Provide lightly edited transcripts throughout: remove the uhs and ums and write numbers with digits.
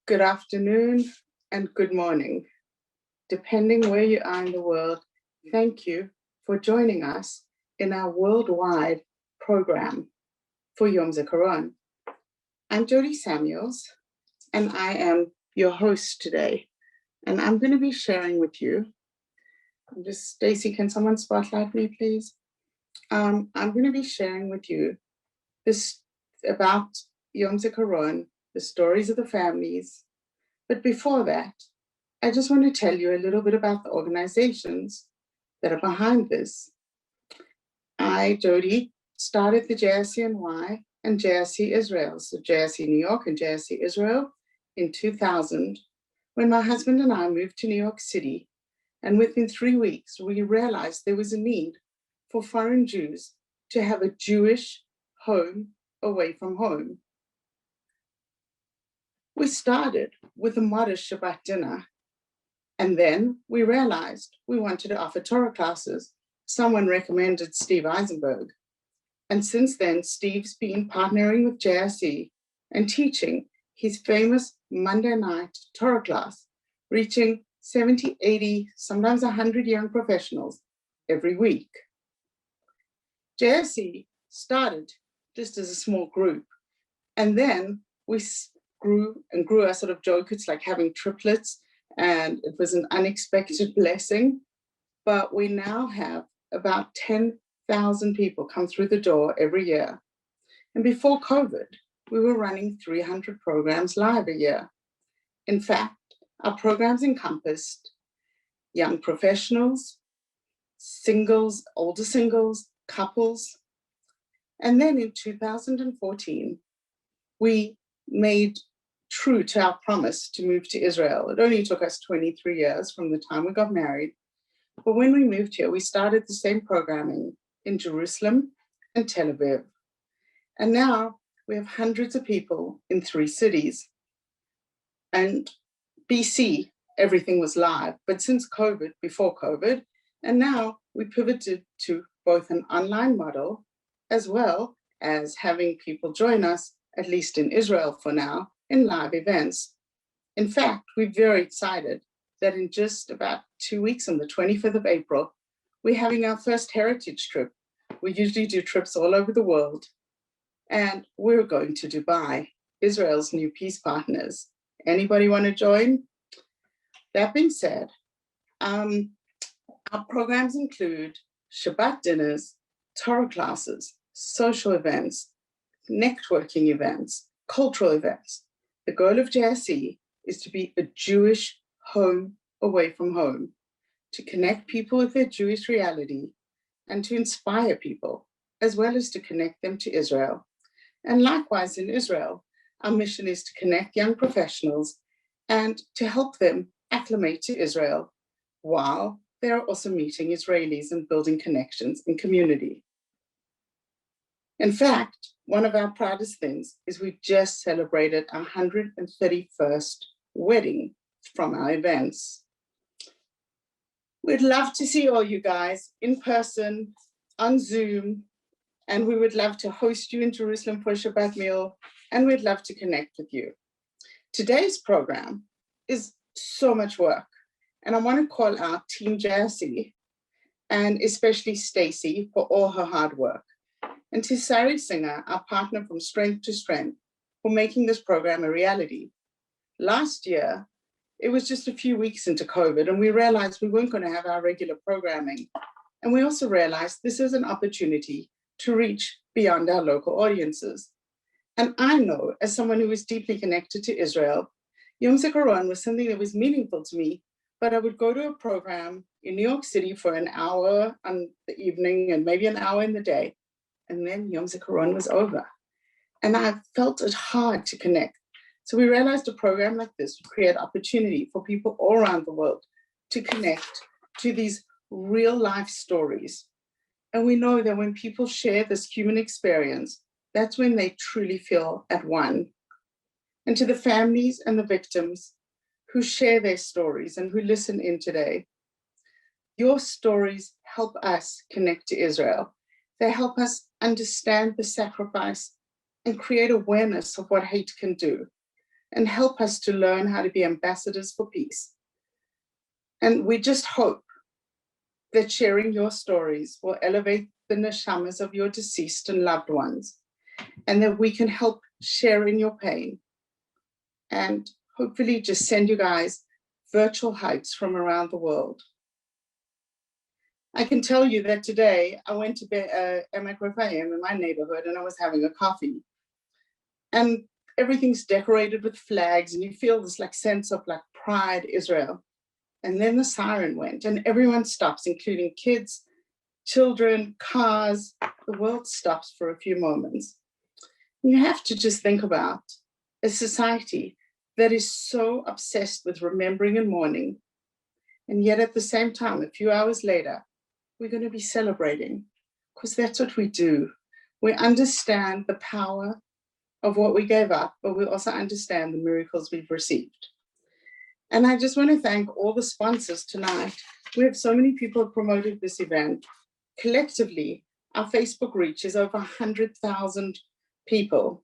good afternoon, and good morning. Depending where you are in the world, thank you for joining us in our worldwide program for Yom Hazikaron. I'm Jodis Samuels, and I am your host today. And I'm going to be sharing with you, Stacy, can someone spotlight me, please? I'm going to be sharing with you this about Yom Hazikaron, the stories of the families. But before that, I just want to tell you a little bit about the organizations that are behind this. I, Jody, started the JSCNY and JSC Israel, so JSC New York and JSC Israel in 2000, when my husband and I moved to New York City. And within 3 weeks, we realized there was a need for foreign Jews to have a Jewish home away from home. We started with a modest Shabbat dinner, and then we realized we wanted to offer Torah classes. Someone recommended Steve Eisenberg. And since then, Steve's been partnering with JSC and teaching his famous Monday night Torah class, reaching 70, 80, sometimes 100 young professionals every week. JSC started just as a small group, and then we grew and grew. I sort of joke, it's like having triplets, and it was an unexpected blessing. But we now have about 10,000 people come through the door every year. And before COVID, we were running 300 programs live a year. In fact, our programs encompassed young professionals, singles, older singles, couples. And then in 2014, we made true to our promise to move to Israel. It only took us 23 years from the time we got married. But when we moved here, we started the same programming in Jerusalem and Tel Aviv. And now we have hundreds of people in 3 cities. And BC, everything was live. But since COVID, before COVID, and now we pivoted to both an online model as well as having people join us, at least in Israel for now, in live events. In fact, we're very excited that in just about 2 weeks, on the 25th of April, we're having our first heritage trip. We usually do trips all over the world. And we're going to Dubai, Israel's new peace partners. Anybody want to join? That being said, our programs include Shabbat dinners, Torah classes, social events, networking events, cultural events. The goal of JSC is to be a Jewish home away from home, to connect people with their Jewish reality and to inspire people, as well as to connect them to Israel. And likewise in Israel, our mission is to connect young professionals and to help them acclimate to Israel while they're also meeting Israelis and building connections in community. In fact, one of our proudest things is we just celebrated our 131st wedding from our events. We'd love to see all you guys in person, on Zoom, and we would love to host you in Jerusalem for a Shabbat meal, and we'd love to connect with you. Today's program is so much work, and I want to call out Team JSC, and especially Stacy for all her hard work. And to Sari Singer, our partner from Strength to Strength, for making this program a reality. Last year, it was just a few weeks into COVID, and we realized we weren't going to have our regular programming. And we also realized this is an opportunity to reach beyond our local audiences. And I know, as someone who is deeply connected to Israel, Yom Hazikaron was something that was meaningful to me, but I would go to a program in New York City for an hour on the evening and maybe an hour in the day. And then Yom Hazikaron was over. And I felt it hard to connect. So we realized a program like this would create opportunity for people all around the world to connect to these real life stories. And we know that when people share this human experience, that's when they truly feel at one. And to the families and the victims who share their stories and who listen in today, your stories help us connect to Israel. They help us understand the sacrifice and create awareness of what hate can do. and help us to learn how to be ambassadors for peace. And we just hope that sharing your stories will elevate the neshamas of your deceased and loved ones, and that we can help share in your pain, and hopefully just send you guys virtual hugs from around the world. I can tell you that today I went to Emek Rephaim in my neighborhood, and I was having a coffee, and everything's decorated with flags, and you feel this like sense of like pride, Israel. And then the siren went, and everyone stops, including kids, children, cars. The world stops for a few moments. You have to just think about a society that is so obsessed with remembering and mourning, and yet at the same time, a few hours later, we're going to be celebrating, because that's what we do. We understand the power of what we gave up, but we also understand the miracles we've received. And I just want to thank all the sponsors tonight. We have so many people who promoted this event. Collectively, our Facebook reach is over 100,000 people,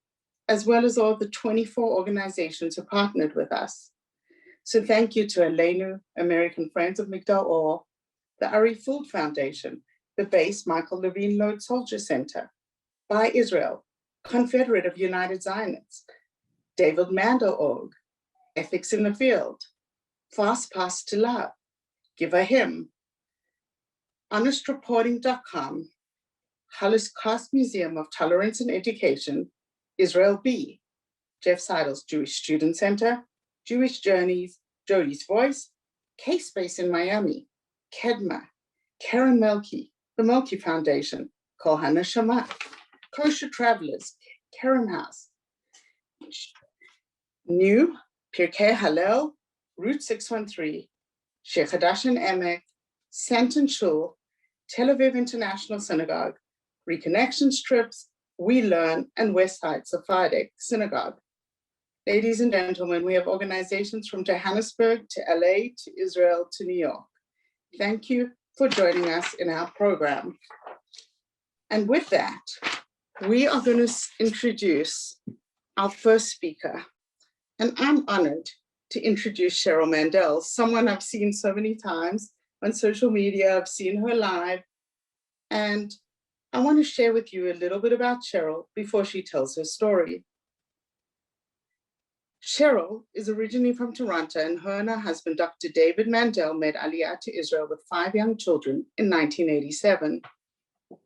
as well as all the 24 organizations who partnered with us. So thank you to Aleinu, American Friends of Migdal Or, the Ari Food Foundation, the Base Michael Levine Lode Soldier Center, By Israel, Confederate of United Zionists, David Mandel Org, Ethics in the Field, Fast Pass to Love, Give a Hymn, HonestReporting.com, Holocaust Museum of Tolerance and Education, Israel B, Jeff Seidel's Jewish Student Center, Jewish Journeys, Jodis Voice, K-Space in Miami, Kedma, Karen Melky, the Melky Foundation, Kol HaNeshama, Kosher Travelers, Kerem House, New, Pirkei Hallel, Route 613, Sheikh Hadash and Emek, Santon Shul, Tel Aviv International Synagogue, Reconnection Trips, We Learn, and Westside Sephardic Synagogue. Ladies and gentlemen, we have organizations from Johannesburg to LA to Israel to New York. Thank you for joining us in our program. And with that, we are going to introduce our first speaker. And I'm honored to introduce Cheryl Mandel, someone I've seen so many times on social media. I've seen her live. And I want to share with you a little bit about Cheryl before she tells her story. Cheryl is originally from Toronto, and her husband, Dr. David Mandel, made Aliyah to Israel with 5 young children in 1987.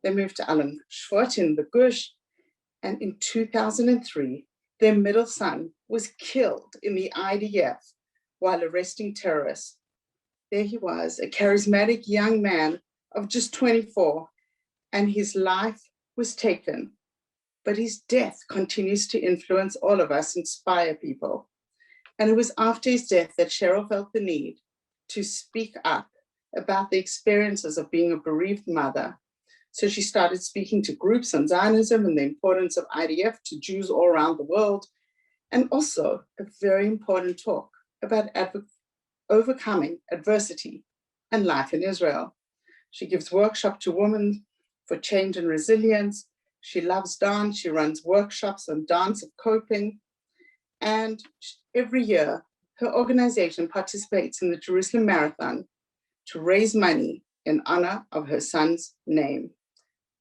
They moved to Alan Shvot in the Gush, and in 2003, their middle son was killed in the IDF while arresting terrorists. There he was, a charismatic young man of just 24, and his life was taken. But his death continues to influence all of us, inspire people. And it was after his death that Cheryl felt the need to speak up about the experiences of being a bereaved mother. So she started speaking to groups on Zionism and the importance of IDF to Jews all around the world, and also a very important talk about overcoming adversity and life in Israel. She gives workshops to women for change and resilience. She loves dance. She runs workshops on dance of coping. And every year, her organization participates in the Jerusalem Marathon to raise money in honor of her son's name.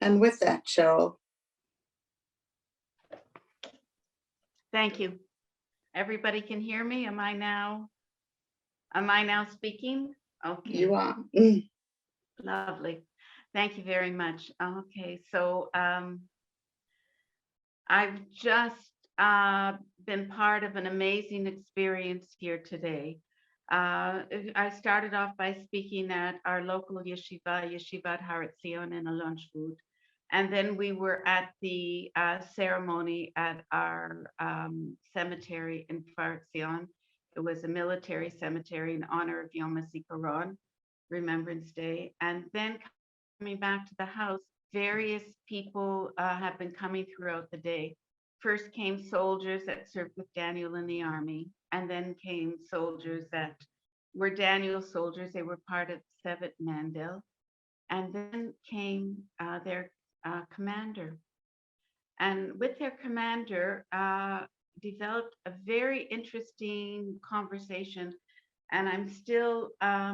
And with that, Cheryl. Thank you. Everybody can hear me? Am I now speaking? Okay. You are. Lovely. Thank you very much. Okay, so I've just been part of an amazing experience here today. I started off by speaking at our local yeshiva, Yeshivat Har Etzion in Alon Shvut. And then we were at the ceremony at our cemetery in Kfar Etzion. It was a military cemetery in honor of Yom Hazikaron, Remembrance Day. And then coming back to the house, various people have been coming throughout the day. First came soldiers that served with Daniel in the army, and then came soldiers that were Daniel's soldiers. They were part of Sevet Mandel. And then came their commander. And with their commander, developed a very interesting conversation, and I'm still uh,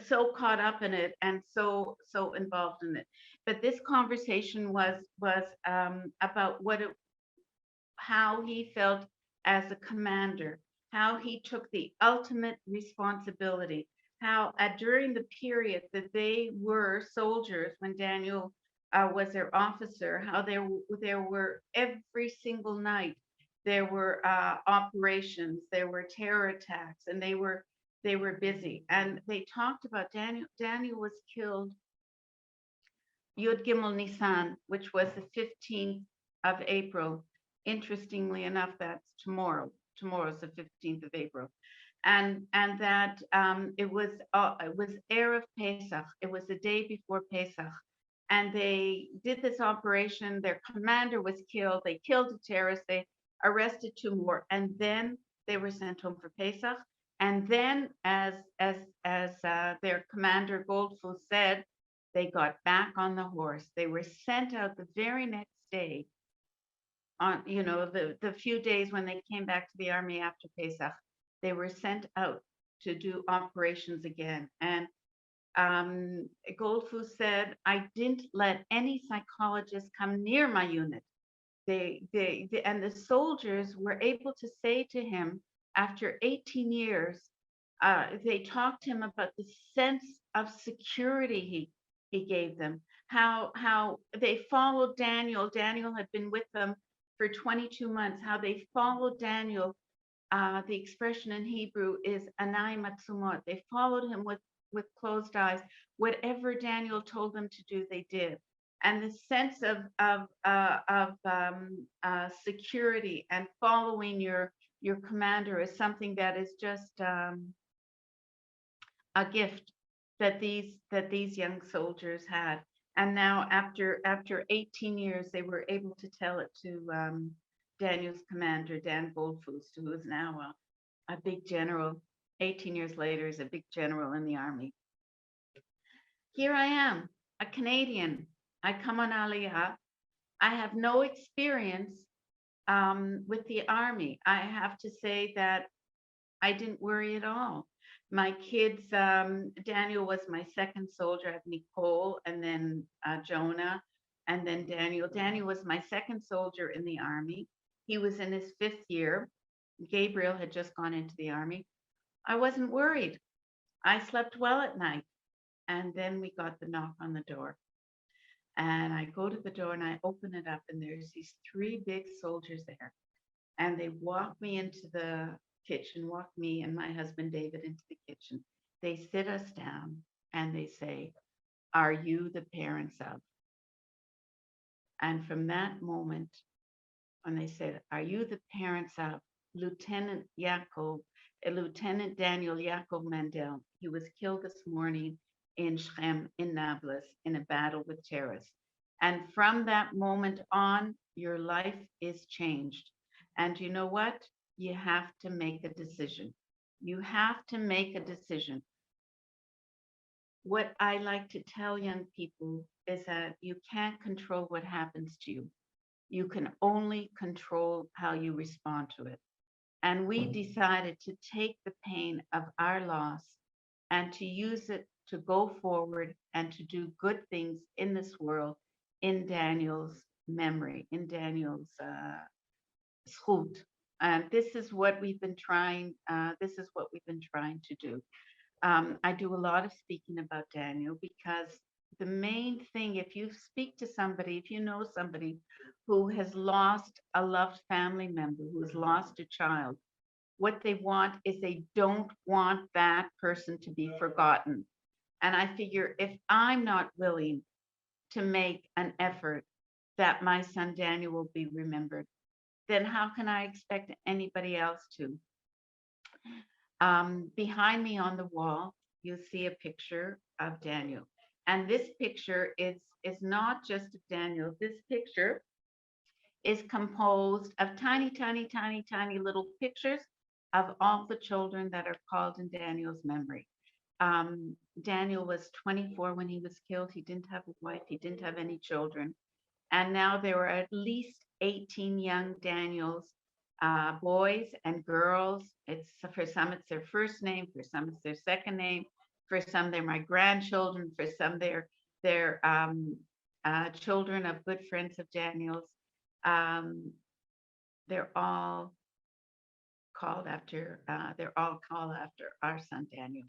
so caught up in it and so involved in it. But this conversation was about how he felt as a commander, how he took the ultimate responsibility, how during the period that they were soldiers when Daniel was their officer, how there were every single night there were operations, there were terror attacks, and they were busy. And they talked about Daniel. Daniel was killed Yud Gimel Nisan, which was the 15th of April. Interestingly enough, that's tomorrow. Tomorrow's the 15th of April, and that it was Erev Pesach. It was the day before Pesach, and they did this operation. Their commander was killed. They killed a terrorist. They arrested two more, and then they were sent home for Pesach. And then, as their commander Goldfuss said, they got back on the horse. They were sent out the very next day, on the few days when they came back to the army after Pesach. They were sent out to do operations again. And Goldfuss said, I didn't let any psychologist come near my unit. And the soldiers were able to say to him after 18 years, they talked to him about the sense of security he gave them, how they followed Daniel. Daniel had been with them for 22 months, how they followed Daniel. The expression in Hebrew is anai matsumot. They followed him with closed eyes. Whatever Daniel told them to do, they did. And the sense of security and following your commander is something that is just a gift that these young soldiers had. And now after 18 years, they were able to tell it to Daniel's commander, Dan Goldfuss, who is now a big general. 18 years later, is a big general in the army. Here I am, a Canadian. I come on Aliyah. I have no experience with the army. I have to say that I didn't worry at all. My kids, Daniel was my second soldier. I have Nicole, and then Jonah, and then Daniel. Daniel was my second soldier in the army. He was in his 5th year. Gabriel had just gone into the army. I wasn't worried. I slept well at night. And then we got the knock on the door. And I go to the door and I open it up, and there's these 3 big soldiers there. And they walk me into the kitchen, walk me and my husband David into the kitchen. They sit us down and they say, are you the parents of? And from that moment, when they said, are you the parents of Lieutenant Daniel Yaakov Mandel? He was killed this morning in Shem, in Nablus, in a battle with terrorists. And from that moment on, your life is changed. And you know what? You have to make a decision. You have to make a decision. What I like to tell young people is that you can't control what happens to you. You can only control how you respond to it. And we decided to take the pain of our loss and to use it to go forward and to do good things in this world, in Daniel's memory, in Daniel's zchut. And this is what we've been trying. This is what we've been trying to do. I do a lot of speaking about Daniel because the main thing, if you speak to somebody, if you know somebody who has lost a loved family member, who has lost a child, what they want is they don't want that person to be forgotten. And I figure if I'm not willing to make an effort that my son Daniel will be remembered, then how can I expect anybody else to? Behind me on the wall, you see a picture of Daniel. And this picture is not just of Daniel. This picture is composed of tiny, tiny, tiny, tiny little pictures of all the children that are called in Daniel's memory. Daniel was 24 when he was killed. He didn't have a wife. He didn't have any children. And now there were at least 18 young Daniels, boys and girls. It's for some it's their first name, for some it's their second name, for some they're my grandchildren, for some they're children of good friends of Daniel's. Um, they're all they're all called after our son Daniel.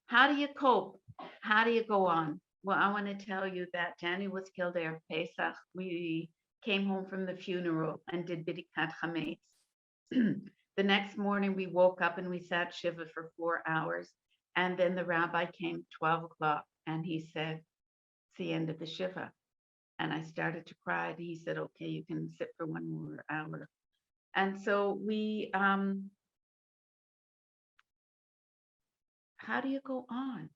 How do you cope? How do you go on? Well, I want to tell you that Daniel was killed there of Pesach. We came home from the funeral and did Bidikat Chametz. The next morning, we woke up and we sat Shiva for 4 hours. And then the rabbi came 12 o'clock and he said, it's the end of the Shiva. And I started to cry. And he said, okay, you can sit for 1 more hour. And so how do you go on?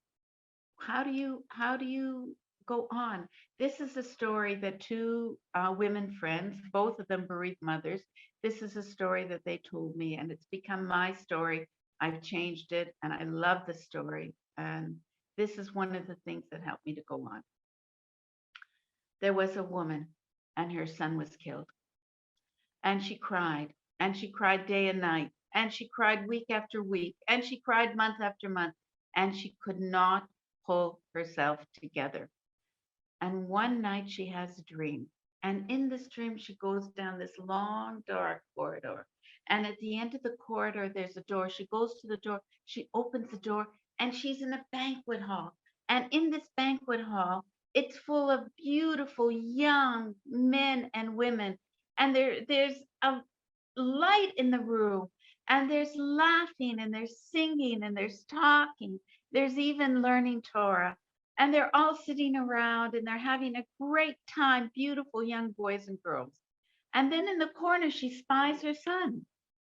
How do you go on? This is a story that two women friends, both of them bereaved mothers, this is a story that they told me, and it's become my story. I've changed it, and I love the story. And this is one of the things that helped me to go on. There was a woman, and her son was killed, and she cried day and night, and she cried week after week, and she cried month after month, and she could not pull herself together. And one night she has a dream. And in this dream, she goes down this long, dark corridor. And at the end of the corridor, there's a door. She goes to the door, she opens the door, and she's in a banquet hall. And in this banquet hall, it's full of beautiful young men and women. And there's a light in the room, and there's laughing, and there's singing, and there's talking. There's even learning Torah. And they're all sitting around and they're having a great time, beautiful young boys and girls. And then in the corner, she spies her son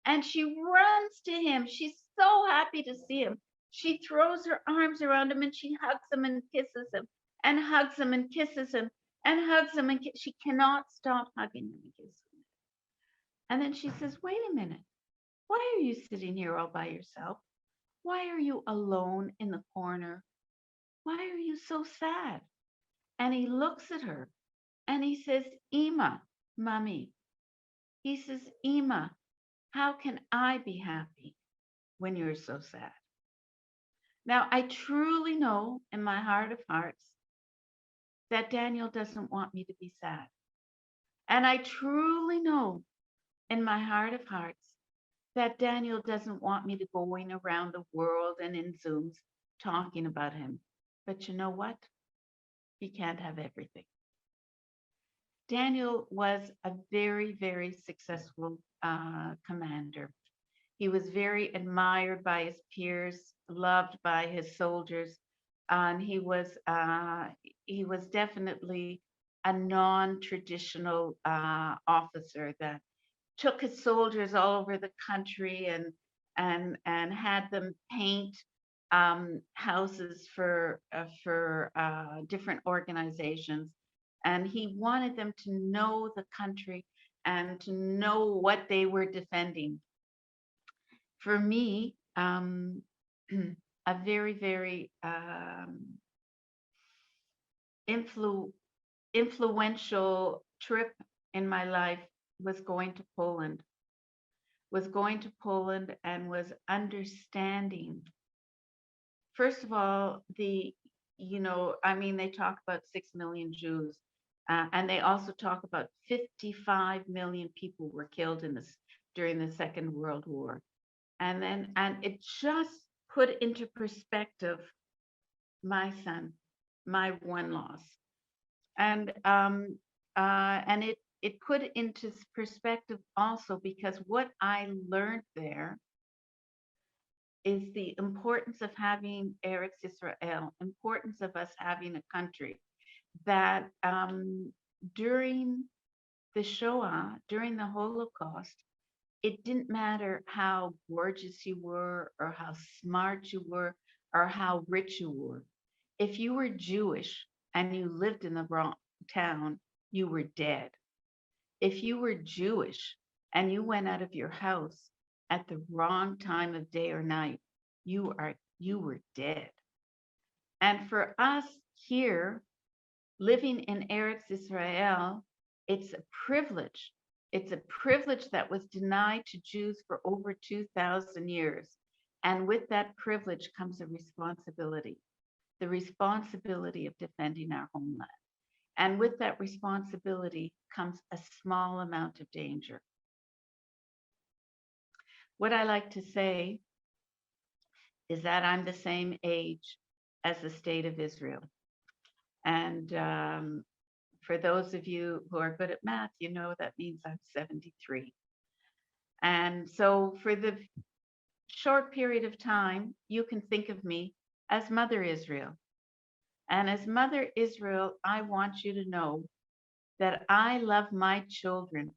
and she runs to him. She's so happy to see him. She throws her arms around him and she hugs him and kisses him and hugs him and kisses him and hugs him. And she cannot stop hugging him and kissing him. And then she says, wait a minute. Why are you sitting here all by yourself? Why are you alone in the corner? Why are you so sad? And he looks at her and he says, Ima, mommy. He says, Ima, how can I be happy when you're so sad? Now, I truly know in my heart of hearts that Daniel doesn't want me to be sad. And I truly know in my heart of hearts that Daniel doesn't want me to going around the world and in Zooms talking about him. But you know what? You can't have everything. Daniel was a very, very successful commander. He was very admired by his peers, loved by his soldiers, and he was definitely a non-traditional officer that took his soldiers all over the country and had them paint houses for different organizations, and he wanted them to know the country and to know what they were defending. For me, a very, very influential trip in my life was going to Poland. And was understanding. First of all, they talk about 6 million Jews, and they also talk about 55 million people were killed during the Second World War. And it just put into perspective my son, my one loss. And it put into perspective also because what I learned there is the importance of having Eretz Israel, importance of us having a country that during the Shoah, during the Holocaust, it didn't matter how gorgeous you were or how smart you were or how rich you were. If you were Jewish and you lived in the wrong town, you were dead. If you were Jewish and you went out of your house at the wrong time of day or night, you were dead. And for us here, Living in Eretz Israel, it's a privilege. It's a privilege that was denied to Jews for over 2,000 years. And with that privilege comes a responsibility, the responsibility of defending our homeland. And with that responsibility comes a small amount of danger. What I like to say is that I'm the same age as the state of Israel. And for those of you who are good at math, you know that means I'm 73. And so for the short period of time, you can think of me as Mother Israel. And as Mother Israel, I want you to know that I love my children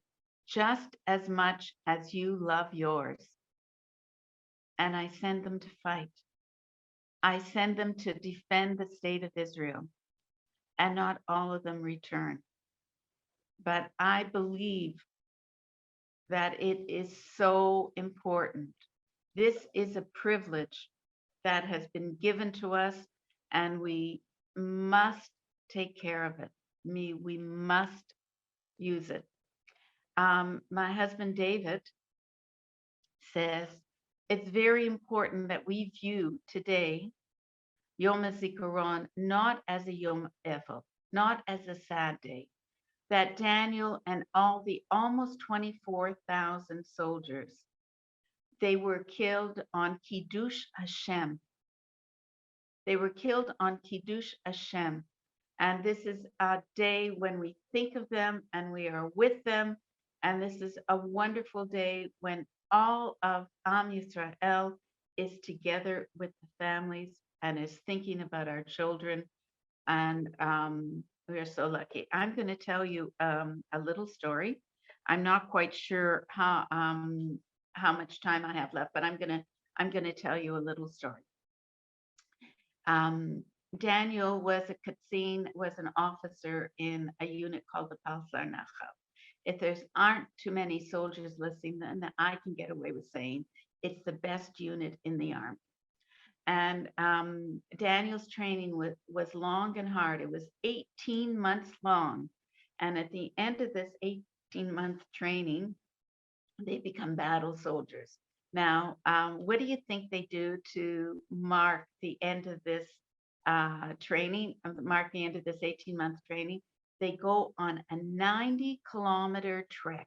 just as much as you love yours. And I send them to fight. I send them to defend the state of Israel, and not all of them return. But I believe that it is so important. This is a privilege that has been given to us, and we must take care of it. We must use it. My husband, David, says it's very important that we view today Yom Hazikaron not as a Yom Evel, not as a sad day, that Daniel and all the almost 24,000 soldiers, they were killed on Kiddush Hashem. They were killed on Kiddush Hashem. And this is a day when we think of them and we are with them. And this is a wonderful day when all of Am Yisrael is together with the families and is thinking about our children. And we are so lucky. I'm going to tell you a little story. I'm not quite sure how much time I have left, but I'm going to tell you a little story. Daniel was a Katzin, was an officer in a unit called the Palsar Nachal. If there's aren't too many soldiers listening, then I can get away with saying it's the best unit in the army. And Daniel's training was long and hard. It was 18 months long. And at the end of this 18-month training, they become battle soldiers. Now, what do you think they do to mark the end of this training, mark the end of this 18-month training? They go on a 90-kilometer trek.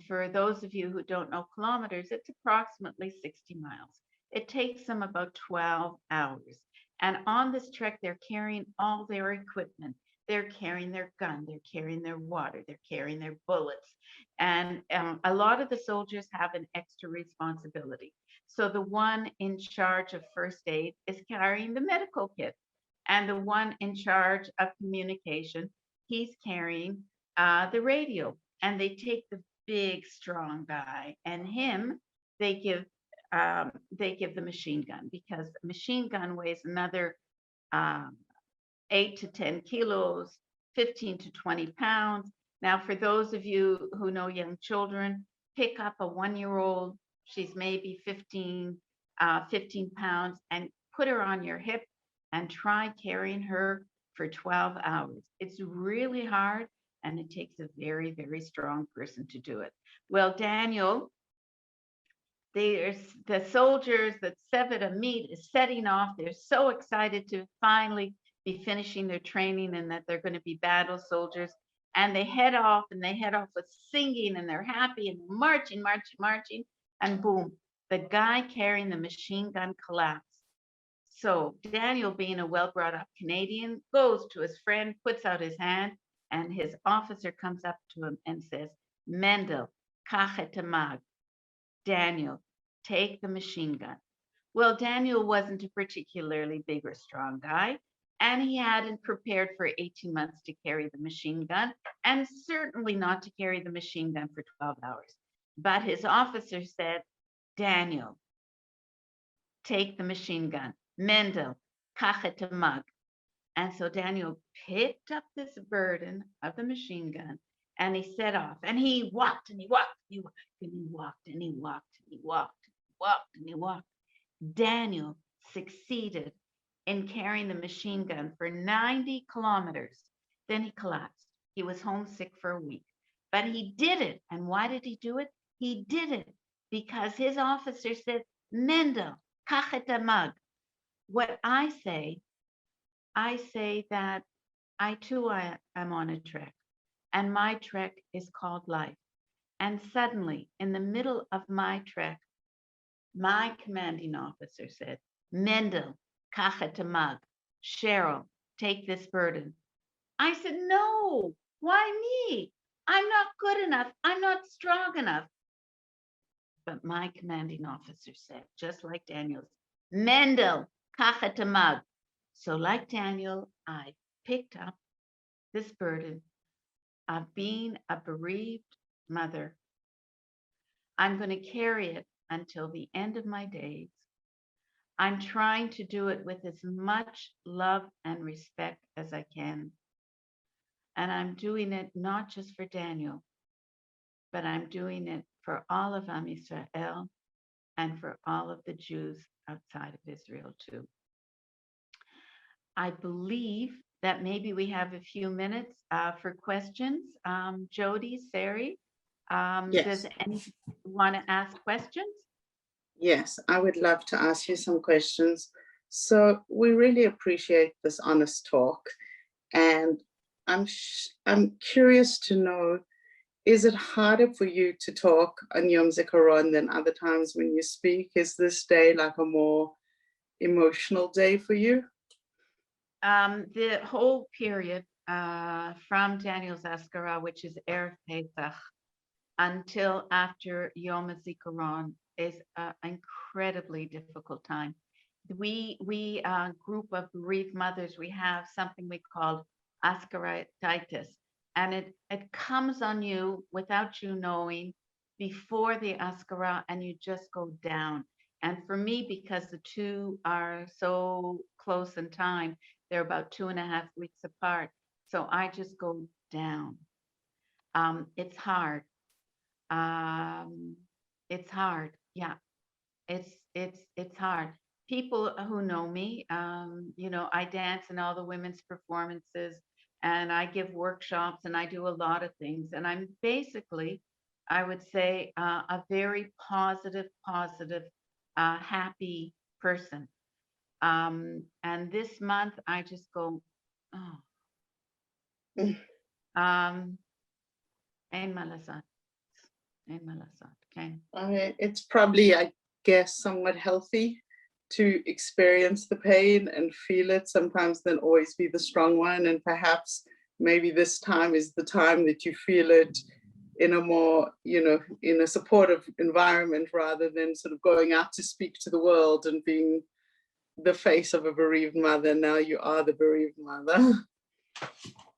For those of you who don't know kilometers, it's approximately 60 miles. It takes them about 12 hours. And on this trek, they're carrying all their equipment. They're carrying their gun, they're carrying their water, they're carrying their bullets. And a lot of the soldiers have an extra responsibility. So the one in charge of first aid is carrying the medical kit. And the one in charge of communication, he's carrying the radio. And they take the big, strong guy, and him, they give the machine gun, because the machine gun weighs another 8 to 10 kilos, 15 to 20 pounds. Now, for those of you who know young children, pick up a 1-year-old, she's maybe 15 pounds, and put her on your hip and try carrying her for 12 hours. It's really hard, and it takes a very, very strong person to do it. Well, Daniel, the soldiers that Sevet Amit is setting off. They're so excited to finally be finishing their training and that they're going to be battle soldiers. And they head off, and they head off with singing, and they're happy and marching. And boom, the guy carrying the machine gun collapsed. So Daniel, being a well-brought-up Canadian, goes to his friend, puts out his hand, and his officer comes up to him and says, Mendel, kach et mag. Daniel, take the machine gun. Well, Daniel wasn't a particularly big or strong guy, and he hadn't prepared for 18 months to carry the machine gun, and certainly not to carry the machine gun for 12 hours. But his officer said, Daniel, take the machine gun. Mendel, kach et mag. And so Daniel picked up this burden of the machine gun, and he set off, and he walked, and he walked, and he walked, and he walked, and he walked, and he walked, and he walked, and he walked. Daniel succeeded in carrying the machine gun for 90 kilometers. Then he collapsed. He was homesick for a week, but he did it. And why did he do it? He did it because his officer said, Mendel, kach et mug. What I say that I too am on a trek, and my trek is called life. And suddenly, in the middle of my trek, my commanding officer said, Mendel, kach et mug. Cheryl, take this burden. I said, no, why me? I'm not good enough. I'm not strong enough. But my commanding officer said, just like Daniel's, Mendel, kach et mug. So like Daniel, I picked up this burden of being a bereaved mother. I'm going to carry it until the end of my days. I'm trying to do it with as much love and respect as I can. And I'm doing it not just for Daniel, but I'm doing it for all of Am Yisrael and for all of the Jews outside of Israel too. I believe that maybe we have a few minutes for questions. Jody, Sari, Yes. does anyone want to ask questions? Yes, I would love to ask you some questions. So we really appreciate this honest talk. And I'm curious to know, is it harder for you to talk on Yom Zikaron than other times when you speak? Is this day like a more emotional day for you? The whole period from Daniel's Askara, which is Erev Pesach, until after Yom Hazikaron is an incredibly difficult time. We group of bereaved mothers, we have something we call askaraitis, and it comes on you without you knowing before the askara, and you just go down. And for me, because the two are so close in time, they're about 2.5 weeks apart, so I just go down. It's hard. It's hard. Yeah, it's hard. People who know me, I dance in all the women's performances, and I give workshops, and I do a lot of things. And I'm basically, I would say, a very positive, happy person. And this month, I just go, oh, Ein malasat. Okay. It's probably, I guess, somewhat healthy to experience the pain and feel it sometimes than always be the strong one. And perhaps maybe this time is the time that you feel it in a more, in a supportive environment rather than sort of going out to speak to the world and being the face of a bereaved mother. Now you are the bereaved mother.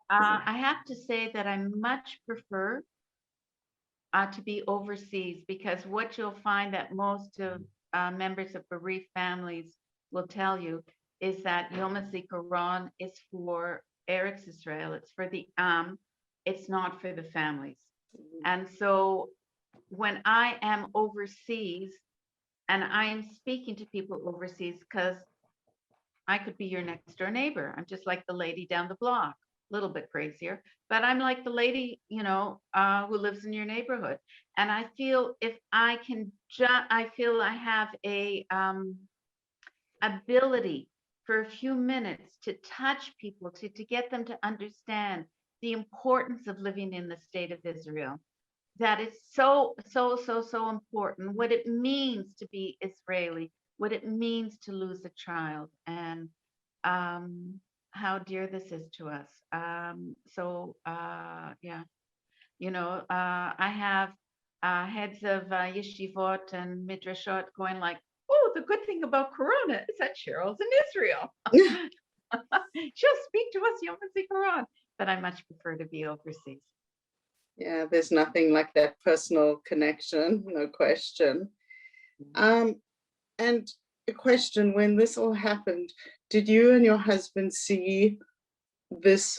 I have to say that I much prefer to be overseas, because what you'll find that most of members of bereaved families will tell you is that Yom HaZikaron is for Eretz Israel, it's for the it's not for the families. And so when I am overseas and I am speaking to people overseas, because I could be your next door neighbor, I'm just like the lady down the block, a little bit crazier, but I'm like the lady, who lives in your neighborhood. And I feel if I can, I feel I have a ability for a few minutes to touch people, to get them to understand the importance of living in the state of Israel. That is so important. What it means to be Israeli, what it means to lose a child, and how dear this is to us. I have heads of yeshivot and midrashot going like, oh, the good thing about Corona is that Cheryl's in Israel. She'll speak to us Yom HaZikaron, but I much prefer to be overseas. Yeah, there's nothing like that personal connection, no question. And a question, when this all happened, did you and your husband see this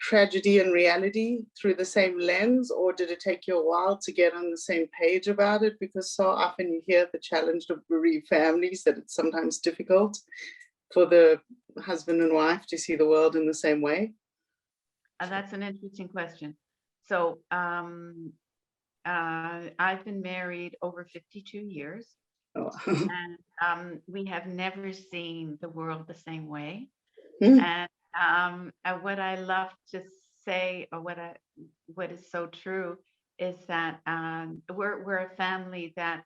tragedy and reality through the same lens, or did it take you a while to get on the same page about it? Because so often you hear the challenge of bereaved families, that it's sometimes difficult. for the husband and wife to see the world in the same way? That's an interesting question. So I've been married over 52 years, Oh. and we have never seen the world the same way. Mm. And what I love to say, or what is so true, is that we're a family that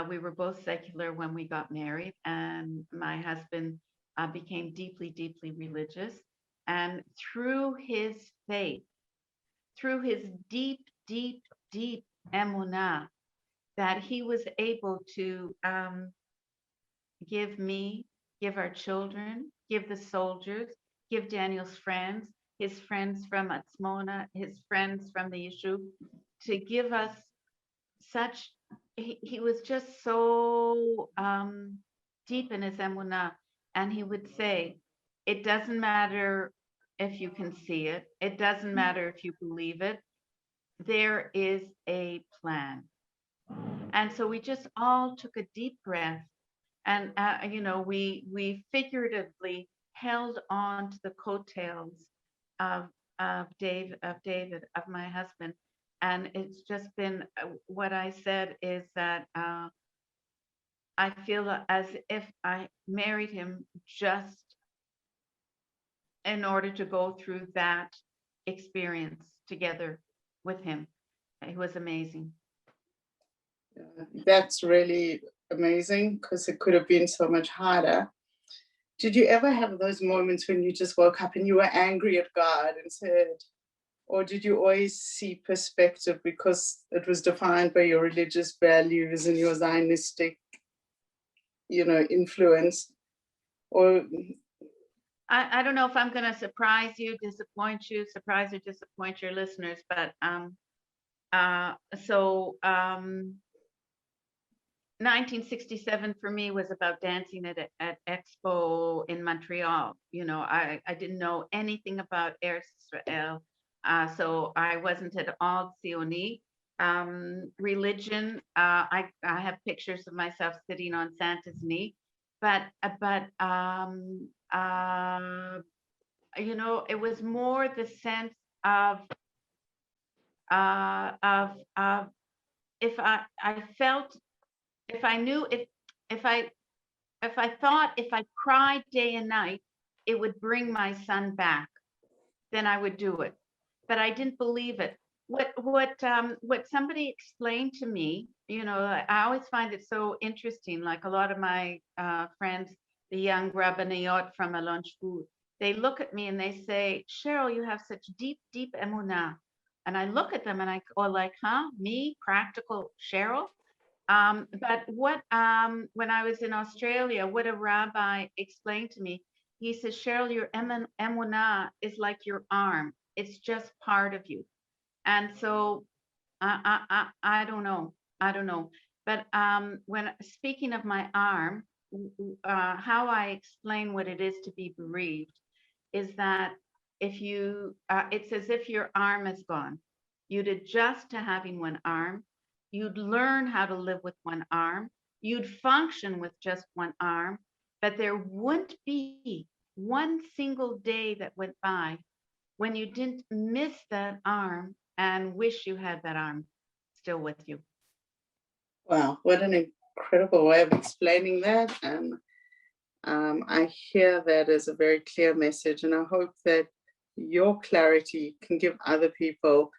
we were both secular when we got married, and my husband became deeply, deeply religious. And through his faith, through his deep, deep, deep emunah, that he was able to give me, give our children, give the soldiers, give Daniel's friends, his friends from Atzmona, his friends from the Yishuv, to give us such, he was just so deep in his emunah. And he would say, it doesn't matter if you can see it, it doesn't matter if you believe it, there is a plan. And so we just all took a deep breath, and we figuratively held on to the coattails of my husband. And it's just been, what I said is that I feel as if I married him just in order to go through that experience together with him. It was amazing. That's really amazing, because it could have been so much harder. Did you ever have those moments when you just woke up and you were angry at God and said, or did you always see perspective because it was defined by your religious values and your Zionistic, influence? Or I don't know if I'm going to surprise you, surprise or disappoint your listeners, but so 1967 for me was about dancing at Expo in Montreal. I didn't know anything about Eretz Israel, so I wasn't at all Zioni. Religion, I have pictures of myself sitting on Santa's knee, but it was more the sense of if I felt, if I knew, if I thought if I cried day and night, it would bring my son back, then I would do it. But I didn't believe it. What somebody explained to me, I always find it so interesting. Like a lot of my friends, the young rabbaniyot from Alon Shvut, they look at me and they say, Cheryl, you have such deep, deep emunah. And I look at them and I go like, huh, me, practical Cheryl? But when I was in Australia, what a rabbi explained to me, he says, Cheryl, your emunah is like your arm. It's just part of you. And so I don't know. I don't know. But when speaking of my arm, how I explain what it is to be bereaved is that it's as if your arm is gone. You'd adjust to having one arm. You'd learn how to live with one arm. You'd function with just one arm, but there wouldn't be one single day that went by when you didn't miss that arm and wish you had that arm still with you. Wow, what an incredible way of explaining that. And I hear that as a very clear message, and I hope that your clarity can give other people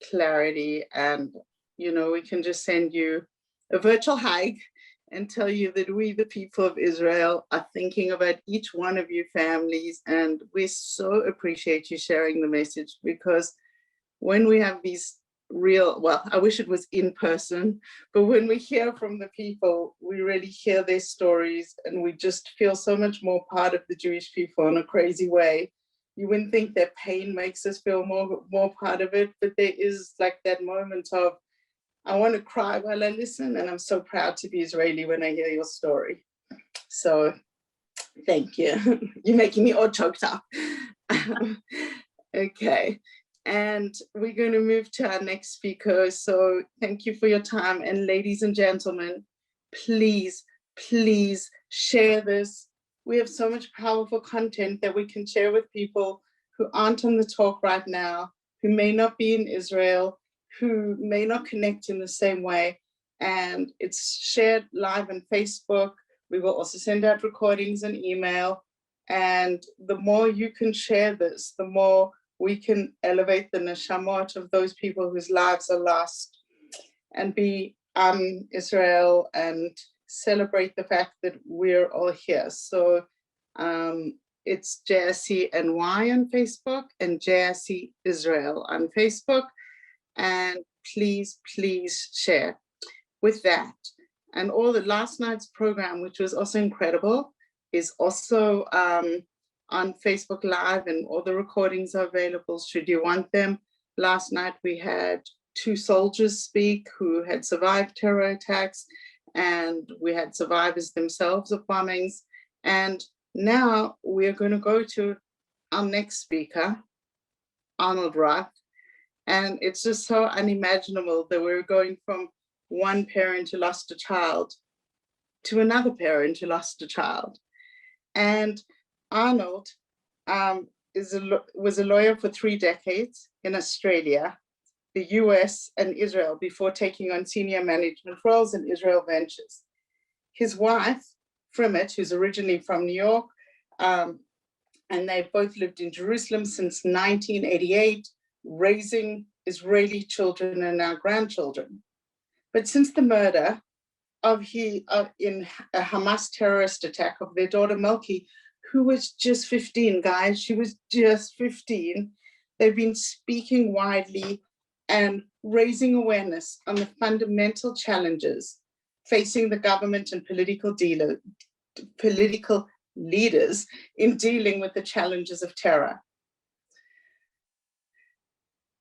clarity. And, we can just send you a virtual hug and tell you that we, the people of Israel, are thinking about each one of you families. And we so appreciate you sharing the message, because when we have these I wish it was in person, but when we hear from the people, we really hear their stories and we just feel so much more part of the Jewish people in a crazy way. You wouldn't think that pain makes us feel more part of it, but there is like that moment of, I want to cry while I listen, and I'm so proud to be Israeli when I hear your story. So thank you. You're making me all choked up. Okay. And we're going to move to our next speaker. So thank you for your time. And ladies and gentlemen, please, please share this We have so much powerful content that we can share with people who aren't on the talk right now, who may not be in Israel, who may not connect in the same way. And it's shared live on Facebook. We will also send out recordings and email. And the more you can share this, the more we can elevate the neshamot of those people whose lives are lost and be Israel and celebrate the fact that we're all here. So it's JSC NY on Facebook and JSC Israel on Facebook. And please, please share with that. And all the last night's program, which was also incredible, is also on Facebook Live, and all the recordings are available should you want them. Last night we had 2 soldiers speak who had survived terror attacks, and we had survivors themselves of bombings. And now we're going to go to our next speaker, Arnold Roth. And it's just so unimaginable that we're going from one parent who lost a child to another parent who lost a child. And Arnold was a lawyer for 3 decades in Australia, the US, and Israel before taking on senior management roles in Israel Ventures. His wife, Frimet, who's originally from New York, and they've both lived in Jerusalem since 1988, raising Israeli children and now grandchildren. But since the murder in a Hamas terrorist attack of their daughter Melki, who was just 15, guys, she was just 15, they've been speaking widely and raising awareness on the fundamental challenges facing the government and political leaders in dealing with the challenges of terror.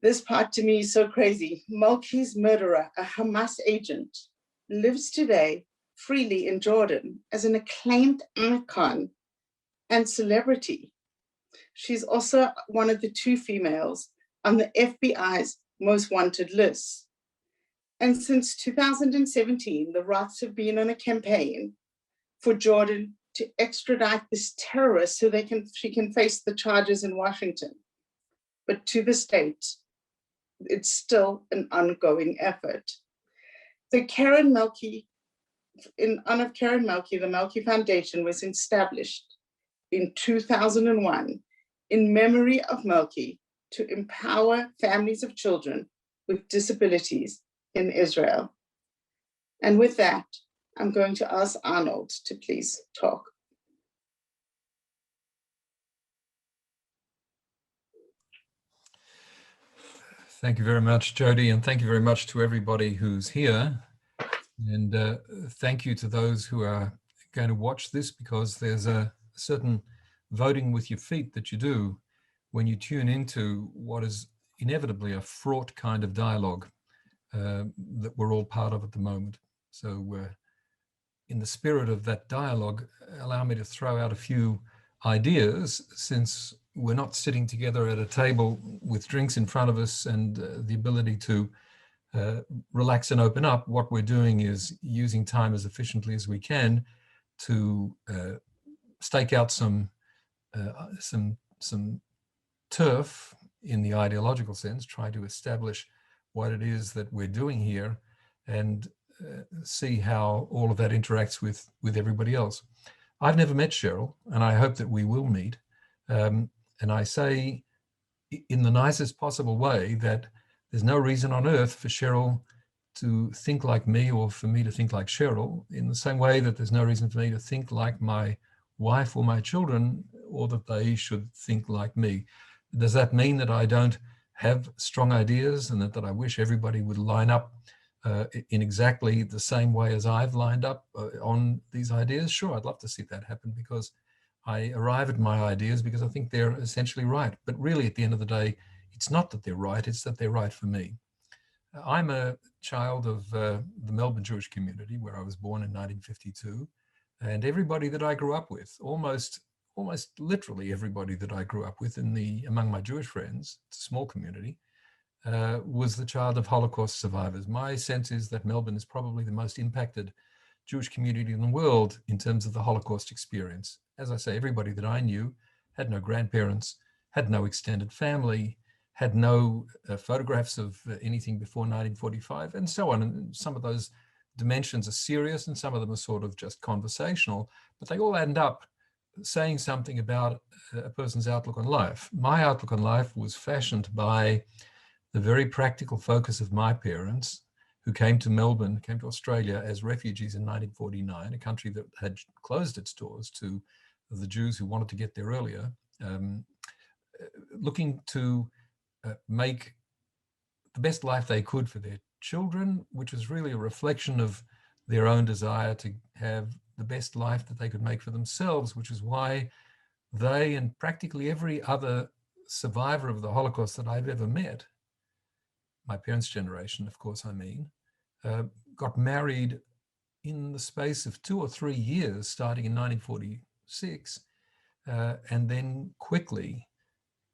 This part to me is so crazy. Melki's murderer, a Hamas agent, lives today freely in Jordan as an acclaimed icon and celebrity. She's also one of the 2 females on the FBI's most wanted list. And since 2017, the Roths have been on a campaign for Jordan to extradite this terrorist so she can face the charges in Washington. But to this date, it's still an ongoing effort. In honor of Karen Melki, the Melki Foundation was established in 2001 in memory of Melki to empower families of children with disabilities in Israel. And with that, I'm going to ask Arnold to please talk. Thank you very much, Jody, and thank you very much to everybody who's here. And thank you to those who are going to watch this, because there's a certain voting with your feet that you do when you tune into what is inevitably a fraught kind of dialogue that we're all part of at the moment. So in the spirit of that dialogue, allow me to throw out a few ideas, since we're not sitting together at a table with drinks in front of us and the ability to relax and open up. What we're doing is using time as efficiently as we can to stake out some turf in the ideological sense, try to establish what it is that we're doing here, and see how all of that interacts with everybody else. I've never met Cheryl, and I hope that we will meet. And I say in the nicest possible way that there's no reason on earth for Cheryl to think like me, or for me to think like Cheryl, in the same way that there's no reason for me to think like my wife or my children, or that they should think like me. Does that mean that I don't have strong ideas, and that I wish everybody would line up in exactly the same way as I've lined up on these ideas? Sure, I'd love to see that happen, because I arrive at my ideas because I think they're essentially right. But really, at the end of the day, it's not that they're right, it's that they're right for me. I'm a child of the Melbourne Jewish community, where I was born in 1952. And everybody that I grew up with, almost literally everybody that I grew up with among my Jewish friends, it's a small community, was the child of Holocaust survivors. My sense is that Melbourne is probably the most impacted Jewish community in the world in terms of the Holocaust experience. As I say, everybody that I knew had no grandparents, had no extended family, had no photographs of anything before 1945, and so on. And some of those dimensions are serious and some of them are sort of just conversational, but they all end up saying something about a person's outlook on life. My outlook on life was fashioned by the very practical focus of my parents, who came to Melbourne, came to Australia as refugees in 1949, a country that had closed its doors to the Jews who wanted to get there earlier, looking to make the best life they could for their children, which was really a reflection of their own desire to have the best life that they could make for themselves, which is why they and practically every other survivor of the Holocaust that I've ever met, my parents' generation, of course, I mean, got married in the space of 2 or 3 years, starting in 1946, and then quickly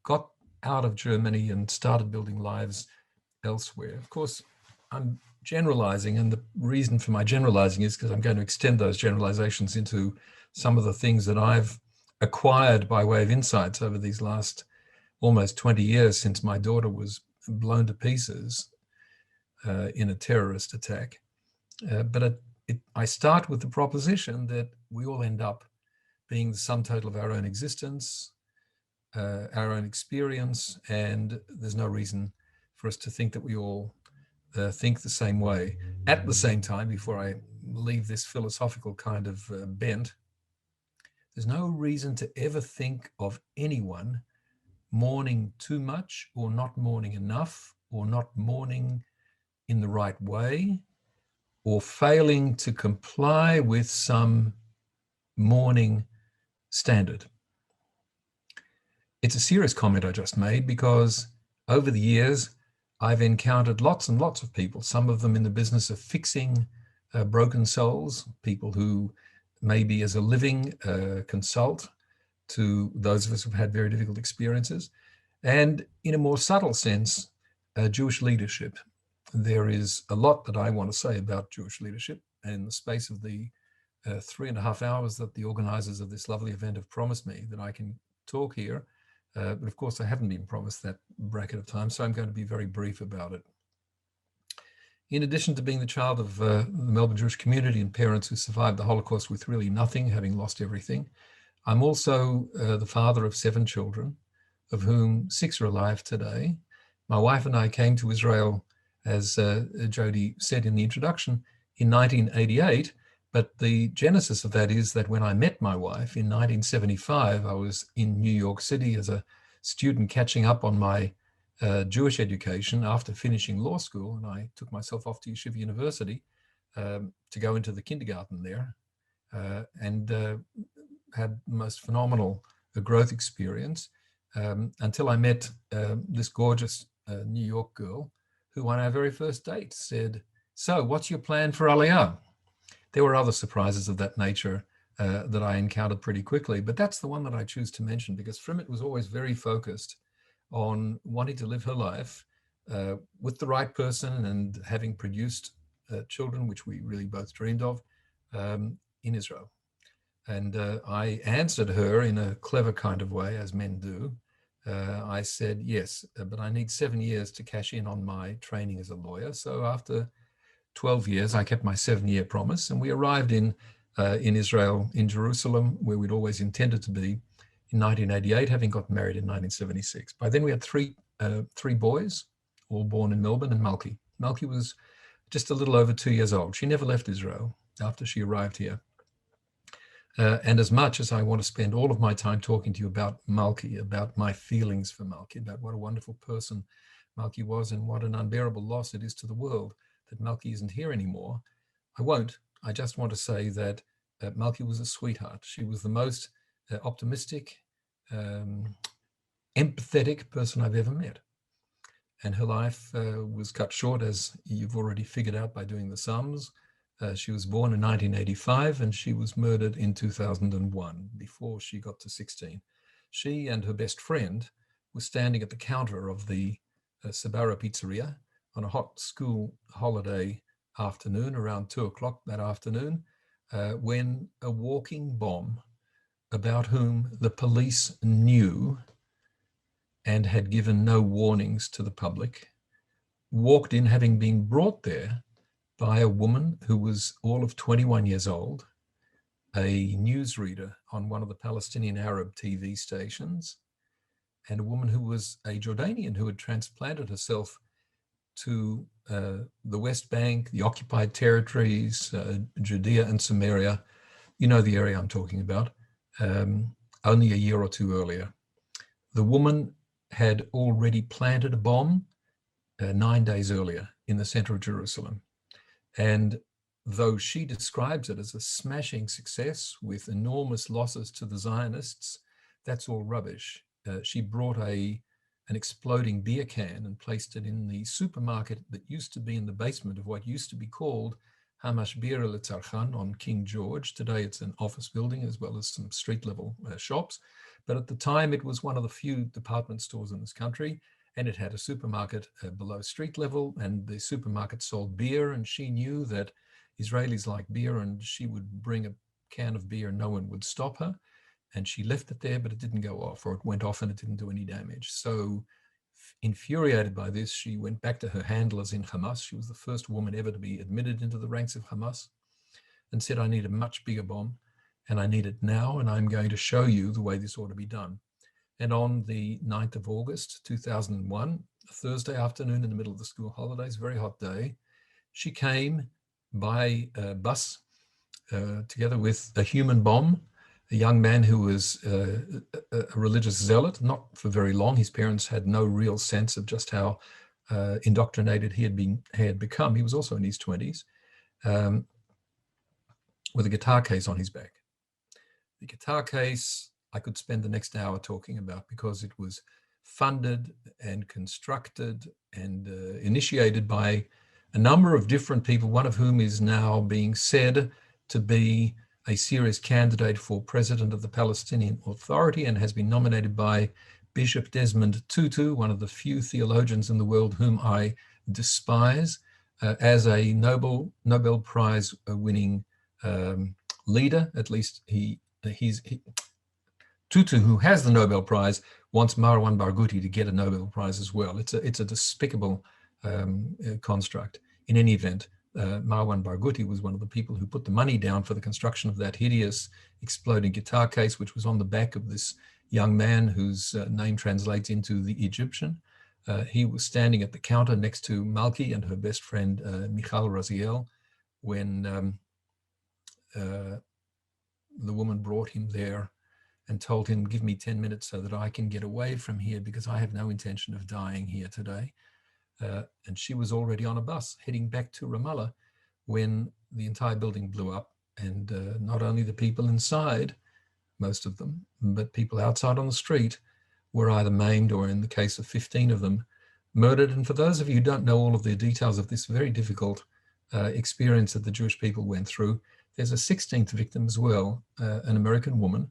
got out of Germany and started building lives elsewhere. Of course, I'm generalizing, and the reason for my generalizing is because I'm going to extend those generalizations into some of the things that I've acquired by way of insights over these last almost 20 years since my daughter was blown to pieces in a terrorist attack. But I start with the proposition that we all end up being the sum total of our own existence, our own experience, and there's no reason for us to think that we all think the same way. At the same time, before I leave this philosophical kind of bent, there's no reason to ever think of anyone mourning too much or not mourning enough or not mourning in the right way or failing to comply with some mourning standard. It's a serious comment I just made because over the years, I've encountered lots and lots of people, some of them in the business of fixing broken souls, people who maybe as a living consult to those of us who've had very difficult experiences, and in a more subtle sense, Jewish leadership. There is a lot that I want to say about Jewish leadership, and in the space of the 3.5 hours that the organizers of this lovely event have promised me that I can talk here, but of course I haven't been promised that bracket of time, so I'm going to be very brief about it. In addition to being the child of the Melbourne Jewish community and parents who survived the Holocaust with really nothing, having lost everything, I'm also the father of 7 children, of whom 6 are alive today. My wife and I came to Israel, as Jodi said in the introduction, in 1988. But the genesis of that is that when I met my wife in 1975, I was in New York City as a student catching up on my Jewish education after finishing law school. And I took myself off to Yeshiva University to go into the kindergarten there and had the most phenomenal growth experience until I met this gorgeous New York girl who on our very first date said, "So what's your plan for Aliyah?" There were other surprises of that nature that I encountered pretty quickly, but that's the one that I choose to mention because Frimit was always very focused on wanting to live her life with the right person and having produced children, which we really both dreamed of, in Israel. And I answered her in a clever kind of way, as men do. I said, yes, but I need 7 years to cash in on my training as a lawyer. So after 12 years, I kept my 7-year promise, and we arrived in Israel, in Jerusalem, where we'd always intended to be, in 1988, having got married in 1976. By then, we had three boys, all born in Melbourne, and Malki. Malki was just a little over 2 years old. She never left Israel after she arrived here. And as much as I want to spend all of my time talking to you about Malki, about my feelings for Malki, about what a wonderful person Malki was and what an unbearable loss it is to the world that Malki isn't here anymore, I won't. I just want to say that Malki was a sweetheart. She was the most optimistic, empathetic person I've ever met. And her life was cut short, as you've already figured out by doing the sums. She was born in 1985 and she was murdered in 2001, before she got to 16. She and her best friend were standing at the counter of the Sabara Pizzeria on a hot school holiday afternoon, around 2 o'clock that afternoon, when a walking bomb, about whom the police knew and had given no warnings to the public, walked in, having been brought there by a woman who was all of 21 years old, a newsreader on one of the Palestinian Arab TV stations, and a woman who was a Jordanian who had transplanted herself to the West Bank, the occupied territories, Judea and Samaria. You know the area I'm talking about, only a year or two earlier. The woman had already planted a bomb 9 days earlier in the center of Jerusalem. And though she describes it as a smashing success with enormous losses to the Zionists, that's all rubbish. She brought an exploding beer can and placed it in the supermarket that used to be in the basement of what used to be called Hamash Bir Letzarchan on King George. Today it's an office building as well as some street level shops. But at the time it was one of the few department stores in this country, and it had a supermarket below street level, and the supermarket sold beer, and she knew that Israelis like beer, and she would bring a can of beer and no one would stop her. And she left it there, but it didn't go off, or it went off and it didn't do any damage. So infuriated by this, she went back to her handlers in Hamas. She was the first woman ever to be admitted into the ranks of Hamas, and said, I need a much bigger bomb, and I need it now, and I'm going to show you the way this ought to be done. And on the 9th of August, 2001, a Thursday afternoon in the middle of the school holidays, very hot day, she came by bus together with a human bomb, a young man who was a religious zealot, not for very long. His parents had no real sense of just how indoctrinated he had become. He was also in his 20s, with a guitar case on his back. The guitar case I could spend the next hour talking about, because it was funded and constructed and initiated by a number of different people, one of whom is now being said to be a serious candidate for president of the Palestinian Authority, and has been nominated by Bishop Desmond Tutu, one of the few theologians in the world whom I despise, as a Nobel Prize winning leader. At least Tutu, who has the Nobel Prize, wants Marwan Barghouti to get a Nobel Prize as well. It's a despicable construct. In any event, Marwan Barghouti was one of the people who put the money down for the construction of that hideous exploding guitar case, which was on the back of this young man whose name translates into the Egyptian. He was standing at the counter next to Malki and her best friend, Michal Raziel, when the woman brought him there and told him, give me 10 minutes so that I can get away from here, because I have no intention of dying here today. And she was already on a bus heading back to Ramallah when the entire building blew up. And not only the people inside, most of them, but people outside on the street were either maimed, or in the case of 15 of them, murdered. And for those of you who don't know all of the details of this very difficult experience that the Jewish people went through, there's a 16th victim as well, an American woman,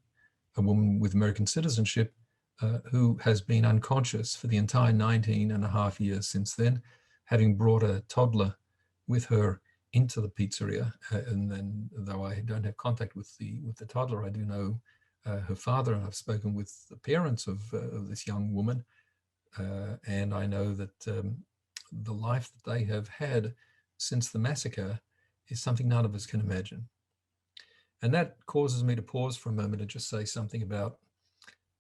a woman with American citizenship, who has been unconscious for the entire 19 and a half years since then, having brought a toddler with her into the pizzeria. And then, though I don't have contact with the toddler, I do know her father, and I've spoken with the parents of this young woman, and I know that the life that they have had since the massacre is something none of us can imagine. And that causes me to pause for a moment and just say something about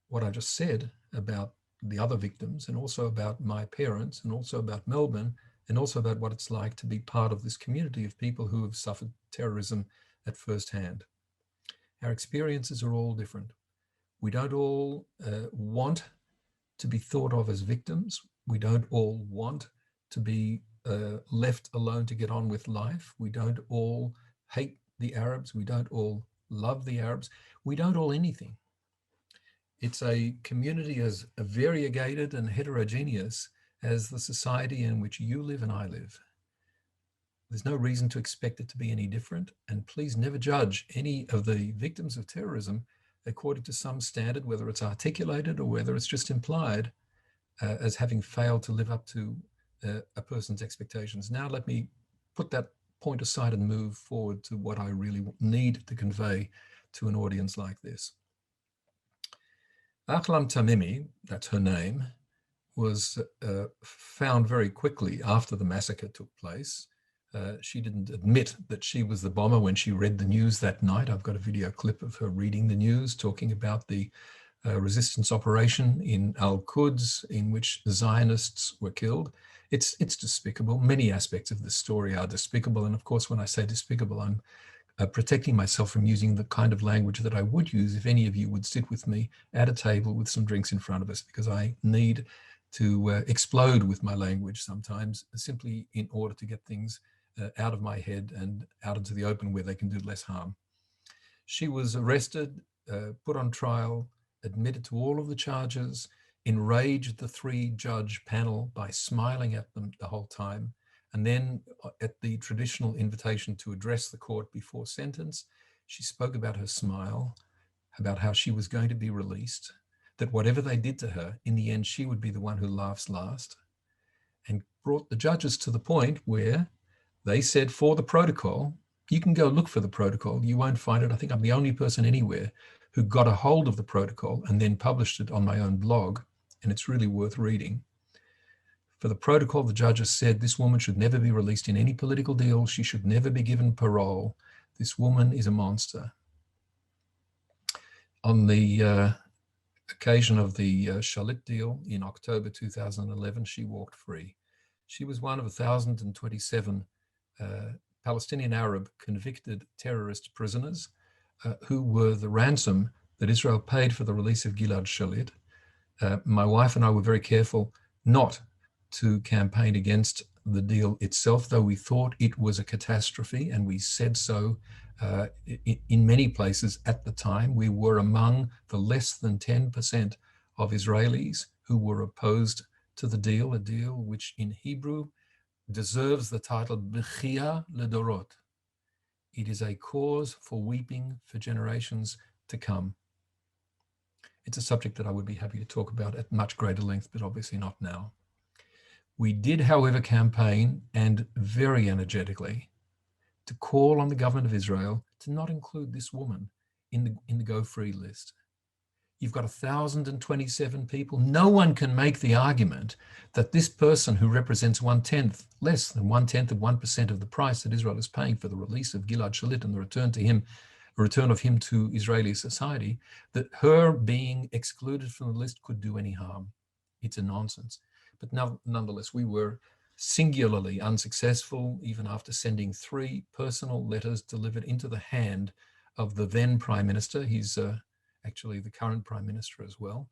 what I just said about the other victims, and also about my parents, and also about Melbourne, and also about what it's like to be part of this community of people who have suffered terrorism at first hand. Our experiences are all different. We don't all want to be thought of as victims. We don't all want to be left alone to get on with life. We don't all hate the Arabs. We don't all love the Arabs. We don't all anything. It's a community as variegated and heterogeneous as the society in which you live and I live. There's no reason to expect it to be any different. And please never judge any of the victims of terrorism according to some standard, whether it's articulated or whether it's just implied, as having failed to live up to a person's expectations. Now let me put that point aside and move forward to what I really need to convey to an audience like this. Ahlam Tamimi, that's her name, was found very quickly after the massacre took place. She didn't admit that she was the bomber when she read the news that night. I've got a video clip of her reading the news, talking about the resistance operation in Al-Quds in which Zionists were killed. It's despicable. Many aspects of this story are despicable. And of course, when I say despicable, I'm protecting myself from using the kind of language that I would use if any of you would sit with me at a table with some drinks in front of us, because I need to explode with my language sometimes, simply in order to get things out of my head and out into the open where they can do less harm. She was arrested, put on trial, admitted to all of the charges, enraged the three-judge panel by smiling at them the whole time. And then at the traditional invitation to address the court before sentence, she spoke about her smile, about how she was going to be released, that whatever they did to her, in the end, she would be the one who laughs last, and brought the judges to the point where they said, for the protocol, you can go look for the protocol. You won't find it. I think I'm the only person anywhere who got a hold of the protocol and then published it on my own blog, and it's really worth reading. For the protocol, the judges said this woman should never be released in any political deal. She should never be given parole. This woman is a monster. On the occasion of the Shalit deal in October 2011, she walked free. She was one of 1,027 Palestinian Arab convicted terrorist prisoners who were the ransom that Israel paid for the release of Gilad Shalit. My wife and I were very careful not to campaign against the deal itself, though we thought it was a catastrophe, and we said so in many places at the time. We were among the less than 10% of Israelis who were opposed to the deal, a deal which in Hebrew deserves the title Bechia Ledorot. It is a cause for weeping for generations to come. It's a subject that I would be happy to talk about at much greater length, but obviously not now. We did, however, campaign, and very energetically, to call on the government of Israel to not include this woman in the Go Free list. You've got 1,027 people. No one can make the argument that this person who represents less than 1/10 of 1% of the price that Israel is paying for the release of Gilad Shalit and the return of him to Israeli society, that her being excluded from the list could do any harm. It's a nonsense. But nonetheless, we were singularly unsuccessful, even after sending 3 personal letters delivered into the hand of the then Prime Minister. He's actually the current Prime Minister as well.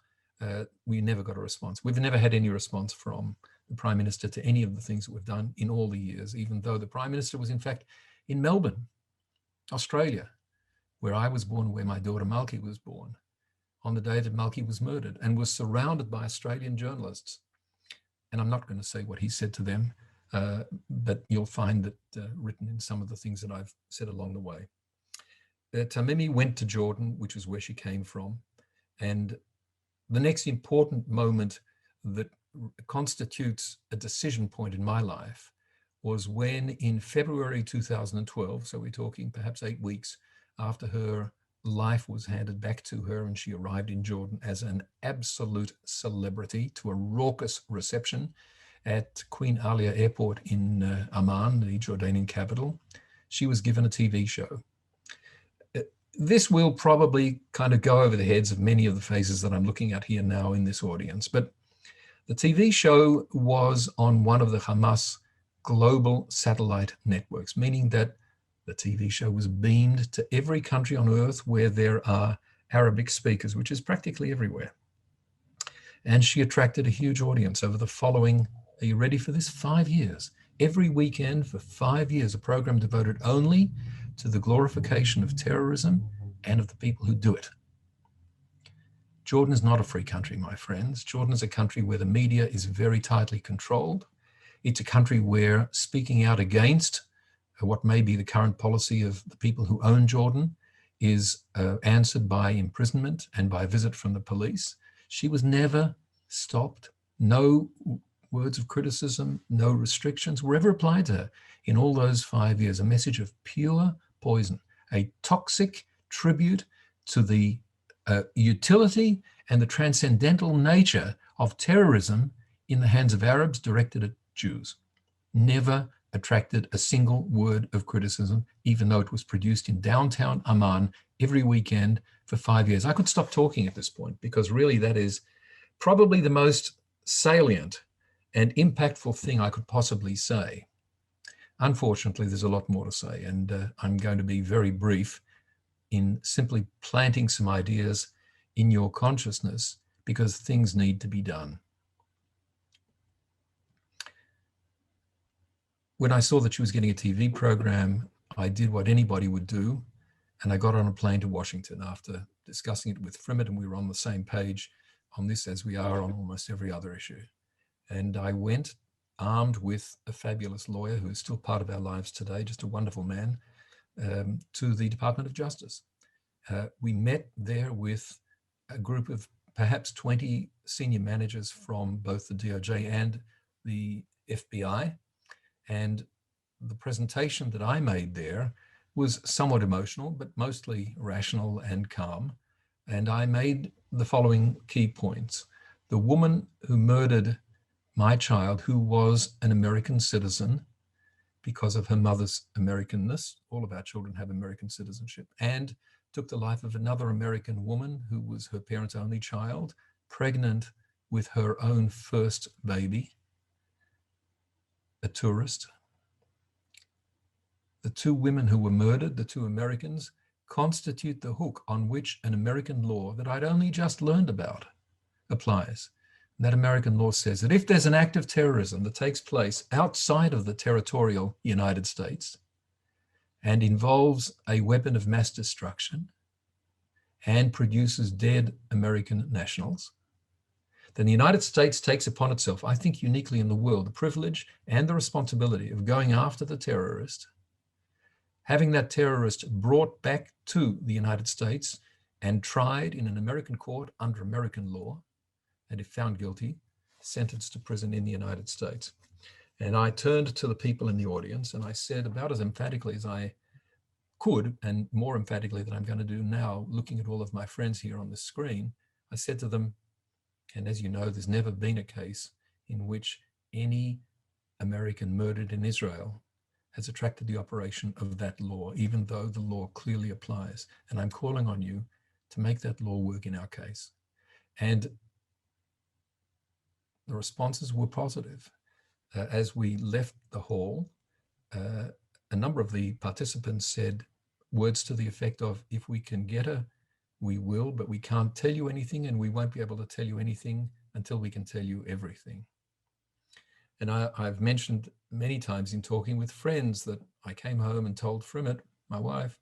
We never got a response. We've never had any response from the Prime Minister to any of the things that we've done in all the years, even though the Prime Minister was in fact in Melbourne, Australia, where I was born, where my daughter Malki was born, on the day that Malki was murdered, and was surrounded by Australian journalists. And I'm not going to say what he said to them, but you'll find that written in some of the things that I've said along the way. Tamimi went to Jordan, which is where she came from. And the next important moment that constitutes a decision point in my life was when in February 2012, so we're talking perhaps 8 weeks after her life was handed back to her and she arrived in Jordan as an absolute celebrity to a raucous reception at Queen Alia Airport in Amman, the Jordanian capital. She was given a TV show. This will probably kind of go over the heads of many of the faces that I'm looking at here now in this audience, but the TV show was on one of the Hamas global satellite networks, meaning that the TV show was beamed to every country on earth where there are Arabic speakers, which is practically everywhere. And she attracted a huge audience over the following, are you ready for this? 5 years. Every weekend for 5 years, a program devoted only to the glorification of terrorism and of the people who do it. Jordan is not a free country, my friends. Jordan is a country where the media is very tightly controlled. It's a country where speaking out against what may be the current policy of the people who own Jordan is answered by imprisonment and by a visit from the police. She was never stopped. No words of criticism, no restrictions were ever applied to her in all those 5 years. A message of pure poison, a toxic tribute to the utility and the transcendental nature of terrorism in the hands of Arabs directed at Jews. Never attracted a single word of criticism, even though it was produced in downtown Amman every weekend for 5 years. I could stop talking at this point because really that is probably the most salient and impactful thing I could possibly say. Unfortunately, there's a lot more to say, and I'm going to be very brief in simply planting some ideas in your consciousness because things need to be done. When I saw that she was getting a TV program, I did what anybody would do, and I got on a plane to Washington after discussing it with Frimet, and we were on the same page on this as we are on almost every other issue. And I went armed with a fabulous lawyer who is still part of our lives today, just a wonderful man, to the Department of Justice. We met there with a group of perhaps 20 senior managers from both the DOJ and the FBI. And the presentation that I made there was somewhat emotional, but mostly rational and calm. And I made the following key points. The woman who murdered my child, who was an American citizen because of her mother's Americanness, all of our children have American citizenship, and took the life of another American woman who was her parents' only child, pregnant with her own first baby, a tourist. The two women who were murdered, the two Americans, constitute the hook on which an American law that I'd only just learned about applies. And that American law says that if there's an act of terrorism that takes place outside of the territorial United States and involves a weapon of mass destruction and produces dead American nationals, then the United States takes upon itself, I think uniquely in the world, the privilege and the responsibility of going after the terrorist, having that terrorist brought back to the United States and tried in an American court under American law, and if found guilty, sentenced to prison in the United States. And I turned to the people in the audience and I said about as emphatically as I could, and more emphatically than I'm going to do now, looking at all of my friends here on the screen, I said to them, and as you know, there's never been a case in which any American murdered in Israel has attracted the operation of that law, even though the law clearly applies. And I'm calling on you to make that law work in our case. And the responses were positive. As we left the hall, a number of the participants said words to the effect of, if we can get her, we will, but we can't tell you anything, and we won't be able to tell you anything until we can tell you everything. And I've mentioned many times in talking with friends that I came home and told Frimet, my wife,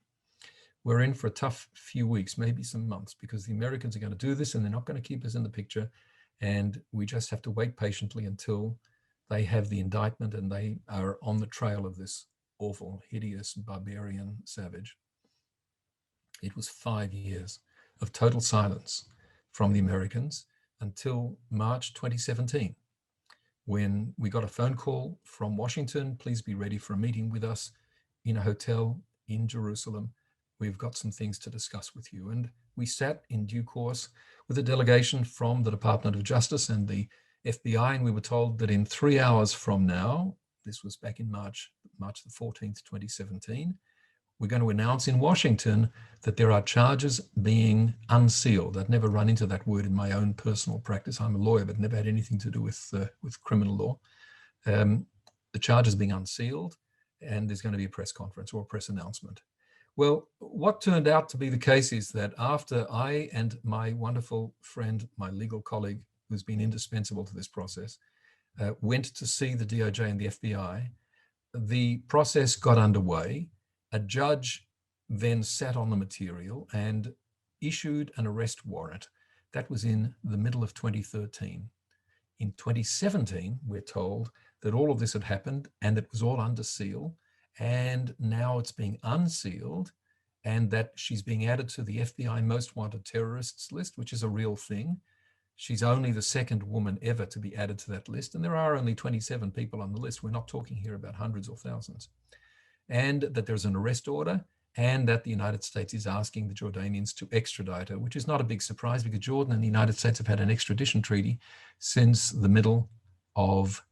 we're in for a tough few weeks, maybe some months, because the Americans are going to do this and they're not going to keep us in the picture. And we just have to wait patiently until they have the indictment and they are on the trail of this awful, hideous, barbarian savage. It was 5 years of total silence from the Americans until March 2017, when we got a phone call from Washington, please be ready for a meeting with us in a hotel in Jerusalem. We've got some things to discuss with you. And we sat in due course with a delegation from the Department of Justice and the FBI, and we were told that in 3 hours from now, this was back in March the 14th, 2017, we're going to announce in Washington that there are charges being unsealed. I'd never run into that word in my own personal practice. I'm a lawyer, but never had anything to do with criminal law. The charges being unsealed, and there's going to be a press conference or a press announcement. Well, what turned out to be the case is that after I and my wonderful friend, my legal colleague, who's been indispensable to this process, went to see the DOJ and the FBI, the process got underway. A judge then sat on the material and issued an arrest warrant. That was in the middle of 2013. In 2017, we're told that all of this had happened and it was all under seal, and now it's being unsealed, and that she's being added to the FBI most wanted terrorists list, which is a real thing. She's only the second woman ever to be added to that list. And there are only 27 people on the list. We're not talking here about hundreds or thousands. And that there's an arrest order, and that the United States is asking the Jordanians to extradite her, which is not a big surprise because Jordan and the United States have had an extradition treaty since the middle of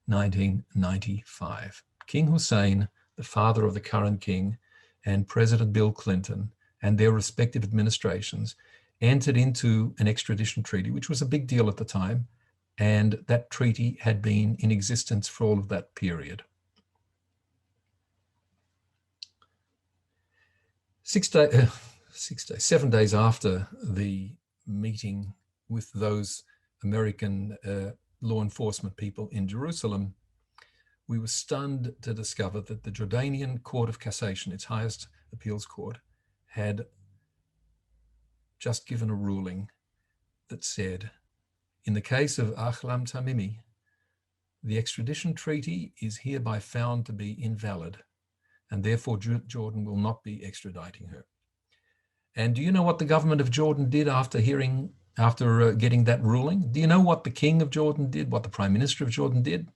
1995. King Hussein, the father of the current king, and President Bill Clinton and their respective administrations entered into an extradition treaty, which was a big deal at the time, and that treaty had been in existence for all of that period. 7 days after the meeting with those American law enforcement people in Jerusalem, we were stunned to discover that the Jordanian Court of Cassation, its highest appeals court, had just given a ruling that said, in the case of Ahlam Tamimi, the extradition treaty is hereby found to be invalid, and therefore Jordan will not be extraditing her. And do you know what the government of Jordan did after getting that ruling? Do you know what the king of Jordan did, what the prime minister of Jordan did?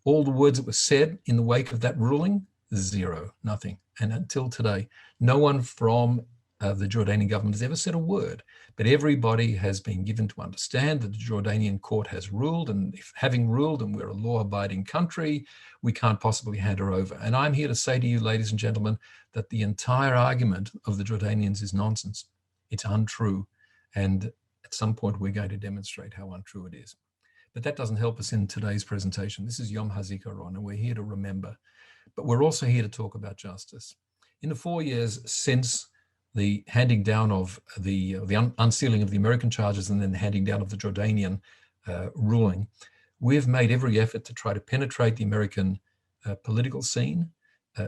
All the words that were said in the wake of that ruling, zero, nothing. And until today, no one from the Jordanian government has ever said a word, but everybody has been given to understand that the Jordanian court has ruled, and if having ruled, and we're a law-abiding country, we can't possibly hand her over. And I'm here to say to you, ladies and gentlemen, that the entire argument of the Jordanians is nonsense. It's untrue. And at some point, we're going to demonstrate how untrue it is. But that doesn't help us in today's presentation. This is Yom Hazikaron, and we're here to remember. But we're also here to talk about justice. In the 4 years since the handing down of the unsealing of the American charges and then the handing down of the Jordanian ruling, we've made every effort to try to penetrate the American political scene,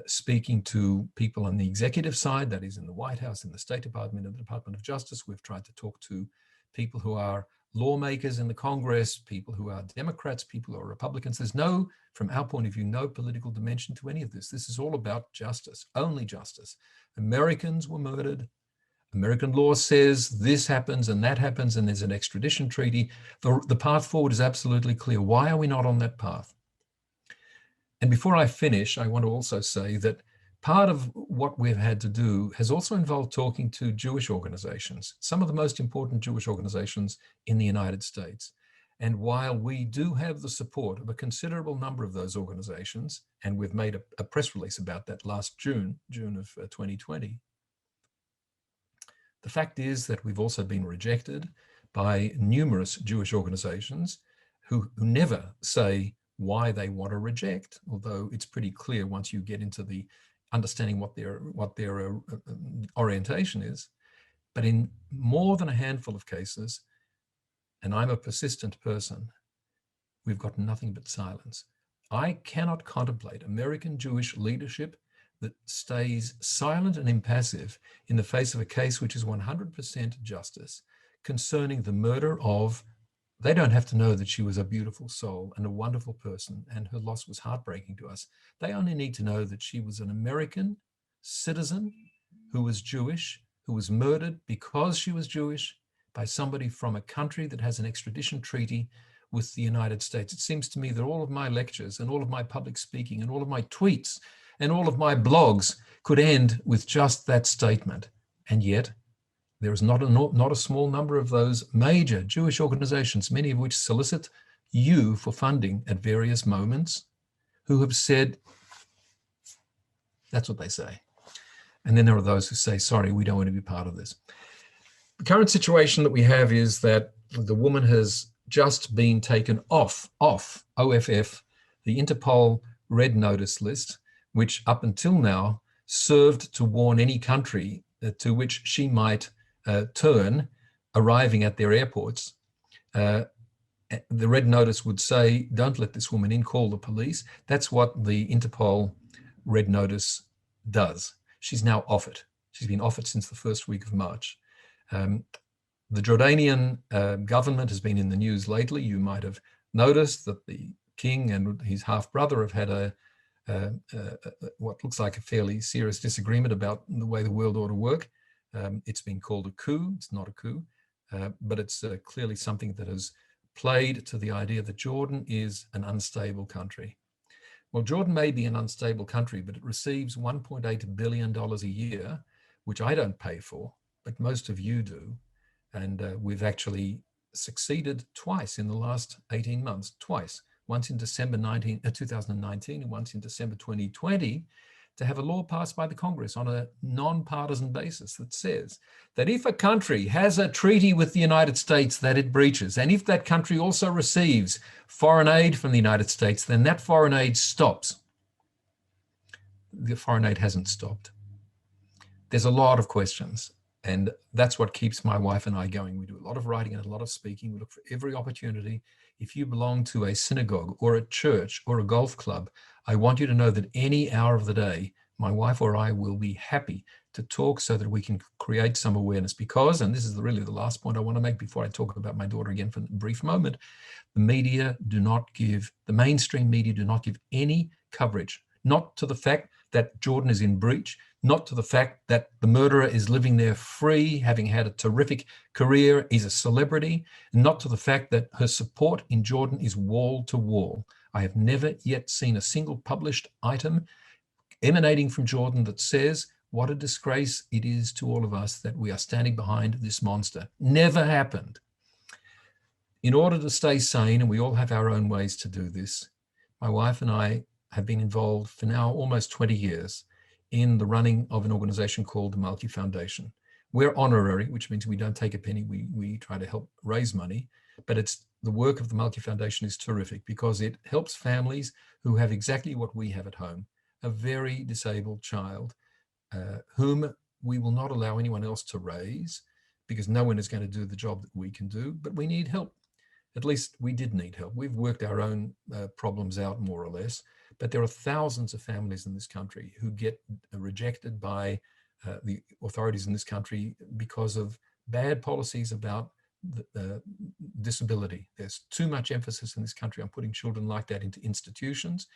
speaking to people on the executive side, that is in the White House, in the State Department, in the Department of Justice. We've tried to talk to people who are lawmakers in the Congress, people who are Democrats, people who are Republicans. There's no, from our point of view, no political dimension to any of this. This is all about justice, only justice. Americans were murdered. American law says this happens and that happens, and there's an extradition treaty. The path forward is absolutely clear. Why are we not on that path? And before I finish, I want to also say that part of what we've had to do has also involved talking to Jewish organizations, some of the most important Jewish organizations in the United States. And while we do have the support of a considerable number of those organizations, and we've made a press release about that last June of 2020, the fact is that we've also been rejected by numerous Jewish organizations who never say why they want to reject, although it's pretty clear once you get into the understanding what their orientation is. But in more than a handful of cases, and I'm a persistent person, we've got nothing but silence. I cannot contemplate American Jewish leadership that stays silent and impassive in the face of a case which is 100% justice concerning the murder of, they don't have to know that she was a beautiful soul and a wonderful person and her loss was heartbreaking to us. They only need to know that she was an American citizen who was Jewish, who was murdered because she was Jewish by somebody from a country that has an extradition treaty with the United States. It seems to me that all of my lectures and all of my public speaking and all of my tweets and all of my blogs could end with just that statement. And yet, there is not a small number of those major Jewish organizations, many of which solicit you for funding at various moments, who have said, that's what they say. And then there are those who say, sorry, we don't want to be part of this. The current situation that we have is that the woman has just been taken off OFF, the Interpol Red Notice list, which up until now served to warn any country to which she might turn arriving at their airports. The red notice would say, don't let this woman in, call the police. That's what the Interpol Red Notice does. She's now off it. She's been off it since the first week of March. The Jordanian government has been in the news lately. You might have noticed that the king and his half-brother have had what looks like a fairly serious disagreement about the way the world ought to work. It's been called a coup. It's not a coup. but it's clearly something that has played to the idea that Jordan is an unstable country. Well, Jordan may be an unstable country, but it receives $1.8 billion a year, which I don't pay for, but most of you do. And we've actually succeeded twice in the last 18 months, twice, once in December 2019 and once in December 2020, to have a law passed by the Congress on a non-partisan basis that says that if a country has a treaty with the United States that it breaches, and if that country also receives foreign aid from the United States, then that foreign aid stops. The foreign aid hasn't stopped. There's a lot of questions, and that's what keeps my wife and I going. We do a lot of writing and a lot of speaking. We look for every opportunity. If you belong to a synagogue or a church or a golf club, I want you to know that any hour of the day, my wife or I will be happy to talk so that we can create some awareness, because, and this is really the last point I want to make before I talk about my daughter again for a brief moment, the mainstream media do not give any coverage, not to the fact that Jordan is in breach, not to the fact that the murderer is living there free, having had a terrific career, is a celebrity, not to the fact that her support in Jordan is wall to wall. I have never yet seen a single published item emanating from Jordan that says what a disgrace it is to all of us that we are standing behind this monster. Never happened. In order to stay sane, and we all have our own ways to do this, my wife and I have been involved for now almost 20 years in the running of an organization called the Malki Foundation. We're honorary, which means we don't take a penny. We try to help raise money, but it's the work of the Malki Foundation is terrific because it helps families who have exactly what we have at home, a very disabled child whom we will not allow anyone else to raise because no one is going to do the job that we can do, but we need help. At least we did need help. We've worked our own problems out more or less, but there are thousands of families in this country who get rejected by the authorities in this country because of bad policies about disability. There's too much emphasis in this country on putting children like that into institutions.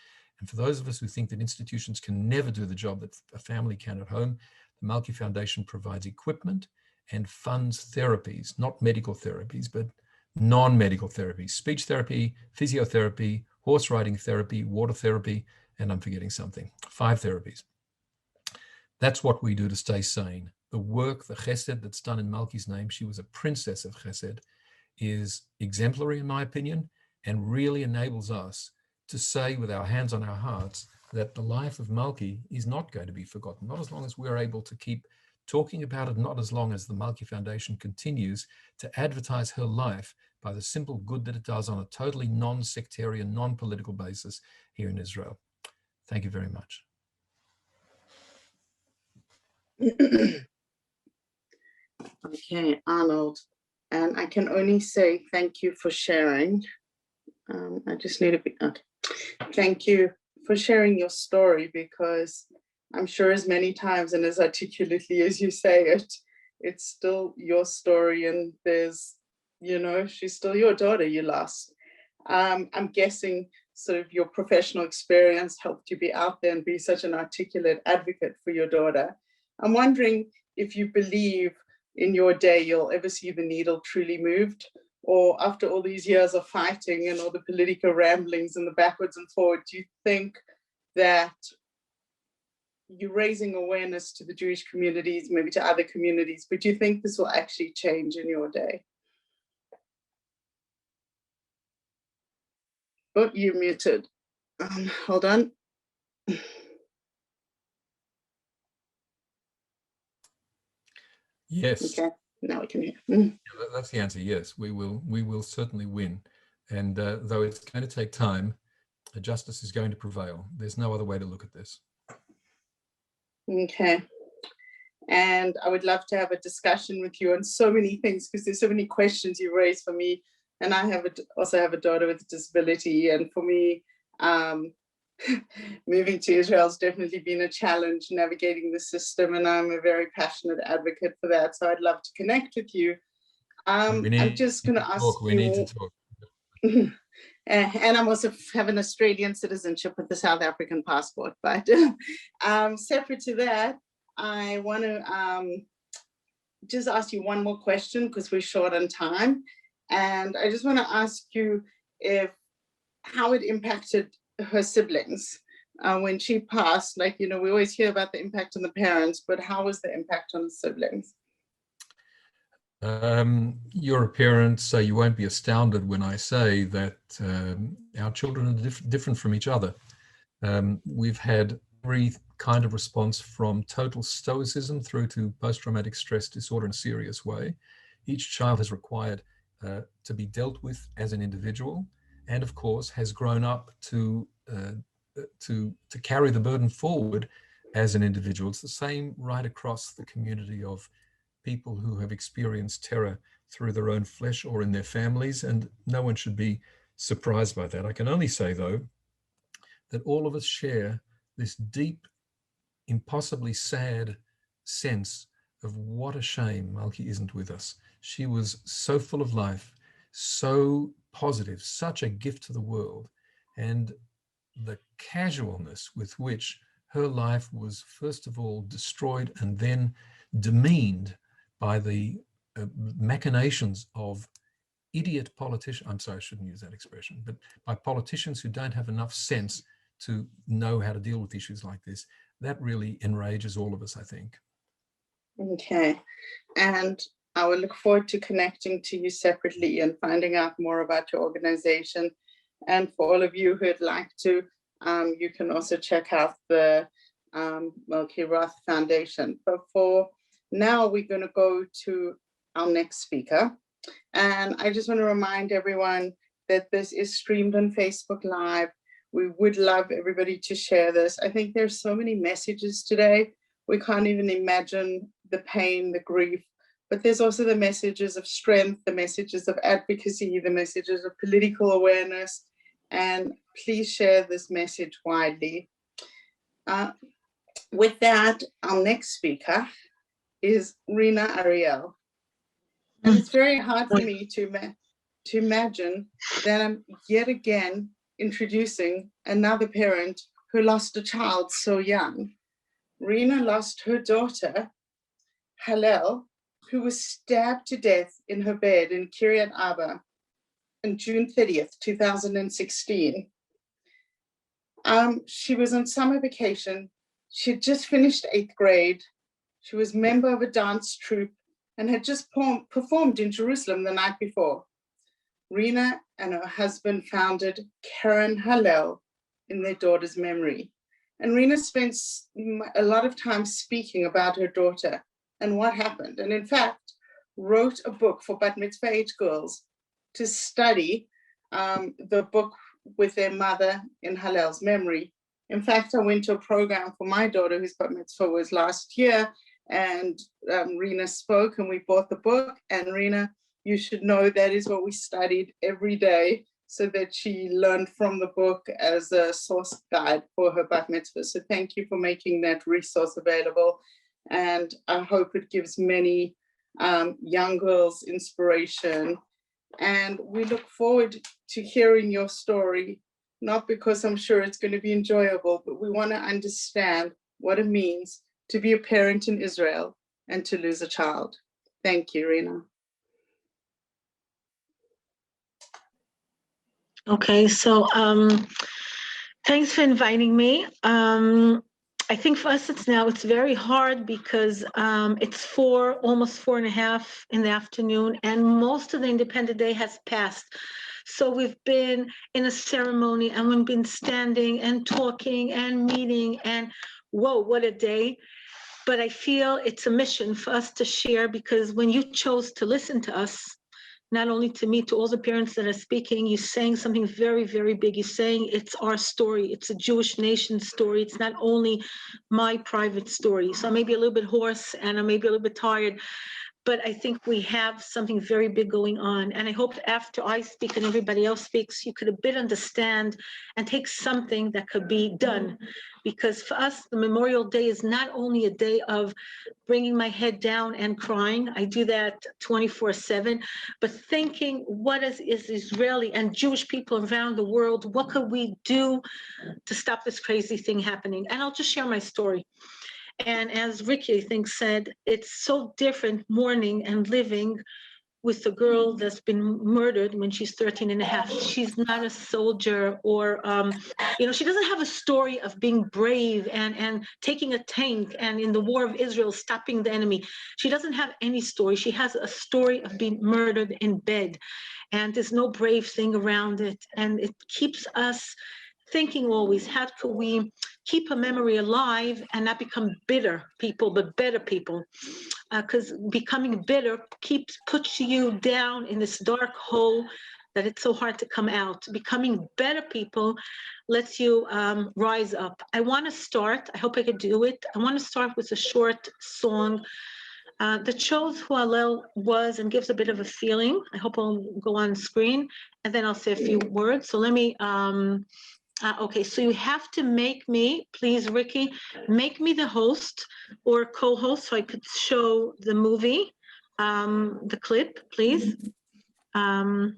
And for those of us who think that institutions can never do the job that a family can at home, the Malki Foundation provides equipment and funds therapies, not medical therapies, but non-medical therapies, speech therapy, physiotherapy, horse riding therapy, water therapy, and I'm forgetting something, 5 therapies. That's what we do to stay sane. The work, the chesed that's done in Malki's name, she was a princess of chesed, is exemplary in my opinion, and really enables us to say with our hands on our hearts that the life of Malki is not going to be forgotten, not as long as we're able to keep talking about it, not as long as the Malki Foundation continues to advertise her life by the simple good that it does on a totally non-sectarian, non-political basis here in Israel. Thank you very much. Okay, Arnold, and I can only say thank you for sharing. I just need to be, okay. Thank you for sharing your story, because I'm sure as many times and as articulately as you say it, it's still your story, and there's, you know, she's still your daughter you lost. I'm guessing sort of your professional experience helped you be out there and be such an articulate advocate for your daughter. I'm wondering if you believe in your day you'll ever see the needle truly moved, or after all these years of fighting and all the political ramblings and the backwards and forward, do you think that you're raising awareness to the Jewish communities, maybe to other communities, but do you think this will actually change in your day? Oh, you're muted. Hold on. Yes. Okay, now we can hear. That's the answer. Yes, we will certainly win. And though it's going to take time, justice is going to prevail. There's no other way to look at this. Okay. And I would love to have a discussion with you on so many things, because there's so many questions you raised for me. And I also have a daughter with a disability. And for me, moving to Israel has definitely been a challenge, navigating the system. And I'm a very passionate advocate for that. So I'd love to connect with you. I'm just going to ask you. We need to talk. And I'm also have an Australian citizenship with the South African passport. But separate to that, I want to just ask you one more question because we're short on time. And I just want to ask you how it impacted her siblings when she passed. Like, we always hear about the impact on the parents, but how was the impact on the siblings? You're a parent, so you won't be astounded when I say that our children are different from each other. We've had every kind of response from total stoicism through to post-traumatic stress disorder in a serious way. Each child has required to be dealt with as an individual, and of course has grown up to carry the burden forward as an individual. It's the same right across the community of people who have experienced terror through their own flesh or in their families, and no one should be surprised by that. I can only say, though, that all of us share this deep, impossibly sad sense of what a shame Malki isn't with us. She was so full of life, so positive, such a gift to the world, and the casualness with which her life was first of all destroyed and then demeaned by the machinations of idiot politicians. I'm sorry, I shouldn't use that expression, but by politicians who don't have enough sense to know how to deal with issues like this. That really enrages all of us, I think. Okay. And I will look forward to connecting to you separately and finding out more about your organization. And for all of you who'd like to, you can also check out the Malki Roth Foundation. But for now, we're going to go to our next speaker. And I just want to remind everyone that this is streamed on Facebook Live. We would love everybody to share this. I think there's so many messages today. We can't even imagine the pain, the grief, but there's also the messages of strength, the messages of advocacy, the messages of political awareness, and please share this message widely. With that, our next speaker is Rina Ariel. And it's very hard for me to imagine that I'm yet again introducing another parent who lost a child so young. Rina lost her daughter, Hallel, who was stabbed to death in her bed in Kiryat Arba on June 30th, 2016. She was on summer vacation. She had just finished 8th grade. She was a member of a dance troupe and had just performed in Jerusalem the night before. Rina and her husband founded Keren Hallel in their daughter's memory. And Rina spent a lot of time speaking about her daughter and what happened. And in fact, wrote a book for bat mitzvah age girls to study the book with their mother in Hallel's memory. In fact, I went to a program for my daughter whose bat mitzvah was last year, and Rina spoke and we bought the book. And Rina, you should know that is what we studied every day so that she learned from the book as a source guide for her bat mitzvah. So thank you for making that resource available. And I hope it gives many young girls inspiration. And we look forward to hearing your story, not because I'm sure it's going to be enjoyable, but we want to understand what it means to be a parent in Israel and to lose a child. Thank you, Rina. Okay, so thanks for inviting me. I think for us it's very hard because it's almost 4:30 in the afternoon, and most of the Independent Day has passed. So we've been in a ceremony and we've been standing and talking and meeting, and whoa, what a day. But I feel it's a mission for us to share, because when you chose to listen to us, not only to me, to all the parents that are speaking, you're saying something very, very big. You're saying it's our story. It's a Jewish nation story. It's not only my private story. So I may be a little bit hoarse and I may be a little bit tired, but I think we have something very big going on. And I hope after I speak and everybody else speaks, you could a bit understand and take something that could be done. Because for us, the Memorial Day is not only a day of bringing my head down and crying. I do that 24/7, but thinking, what is Israeli and Jewish people around the world, what could we do to stop this crazy thing happening? And I'll just share my story. And as Ricky, I think, said, it's so different mourning and living with a girl that's been murdered when she's 13 and a half. She's not a soldier or, she doesn't have a story of being brave and taking a tank and in the war of Israel, stopping the enemy. She doesn't have any story. She has a story of being murdered in bed, and there's no brave thing around it. And it keeps us thinking always, how can we keep a memory alive and not become bitter people, but better people? Because becoming bitter puts you down in this dark hole that it's so hard to come out. Becoming better people lets you rise up. I want to start, I hope I can do it. I want to start with a short song that shows who Hallel was and gives a bit of a feeling. I hope I'll go on screen, and then I'll say a few words. So let me, okay, so you have to make me, please, Ricky, make me the host or co-host so I could show the movie, the clip, please. And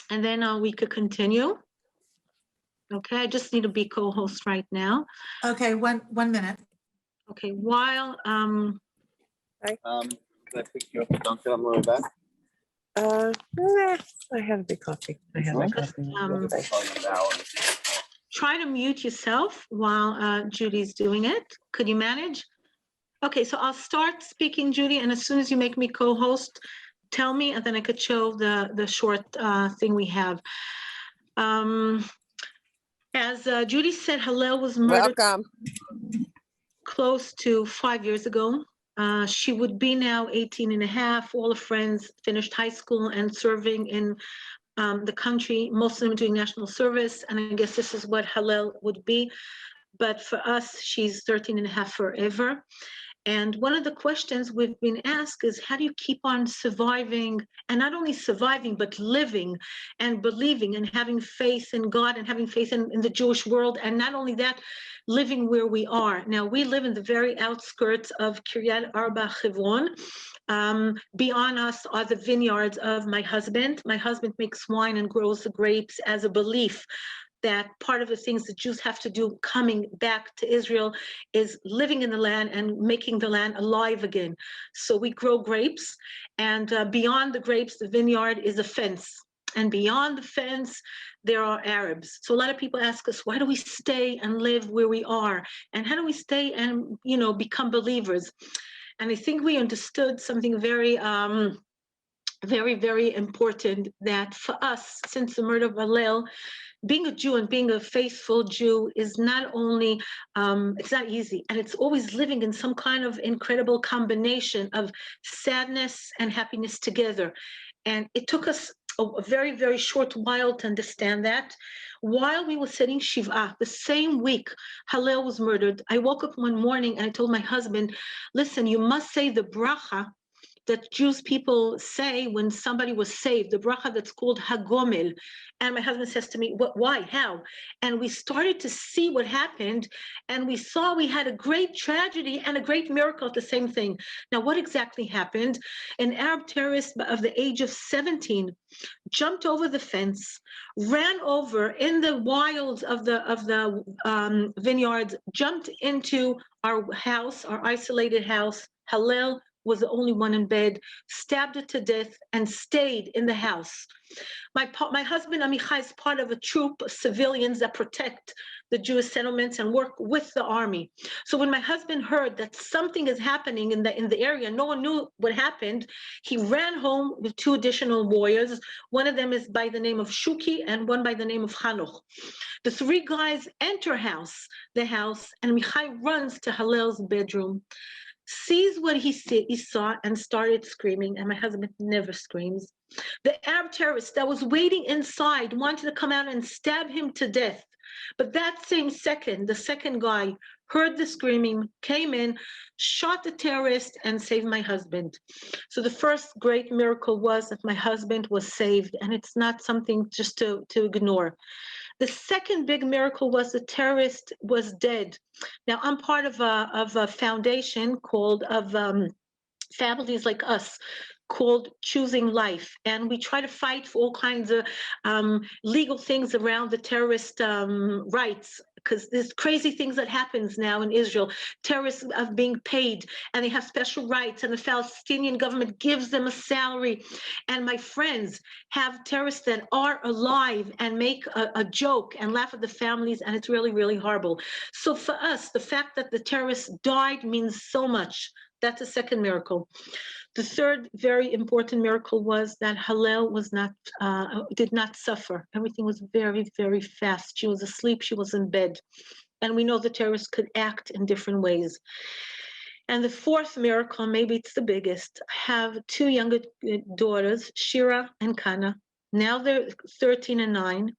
then we could continue. Okay, I just need to be co-host right now. Okay, one minute. Okay, while Can I pick you up? Don't get on the way back. I had a big coffee. I had my coffee. try to mute yourself while Judy's doing it. Could you manage? Okay, so I'll start speaking, Judy, and as soon as you make me co-host, tell me, and then I could show the short thing we have. As Judy said, Hallel was murdered close to 5 years ago. She would be now 18 and a half. All her friends finished high school and serving in the country, most of them doing national service. And I guess this is what Hallel would be. But for us, she's 13 and a half forever. And one of the questions we've been asked is, how do you keep on surviving, and not only surviving, but living and believing and having faith in God and having faith in the Jewish world, and not only that, living where we are. Now, we live in the very outskirts of Kiryat Arba, Hebron. Beyond us are the vineyards of my husband. My husband makes wine and grows the grapes as a belief that part of the things that Jews have to do coming back to Israel is living in the land and making the land alive again. So we grow grapes, and beyond the grapes, the vineyard is a fence. And beyond the fence, there are Arabs. So a lot of people ask us, why do we stay and live where we are? And how do we stay and, become believers? And I think we understood something very, very important, that for us, since the murder of Hallel, being a Jew and being a faithful Jew is not only, it's not easy, and it's always living in some kind of incredible combination of sadness and happiness together. And it took us a very, very short while to understand that. While we were sitting Shiva, the same week Hallel was murdered, I woke up one morning and I told my husband, listen, you must say the bracha that Jewish people say when somebody was saved, the bracha that's called Hagomel. And my husband says to me, what, why, how? And we started to see what happened, and we saw we had a great tragedy and a great miracle at the same thing. Now, what exactly happened? An Arab terrorist of the age of 17 jumped over the fence, ran over in the wilds of the vineyards, jumped into our house, our isolated house. Hallel was the only one in bed, stabbed it to death, and stayed in the house. My husband, Amichai, is part of a troop of civilians that protect the Jewish settlements and work with the army. So when my husband heard that something is happening in the area, no one knew what happened, he ran home with two additional warriors. One of them is by the name of Shuki and one by the name of Hanoch. The three guys enter the house, and Amichai runs to Hallel's bedroom, sees what he saw, and started screaming, and my husband never screams. The Arab terrorist that was waiting inside wanted to come out and stab him to death. But that same second, the second guy heard the screaming, came in, shot the terrorist, and saved my husband. So the first great miracle was that my husband was saved, and it's not something just to ignore. The second big miracle was the terrorist was dead. Now, I'm part of a foundation called Families Like Us, called Choosing Life. And we try to fight for all kinds of legal things around the terrorist rights, because there's crazy things that happens now in Israel. Terrorists are being paid and they have special rights, and the Palestinian government gives them a salary. And my friends have terrorists that are alive and make a joke and laugh at the families, and it's really, really horrible. So for us, the fact that the terrorists died means so much. That's a second miracle. The third very important miracle was that Hallel did not suffer. Everything was very, very fast. She was asleep, she was in bed. And we know the terrorists could act in different ways. And the fourth miracle, maybe it's the biggest, I have two younger daughters, Shira and Kana. Now they're 13 and 9.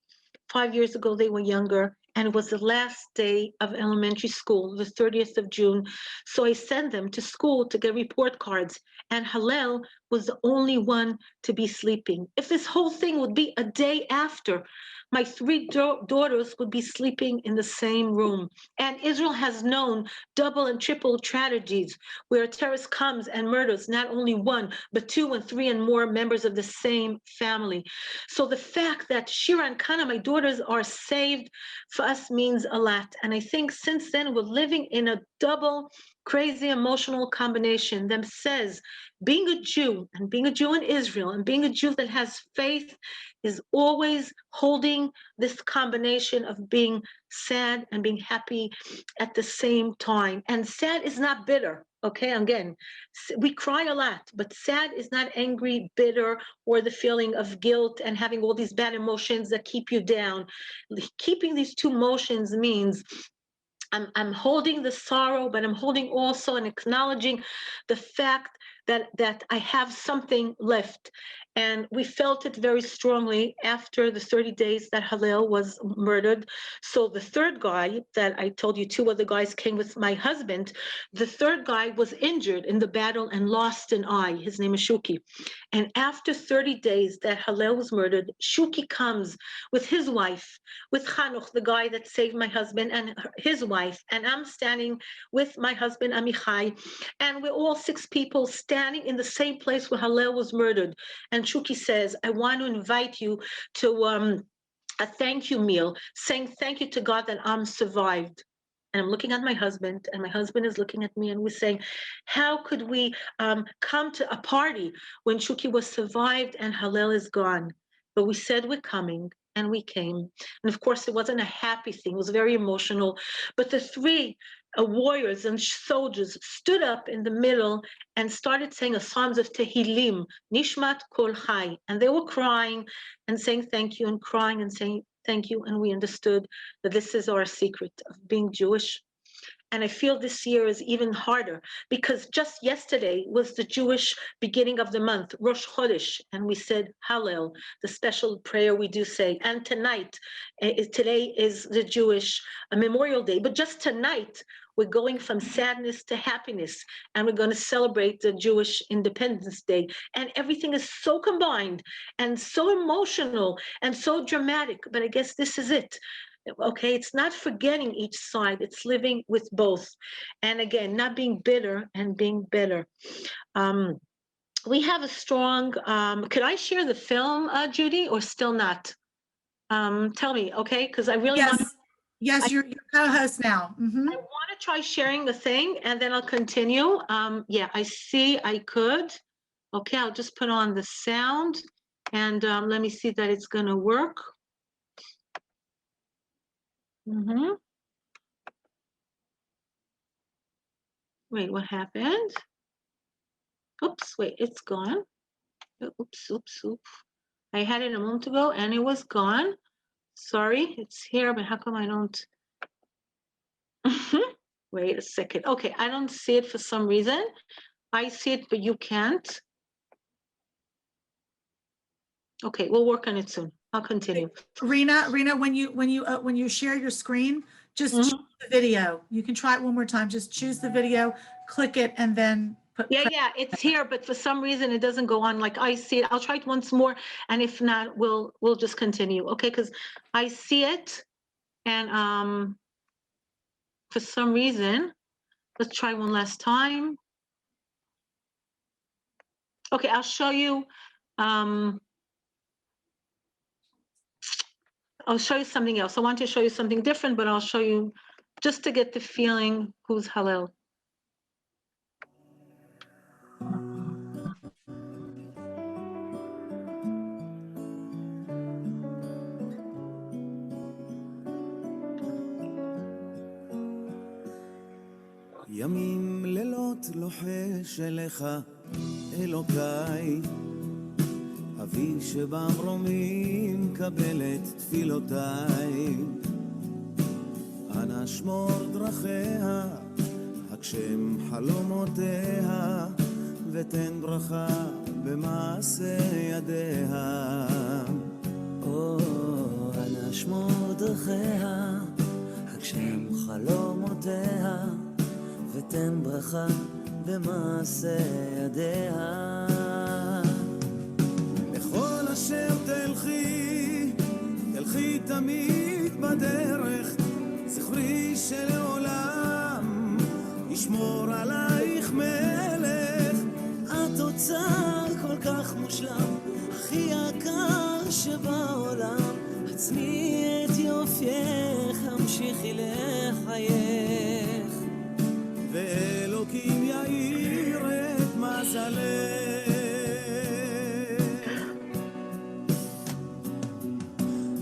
5 years ago, they were younger. And it was the last day of elementary school, the 30th of June. So I sent them to school to get report cards. And Hallel was the only one to be sleeping. If this whole thing would be a day after, my three daughters would be sleeping in the same room. And Israel has known double and triple tragedies where a terrorist comes and murders not only one, but 2 and 3 and more members of the same family. So the fact that Shira and Kana, my daughters, are saved for us means a lot. And I think since then, we're living in a double crazy emotional combination that says being a Jew and being a Jew in Israel and being a Jew that has faith is always holding this combination of being sad and being happy at the same time. And sad is not bitter. Okay, again, we cry a lot, but sad is not angry, bitter, or the feeling of guilt and having all these bad emotions that keep you down. Keeping these two emotions means I'm holding the sorrow, but I'm holding also and acknowledging the fact that I have something left. And we felt it very strongly after the 30 days that Hallel was murdered. So the third guy that I told you, 2 other guys came with my husband. The third guy was injured in the battle and lost an eye. His name is Shuki. And after 30 days that Hallel was murdered, Shuki comes with his wife, with Chanukh, the guy that saved my husband, and his wife. And I'm standing with my husband, Amichai, and we're all 6 people standing in the same place where Hallel was murdered. And Shuki says, I want to invite you to a thank you meal, saying thank you to God that I'm survived. And I'm looking at my husband, and my husband is looking at me, and we're saying, how could we come to a party when Shuki was survived and Hallel is gone? But we said we're coming, and we came. And of course, it wasn't a happy thing. It was very emotional. But the 3 warriors and soldiers stood up in the middle and started saying a Psalms of Tehillim, Nishmat Kol Chai. And they were crying and saying thank you and crying and saying thank you. And we understood that this is our secret of being Jewish. And I feel this year is even harder because just yesterday was the Jewish beginning of the month, Rosh Chodesh, and we said Hallel, the special prayer we do say. And tonight, today is the Jewish Memorial Day, but just tonight, we're going from sadness to happiness, and we're going to celebrate the Jewish Independence Day. And everything is so combined and so emotional and so dramatic, but I guess this is it. Okay, it's not forgetting each side, it's living with both. And again, not being bitter and being better. We have a strong, could I share the film, Judy, or still not? Tell me, okay, because I really want to. Yes, you're co-host now. Mm-hmm. I want to try sharing the thing and then I'll continue. Yeah, I see I could. Okay, I'll just put on the sound and let me see that it's going to work. Mm-hmm. Wait, what happened? Oops, wait, it's gone. Oops. I had it a moment ago and it was gone. Sorry, it's here, but how come I don't? Wait a second. Okay, I don't see it for some reason. I see it, but you can't. Okay, we'll work on it soon. I'll continue. Rena, when you share your screen, just choose the video. You can try it one more time. Just choose the video, click it, and then put. Yeah, it's here, but for some reason it doesn't go on like I see it. I'll try it once more, and if not, we'll just continue. Okay, because I see it, and for some reason, let's try one last time. Okay, I'll show you. I'll show you something else. I want to show you something different, but I'll show you just to get the feeling who's Hallel. ימים לילות לוחש אליך אלוקיי, אבי שבמרומים קבל את תפילותיי. אנא שמור דרכיה, הגשם חלומותיה, ותן ברכה במעשה ידיה. אנא שמור דרכיה, הגשם חלומותיה, ותן ברכה במעשה ידיה. לכל אשר תלכי, תלכי תמיד בדרך, זכרי שלעולם ישמור עלייך מלך. את אוצר כל כך מושלם, הכי יקר שבעולם, עצמי את יופייך, המשיכי לחייך, ואלוקים יאיר את מזלך.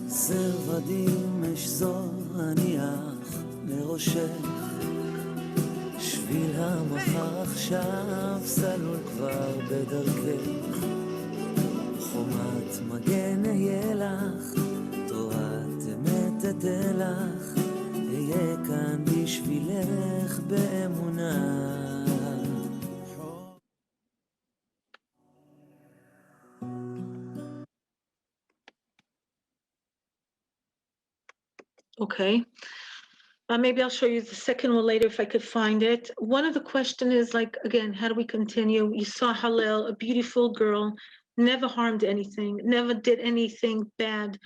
זרבדים אשזור הניח לראשך, שביל המחר עכשיו סלול כבר בדרכך, חומת מגן אהיה לך, תורת אמת אתן לך, אהיה כאן בשבילך באמונה. Okay. Maybe I'll show you the second one later if I could find it. One of the questions is like, again, how do we continue? You saw Hallel, a beautiful girl, never harmed anything, never did anything bad,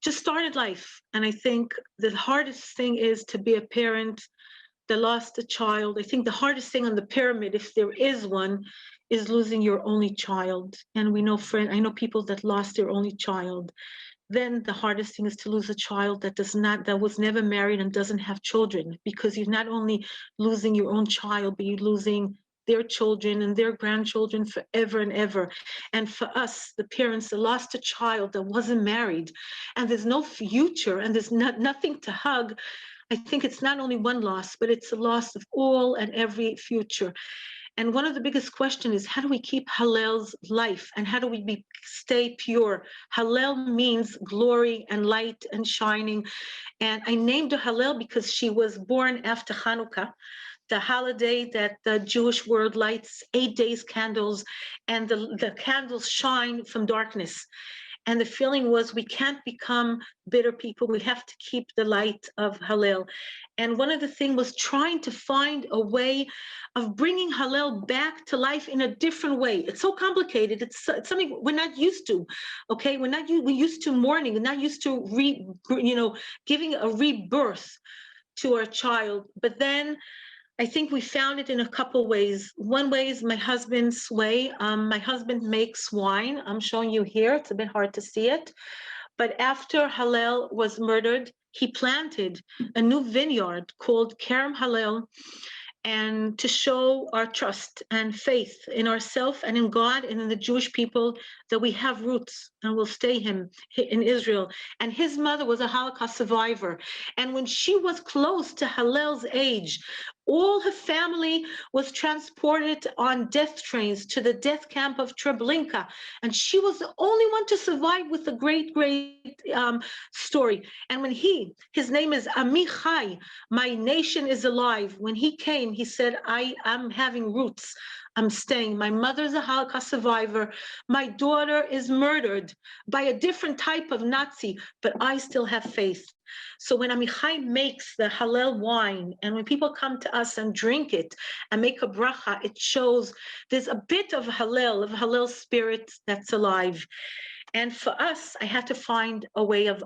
just started life. And I think the hardest thing is to be a parent that lost a child. I think the hardest thing on the pyramid, if there is one, is losing your only child. And we know, I know people that lost their only child. Then the hardest thing is to lose a child that was never married and doesn't have children, because you're not only losing your own child, but you're losing their children and their grandchildren forever and ever. And for us, the parents that lost a child that wasn't married, and there's no future, and there's nothing to hug, I think it's not only one loss, but it's a loss of all and every future. And one of the biggest questions is, how do we keep Hallel's life, and how do we stay pure? Hallel means glory and light and shining. And I named her Hallel because she was born after Hanukkah, the holiday that the Jewish world lights 8 days candles, and the candles shine from darkness. And the feeling was, we can't become bitter people. We have to keep the light of Hallel. And one of the things was trying to find a way of bringing Hallel back to life in a different way. It's so complicated. It's something we're not used to. Okay, we're used to mourning. We're not used to giving a rebirth to our child. But then I think we found it in a couple ways. One way is my husband's way. My husband makes wine. I'm showing you here. It's a bit hard to see it. But after Hallel was murdered, he planted a new vineyard called Kerem Hallel, and to show our trust and faith in ourselves and in God and in the Jewish people, that we have roots and will stay in Israel. And his mother was a Holocaust survivor. And when she was close to Hallel's age, all her family was transported on death trains to the death camp of Treblinka. And she was the only one to survive with a great, great story. And when his name is Amichai, my nation is alive. When he came, he said, I'm having roots. I'm staying. My mother's a Holocaust survivor. My daughter is murdered by a different type of Nazi, but I still have faith. So when Amichai makes the Hallel wine, and when people come to us and drink it and make a bracha, it shows there's a bit of Hallel spirit that's alive. And for us, I had to find a way of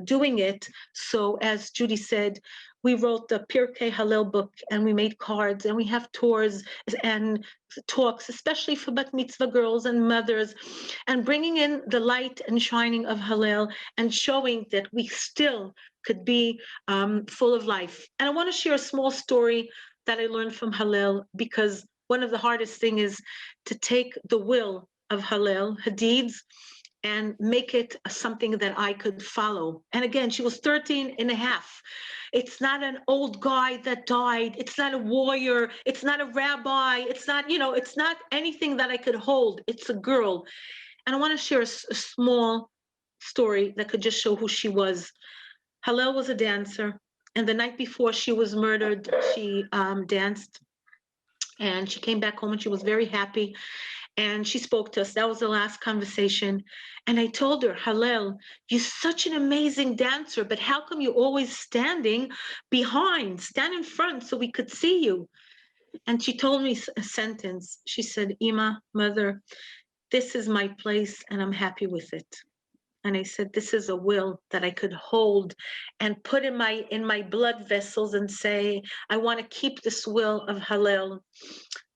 doing it. So as Judy said, we wrote the Pirkei Hallel book, and we made cards, and we have tours and talks, especially for bat mitzvah girls and mothers, and bringing in the light and shining of Hallel and showing that we still could be full of life. And I want to share a small story that I learned from Hallel, because one of the hardest things is to take the will of Hallel, her deeds, and make it something that I could follow. And again, she was 13 and a half. It's not an old guy that died. It's not a warrior. It's not a rabbi. It's not, it's not anything that I could hold. It's a girl. And I want to share a small story that could just show who she was. Hallel was a dancer. And the night before she was murdered, she danced. And she came back home and she was very happy. And she spoke to us. That was the last conversation. And I told her, Hallel, you're such an amazing dancer, but how come you're always standing behind? Stand in front so we could see you. And she told me a sentence. She said, Ima, mother, this is my place and I'm happy with it. And I said, this is a will that I could hold and put in my blood vessels and say, I want to keep this will of Hallel.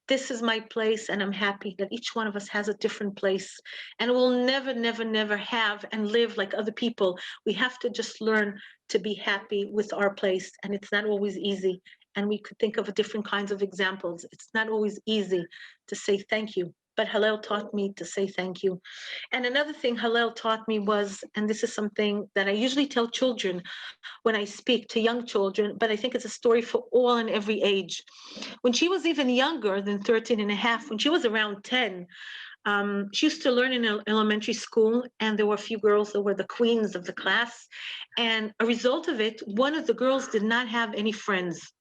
This is my place, and I'm happy that each one of us has a different place, and we'll never, never, never have and live like other people. We have to just learn to be happy with our place, and it's not always easy. And we could think of different kinds of examples. It's not always easy to say thank you, but Hallel taught me to say thank you. And another thing Hallel taught me was, and this is something that I usually tell children when I speak to young children, but I think it's a story for all and every age. When she was even younger than 13 and a half, when she was around 10, she used to learn in elementary school, and there were a few girls that were the queens of the class. And a result of it, one of the girls did not have any friends.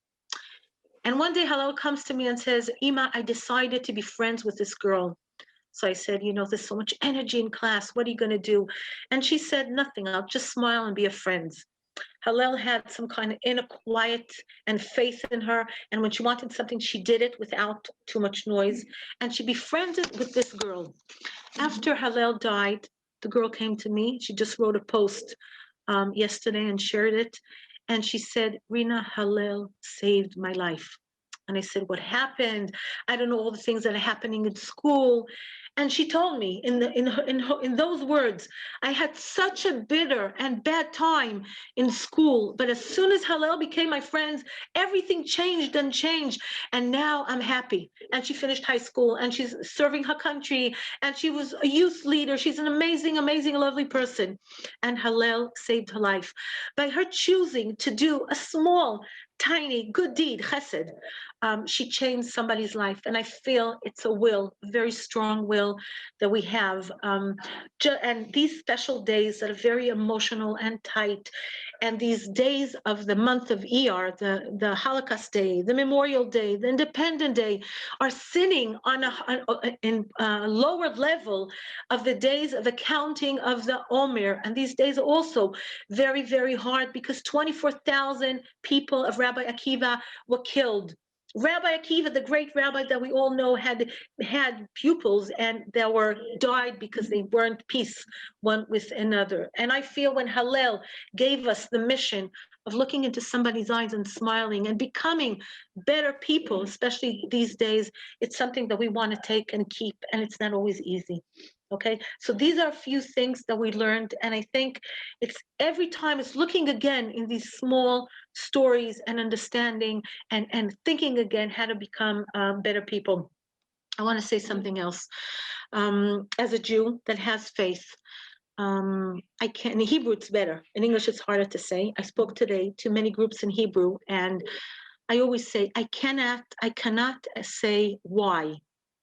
And one day Hallel comes to me and says, Ima, I decided to be friends with this girl. So I said, there's so much energy in class. What are you going to do? And she said, nothing. I'll just smile and be a friend. Hallel had some kind of inner quiet and faith in her. And when she wanted something, she did it without too much noise. And she befriended with this girl. After Hallel died, the girl came to me. She just wrote a post yesterday and shared it. And she said, Rina, Hallel saved my life. And I said, what happened? I don't know all the things that are happening in school. And she told me in those words, I had such a bitter and bad time in school, but as soon as Hallel became my friends, everything changed. And now I'm happy. And she finished high school and she's serving her country, and she was a youth leader. She's an amazing, amazing, lovely person. And Hallel saved her life by her choosing to do a small, tiny, good deed, chesed. She changed somebody's life. And I feel it's a will, a very strong will that we have. And these special days that are very emotional and tight, and these days of the month of Iyar, the Holocaust Day, the Memorial Day, the Independence Day, are sitting on a lower level of the days of the counting of the Omer. And these days are also very, very hard, because 24,000 people of Rabbi Akiva were killed. Rabbi Akiva, the great rabbi that we all know, had pupils and that were died because they weren't peace one with another. And I feel when Hallel gave us the mission of looking into somebody's eyes and smiling and becoming better people, especially these days, it's something that we want to take and keep, and it's not always easy. Okay, so these are a few things that we learned, and I think it's every time it's looking again in these small stories and understanding and thinking again how to become better people. I want to say something else. As a Jew that has faith, I can, in Hebrew it's better. In English it's harder to say. I spoke today to many groups in Hebrew, and I always say I cannot say why.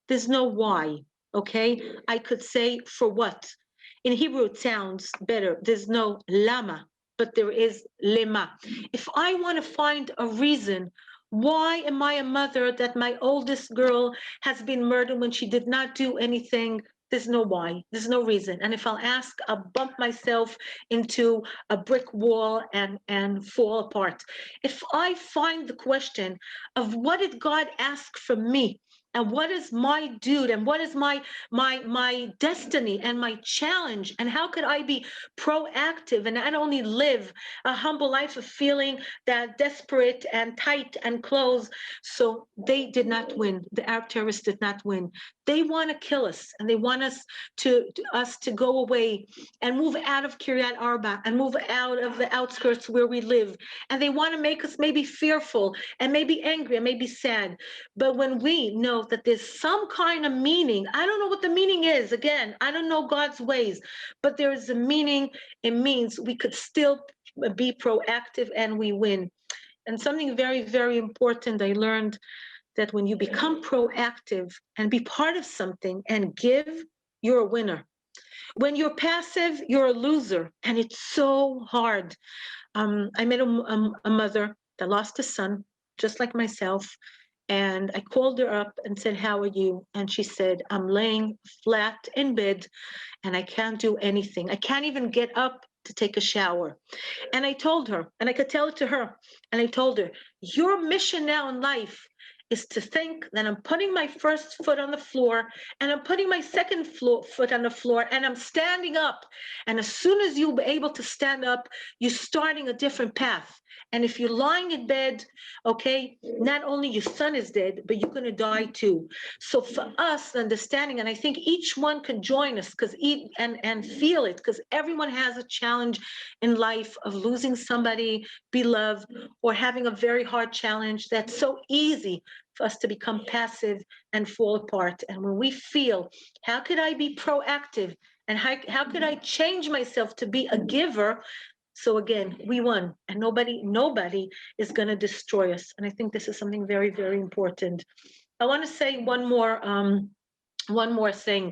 There's no why. Okay, I could say for what. In Hebrew, it sounds better. There's no lama, but there is lema. If I want to find a reason, why am I a mother that my oldest girl has been murdered when she did not do anything? There's no why. There's no reason. And if I'll ask, I'll bump myself into a brick wall and fall apart. If I find the question of what did God ask from me and what is my duty, and what is my destiny and my challenge, and how could I be proactive and not only live a humble life of feeling that desperate and tight and closed. So they did not win. The Arab terrorists did not win. They want to kill us, and they want us to go away and move out of Kiryat Arba and move out of the outskirts where we live. And they want to make us maybe fearful and maybe angry and maybe sad. But when we know that there's some kind of meaning, I don't know what the meaning is. Again, I don't know God's ways, but there is a meaning. It means we could still be proactive and we win. And something very, very important I learned, that when you become proactive and be part of something and give, you're a winner. When you're passive, you're a loser, and it's so hard. I met a mother that lost a son, just like myself, and I called her up and said, "How are you?" And she said, "I'm laying flat in bed, and I can't do anything. I can't even get up to take a shower." And I told her, and I could tell it to her, and I told her, "Your mission now in life is to think that I'm putting my first foot on the floor, and I'm putting my second foot on the floor, and I'm standing up. And as soon as you're able to stand up, you're starting a different path. And if you're lying in bed, okay, not only your son is dead, but you're going to die too." So for us, understanding, and I think each one can join us and feel it, because everyone has a challenge in life of losing somebody beloved or having a very hard challenge that's so easy for us to become passive and fall apart. And when we feel, how could I be proactive? And how could I change myself to be a giver? So again, we won, and nobody is going to destroy us. And I think this is something very, very important. I want to say one more thing.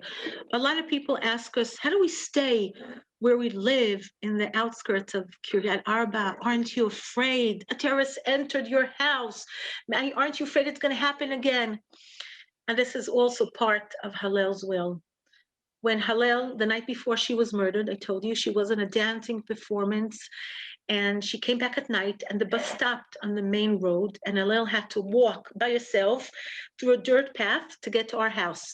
A lot of people ask us, how do we stay where we live in the outskirts of Kiryat Arba? Aren't you afraid? A terrorist entered your house. Aren't you afraid it's going to happen again? And this is also part of Hallel's will. When Hallel, the night before she was murdered, I told you she was in a dancing performance, and she came back at night, and the bus stopped on the main road, and Hallel had to walk by herself through a dirt path to get to our house.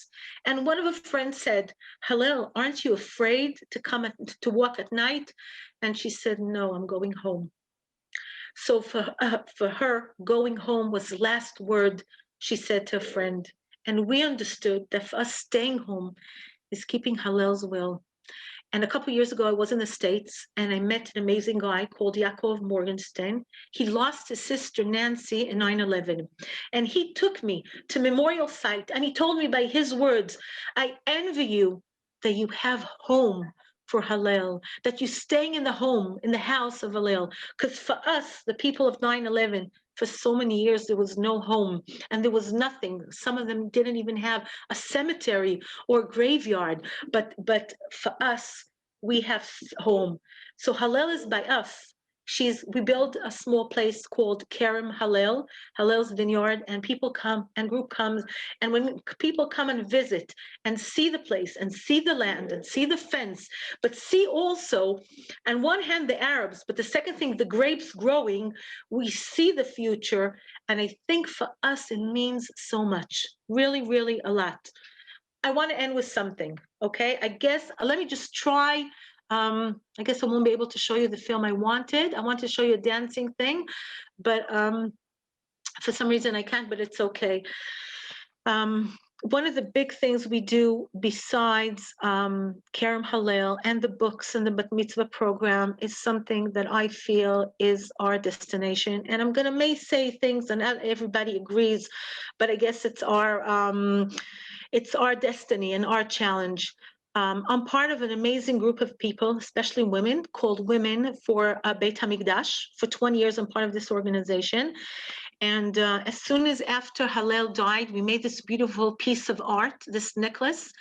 And one of her friends said, "Hallel, aren't you afraid to walk at night?" And she said, "No, I'm going home." So for her, going home was the last word she said to a friend. And we understood that for us, staying home is keeping Hallel's will. And a couple of years ago, I was in the States, and I met an amazing guy called Yaakov Morgenstern. He lost his sister Nancy in 9/11. And he took me to Memorial Site, and he told me by his words, "I envy you that you have home for Hallel, that you're staying in the house of Hallel." Because for us, the people of 9/11, for so many years, there was no home and there was nothing. Some of them didn't even have a cemetery or graveyard. But for us, we have home. So Hallel is by us. We build a small place called Kerem Hallel, Hallel's Vineyard, and people come and group comes. And when people come and visit and see the place and see the land and see the fence, but see also, on one hand, the Arabs, but the second thing, the grapes growing, we see the future. And I think for us, it means so much, really, really a lot. I want to end with something, okay? I guess, let me just try. I guess I won't be able to show you the film I wanted. I want to show you a dancing thing, but for some reason I can't, but it's okay. One of the big things we do besides Kerem Hallel and the books and the Bat Mitzvah program is something that I feel is our destination. And I'm gonna may say things and not everybody agrees, but I guess it's our destiny and our challenge. I'm part of an amazing group of people, especially women, called Women for Beit HaMikdash. For 20 years, I'm part of this organization. And as soon as after Hallel died, we made this beautiful piece of art, this necklace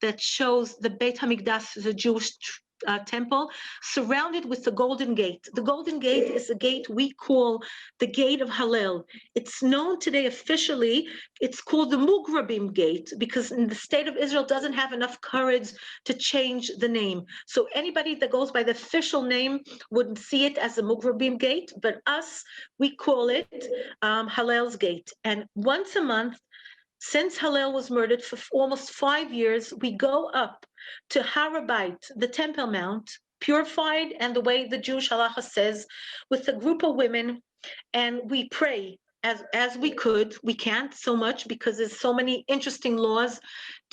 that shows the Beit HaMikdash, the Jewish temple, surrounded with the Golden Gate. The Golden Gate is a gate we call the Gate of Hallel. It's known today officially, it's called the Mugrabim Gate, because in the state of Israel doesn't have enough courage to change the name. So anybody that goes by the official name wouldn't see it as the Mugrabim Gate, but us, we call it Hallel's Gate. And once a month, since Hillel was murdered for almost 5 years, we go up to Har HaBayit, the Temple Mount, purified and the way the Jewish halacha says, with a group of women, and we pray as we could. We can't so much because there's so many interesting laws,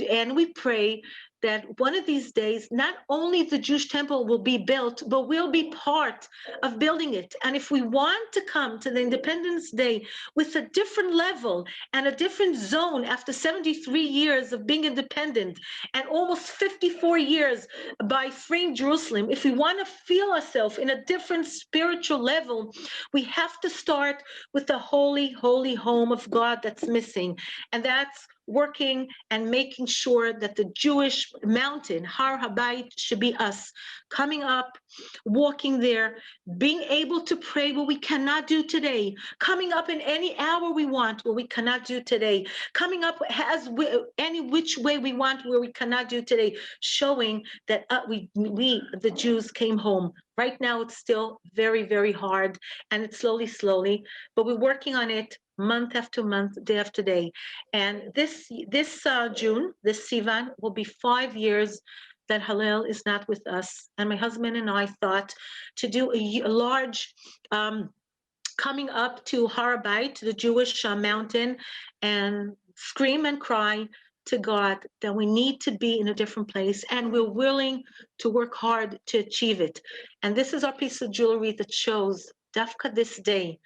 and we pray that one of these days, not only the Jewish temple will be built, but we'll be part of building it. And if we want to come to the Independence Day with a different level and a different zone after 73 years of being independent and almost 54 years by freeing Jerusalem, if we want to feel ourselves in a different spiritual level, we have to start with the holy, holy home of God that's missing. And that's working and making sure that the Jewish mountain, Har HaBayit, should be us, coming up, walking there, being able to pray what we cannot do today, coming up in any hour we want what we cannot do today, coming up any which way we want where we cannot do today, showing that we, the Jews, came home. Right now, it's still very, very hard, and it's slowly, but we're working on it month after month, day after day. And this June, this Sivan, will be 5 years that Hillel is not with us. And my husband and I thought to do a large coming up to Har HaBayit, the Jewish mountain, and scream and cry to God that we need to be in a different place, and we're willing to work hard to achieve it. And this is our piece of jewelry that shows, Dafka, this day,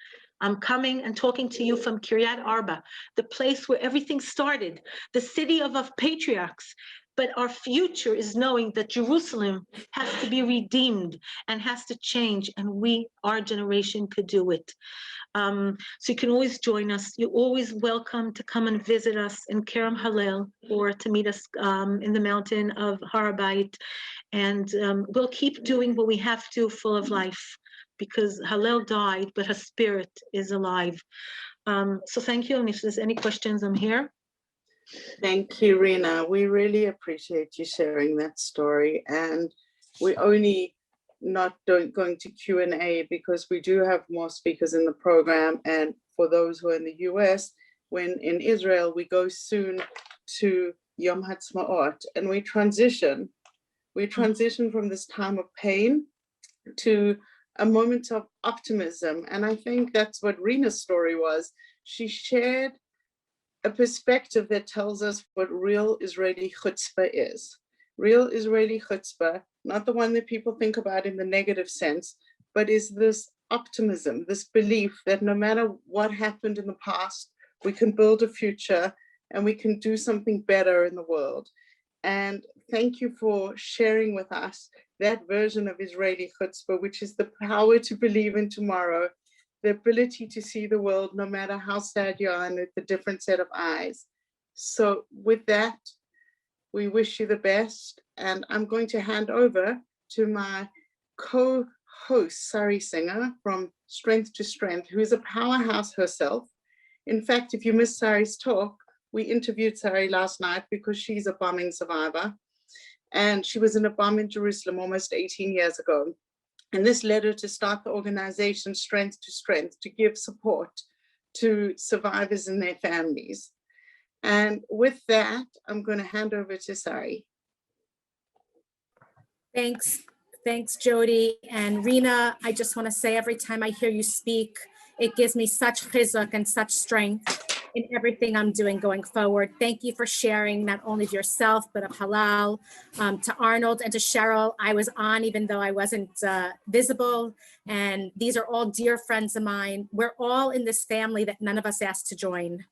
I'm coming and talking to you from Kiryat Arba, the place where everything started, the city of patriarchs. But our future is knowing that Jerusalem has to be redeemed and has to change, and we, our generation, could do it. So you can always join us. You're always welcome to come and visit us in Kerem Hillel, or to meet us in the mountain of Har HaBayit. And we'll keep doing what we have to, full of life, because Hillel died, but her spirit is alive. So thank you. And if there's any questions, I'm here. Thank you, Rena. We really appreciate you sharing that story. And we're only not going to Q&A because we do have more speakers in the program. And for those who are in the US, when in Israel, we go soon to Yom Ha'atzmaut, and we transition from this time of pain to a moment of optimism. And I think that's what Rena's story was. She shared a perspective that tells us what real Israeli chutzpah is. Real Israeli chutzpah, not the one that people think about in the negative sense, but is this optimism, this belief that no matter what happened in the past, we can build a future and we can do something better in the world. And thank you for sharing with us that version of Israeli chutzpah, which is the power to believe in tomorrow, the ability to see the world no matter how sad you are and with a different set of eyes. So with that, we wish you the best. And I'm going to hand over to my co-host, Sari Singer from Strength to Strength, who is a powerhouse herself. In fact, if you missed Sari's talk, we interviewed Sari last night because she's a bombing survivor. And she was in a bomb in Jerusalem almost 18 years ago. And this led her to start the organization Strength to Strength to give support to survivors and their families. And with that, I'm going to hand over to Sari. Thanks, Jody. And Rena, I just want to say every time I hear you speak, it gives me such chizuk and such strength in everything I'm doing going forward. Thank you for sharing not only of yourself, but of Halal. To Arnold and to Cheryl, I was on even though I wasn't visible. And these are all dear friends of mine. We're all in this family that none of us asked to join.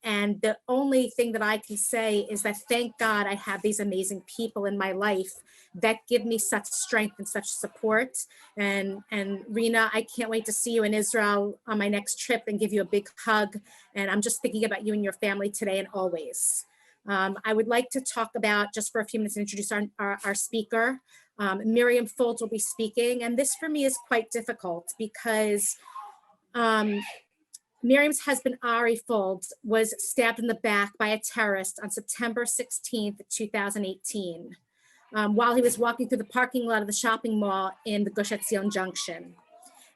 And the only thing that I can say is that thank God I have these amazing people in my life that give me such strength and such support. And Rena, I can't wait to see you in Israel on my next trip and give you a big hug. And I'm just thinking about you and your family today and always. I would like to talk about, just for a few minutes, introduce our speaker. Miriam Foltz will be speaking. And this for me is quite difficult because Miriam's husband, Ari Foltz, was stabbed in the back by a terrorist on September 16th, 2018, while he was walking through the parking lot of the shopping mall in the Gush Etzion Junction.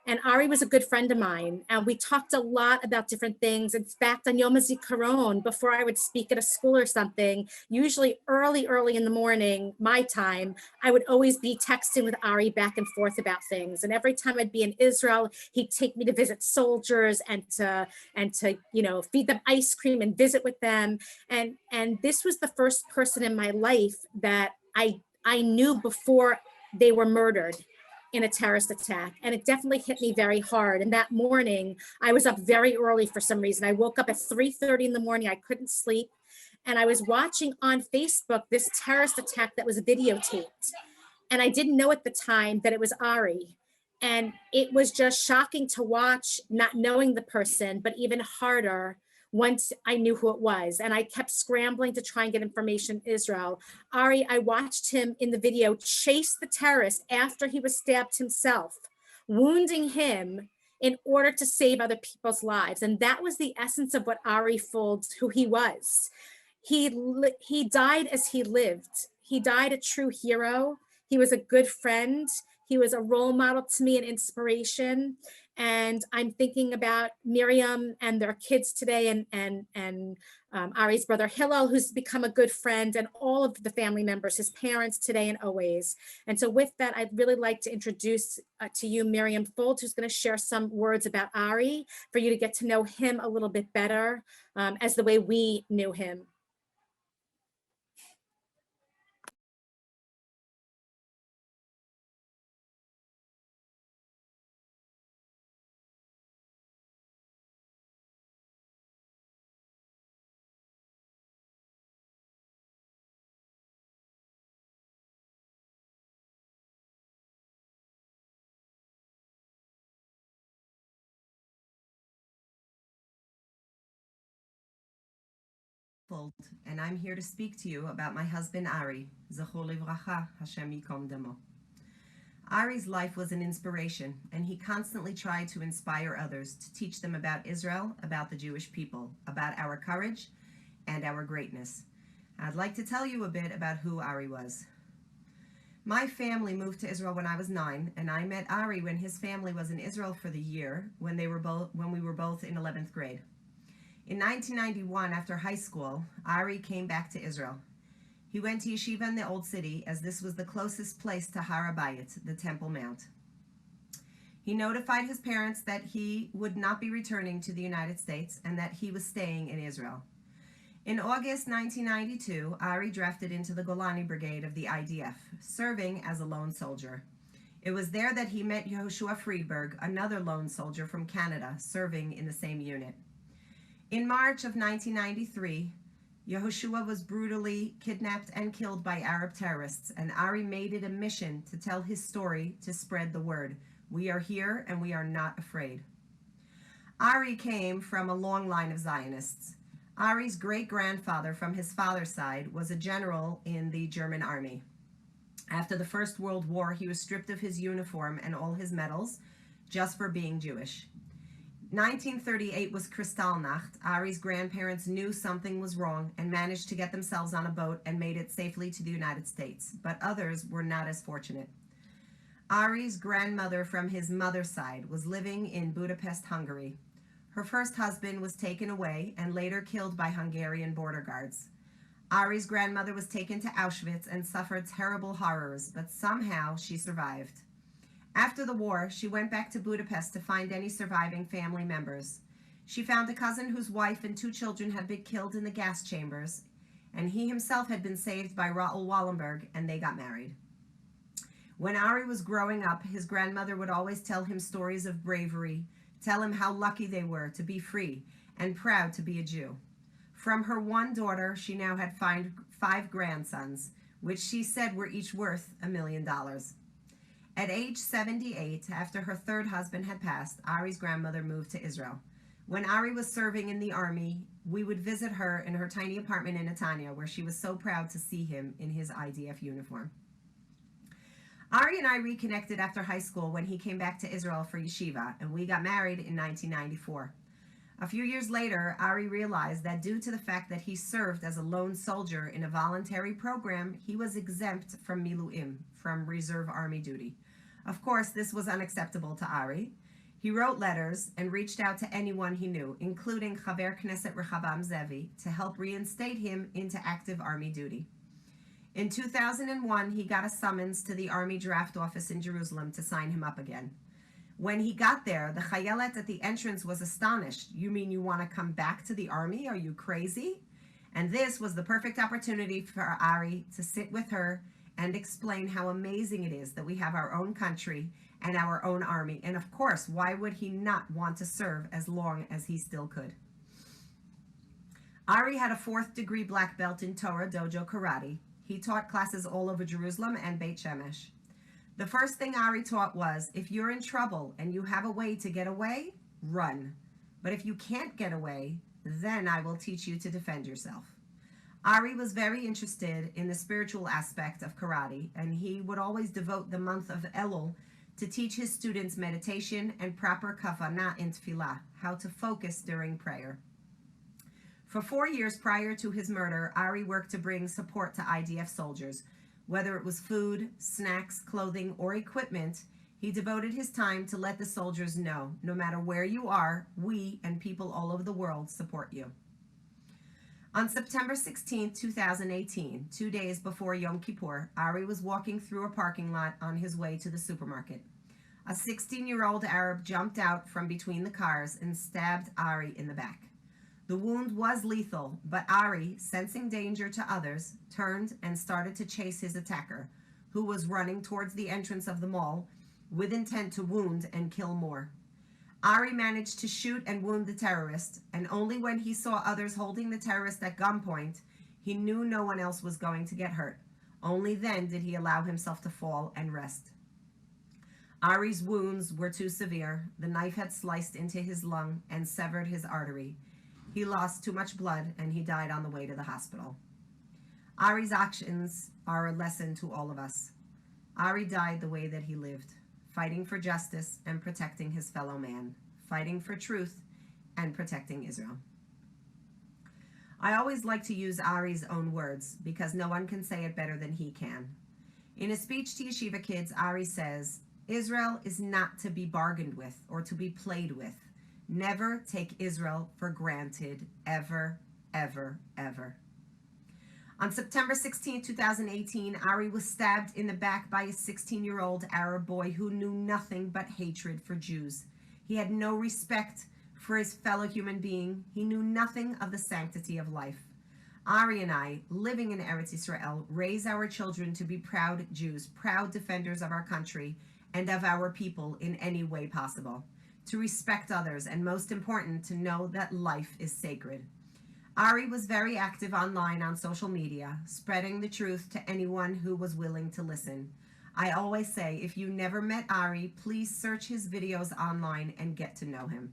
And Ari was a good friend of mine, and we talked a lot about different things. In fact, on Yom Hazikaron, before I would speak at a school or something, usually early in the morning, my time, I would always be texting with Ari back and forth about things. And every time I'd be in Israel, he'd take me to visit soldiers and to feed them ice cream and visit with them. And this was the first person in my life that I knew before they were murdered in a terrorist attack. And it definitely hit me very hard. And that morning, I was up very early for some reason. I woke up at 3:30 in the morning. I couldn't sleep. And I was watching on Facebook this terrorist attack that was videotaped. And I didn't know at the time that it was Ari. And it was just shocking to watch, not knowing the person, but even harder once I knew who it was. And I kept scrambling to try and get information in Israel. Ari, I watched him in the video chase the terrorist after he was stabbed himself, wounding him in order to save other people's lives. And that was the essence of what Ari Folds, who he was. He died as he lived. He died a true hero. He was a good friend. He was a role model to me, an inspiration. And I'm thinking about Miriam and their kids today, and Ari's brother Hillel, who's become a good friend, and all of the family members, his parents today and always. And so with that, I'd really like to introduce to you Miriam Fold, who's going to share some words about Ari for you to get to know him a little bit better as the way we knew him. And I'm here to speak to you about my husband Ari, Zechor Livracha, Hashem Yikom Damo. Ari's life was an inspiration, and he constantly tried to inspire others, to teach them about Israel, about the Jewish people, about our courage and our greatness. I'd like to tell you a bit about who Ari was. My family moved to Israel when I was 9, and I met Ari when his family was in Israel for the year when we were both in 11th grade. In 1991, after high school, Ari came back to Israel. He went to yeshiva in the Old City, as this was the closest place to Har HaBayit, the Temple Mount. He notified his parents that he would not be returning to the United States and that he was staying in Israel. In August 1992, Ari drafted into the Golani Brigade of the IDF, serving as a lone soldier. It was there that he met Yehoshua Friedberg, another lone soldier from Canada, serving in the same unit. In March of 1993, Yehoshua was brutally kidnapped and killed by Arab terrorists, and Ari made it a mission to tell his story, to spread the word. We are here and we are not afraid. Ari came from a long line of Zionists. Ari's great-grandfather from his father's side was a general in the German army. After the First World War, he was stripped of his uniform and all his medals just for being Jewish. 1938 was Kristallnacht. Ari's grandparents knew something was wrong and managed to get themselves on a boat and made it safely to the United States, but others were not as fortunate. Ari's grandmother from his mother's side was living in Budapest, Hungary. Her first husband was taken away and later killed by Hungarian border guards. Ari's grandmother was taken to Auschwitz and suffered terrible horrors, but somehow she survived. After the war, she went back to Budapest to find any surviving family members. She found a cousin whose wife and 2 children had been killed in the gas chambers, and he himself had been saved by Raoul Wallenberg, and they got married. When Ari was growing up, his grandmother would always tell him stories of bravery, tell him how lucky they were to be free and proud to be a Jew. From her one daughter, she now had 5 grandsons, which she said were each worth $1 million. At age 78, after her 3rd husband had passed, Ari's grandmother moved to Israel. When Ari was serving in the army, we would visit her in her tiny apartment in Netanya, where she was so proud to see him in his IDF uniform. Ari and I reconnected after high school when he came back to Israel for yeshiva, and we got married in 1994. A few years later, Ari realized that due to the fact that he served as a lone soldier in a voluntary program, he was exempt from miluim, from reserve army duty. Of course, this was unacceptable to Ari. He wrote letters and reached out to anyone he knew, including Chaver Knesset Rechavam Zevi, to help reinstate him into active Army duty. In 2001, he got a summons to the Army Draft Office in Jerusalem to sign him up again. When he got there, the chayelet at the entrance was astonished. "You mean you want to come back to the Army? Are you crazy?" And this was the perfect opportunity for Ari to sit with her and explain how amazing it is that we have our own country and our own army. And of course, why would he not want to serve as long as he still could? Ari had a 4th degree black belt in Torah Dojo Karate. He taught classes all over Jerusalem and Beit Shemesh. The first thing Ari taught was, if you're in trouble and you have a way to get away, run. But if you can't get away, then I will teach you to defend yourself. Ari was very interested in the spiritual aspect of karate, and he would always devote the month of Elul to teach his students meditation and proper kavanah in tefillah, how to focus during prayer. For 4 years prior to his murder, Ari worked to bring support to IDF soldiers. Whether it was food, snacks, clothing, or equipment, he devoted his time to let the soldiers know, no matter where you are, we and people all over the world support you. On September 16, 2018, 2 days before Yom Kippur, Ari was walking through a parking lot on his way to the supermarket. A 16-year-old Arab jumped out from between the cars and stabbed Ari in the back. The wound was lethal, but Ari, sensing danger to others, turned and started to chase his attacker, who was running towards the entrance of the mall with intent to wound and kill more. Ari managed to shoot and wound the terrorist, and only when he saw others holding the terrorist at gunpoint, he knew no one else was going to get hurt. Only then did he allow himself to fall and rest. Ari's wounds were too severe. The knife had sliced into his lung and severed his artery. He lost too much blood and he died on the way to the hospital. Ari's actions are a lesson to all of us. Ari died the way that he lived, fighting for justice and protecting his fellow man, fighting for truth and protecting Israel. I always like to use Ari's own words because no one can say it better than he can. In a speech to Yeshiva kids, Ari says, "Israel is not to be bargained with or to be played with. Never take Israel for granted, ever, ever, ever." On September 16, 2018, Ari was stabbed in the back by a 16-year-old Arab boy who knew nothing but hatred for Jews. He had no respect for his fellow human being. He knew nothing of the sanctity of life. Ari and I, living in Eretz Yisrael, raise our children to be proud Jews, proud defenders of our country and of our people in any way possible, to respect others, and most important, to know that life is sacred. Ari was very active online on social media, spreading the truth to anyone who was willing to listen. I always say, if you never met Ari, please search his videos online and get to know him.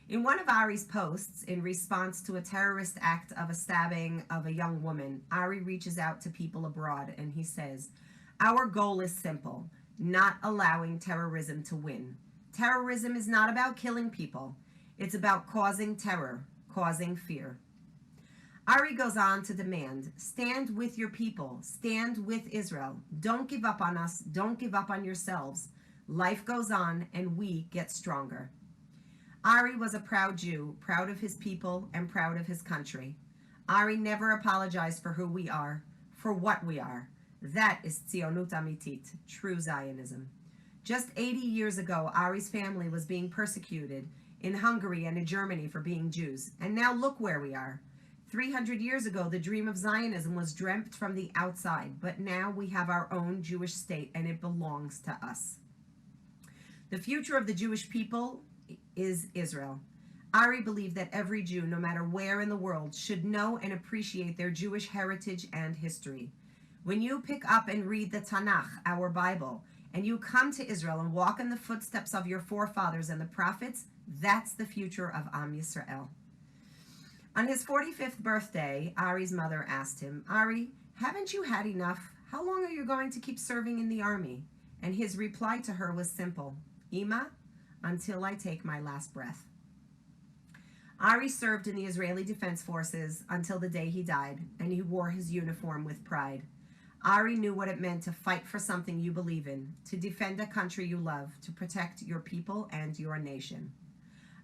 In one of Ari's posts, in response to a terrorist act of a stabbing of a young woman, Ari reaches out to people abroad and he says, "Our goal is simple, not allowing terrorism to win. Terrorism is not about killing people. It's about causing terror, causing fear." Ari goes on to demand, stand with your people, stand with Israel. Don't give up on us, don't give up on yourselves. Life goes on and we get stronger. Ari was a proud Jew, proud of his people and proud of his country. Ari never apologized for who we are, for what we are. That is Tzionut Amitit, true Zionism. Just 80 years ago, Ari's family was being persecuted in Hungary and in Germany for being Jews. And now look where we are. 300 years ago, the dream of Zionism was dreamt from the outside, but now we have our own Jewish state and it belongs to us. The future of the Jewish people is Israel. Ari believed that every Jew, no matter where in the world, should know and appreciate their Jewish heritage and history. When you pick up and read the Tanakh, our Bible, and you come to Israel and walk in the footsteps of your forefathers and the prophets, that's the future of Am Yisrael. On his 45th birthday, Ari's mother asked him, "Ari, haven't you had enough? How long are you going to keep serving in the army?" And his reply to her was simple, "Ima, until I take my last breath." Ari served in the Israeli Defense Forces until the day he died, and he wore his uniform with pride. Ari knew what it meant to fight for something you believe in, to defend a country you love, to protect your people and your nation.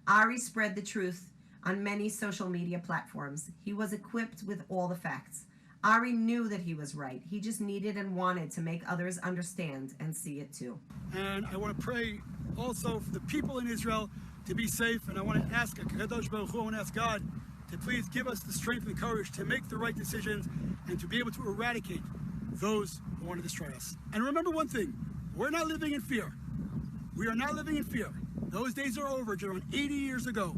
Ari spread the truth on many social media platforms. He was equipped with all the facts. Ari knew that he was right. He just needed and wanted to make others understand and see it too. And I want to pray also for the people in Israel to be safe. And I want to ask Kadosh Baruch Hu, I want to ask God to please give us the strength and courage to make the right decisions and to be able to eradicate those who want to destroy us. And remember one thing, we're not living in fear. We are not living in fear. Those days are over, around 80 years ago.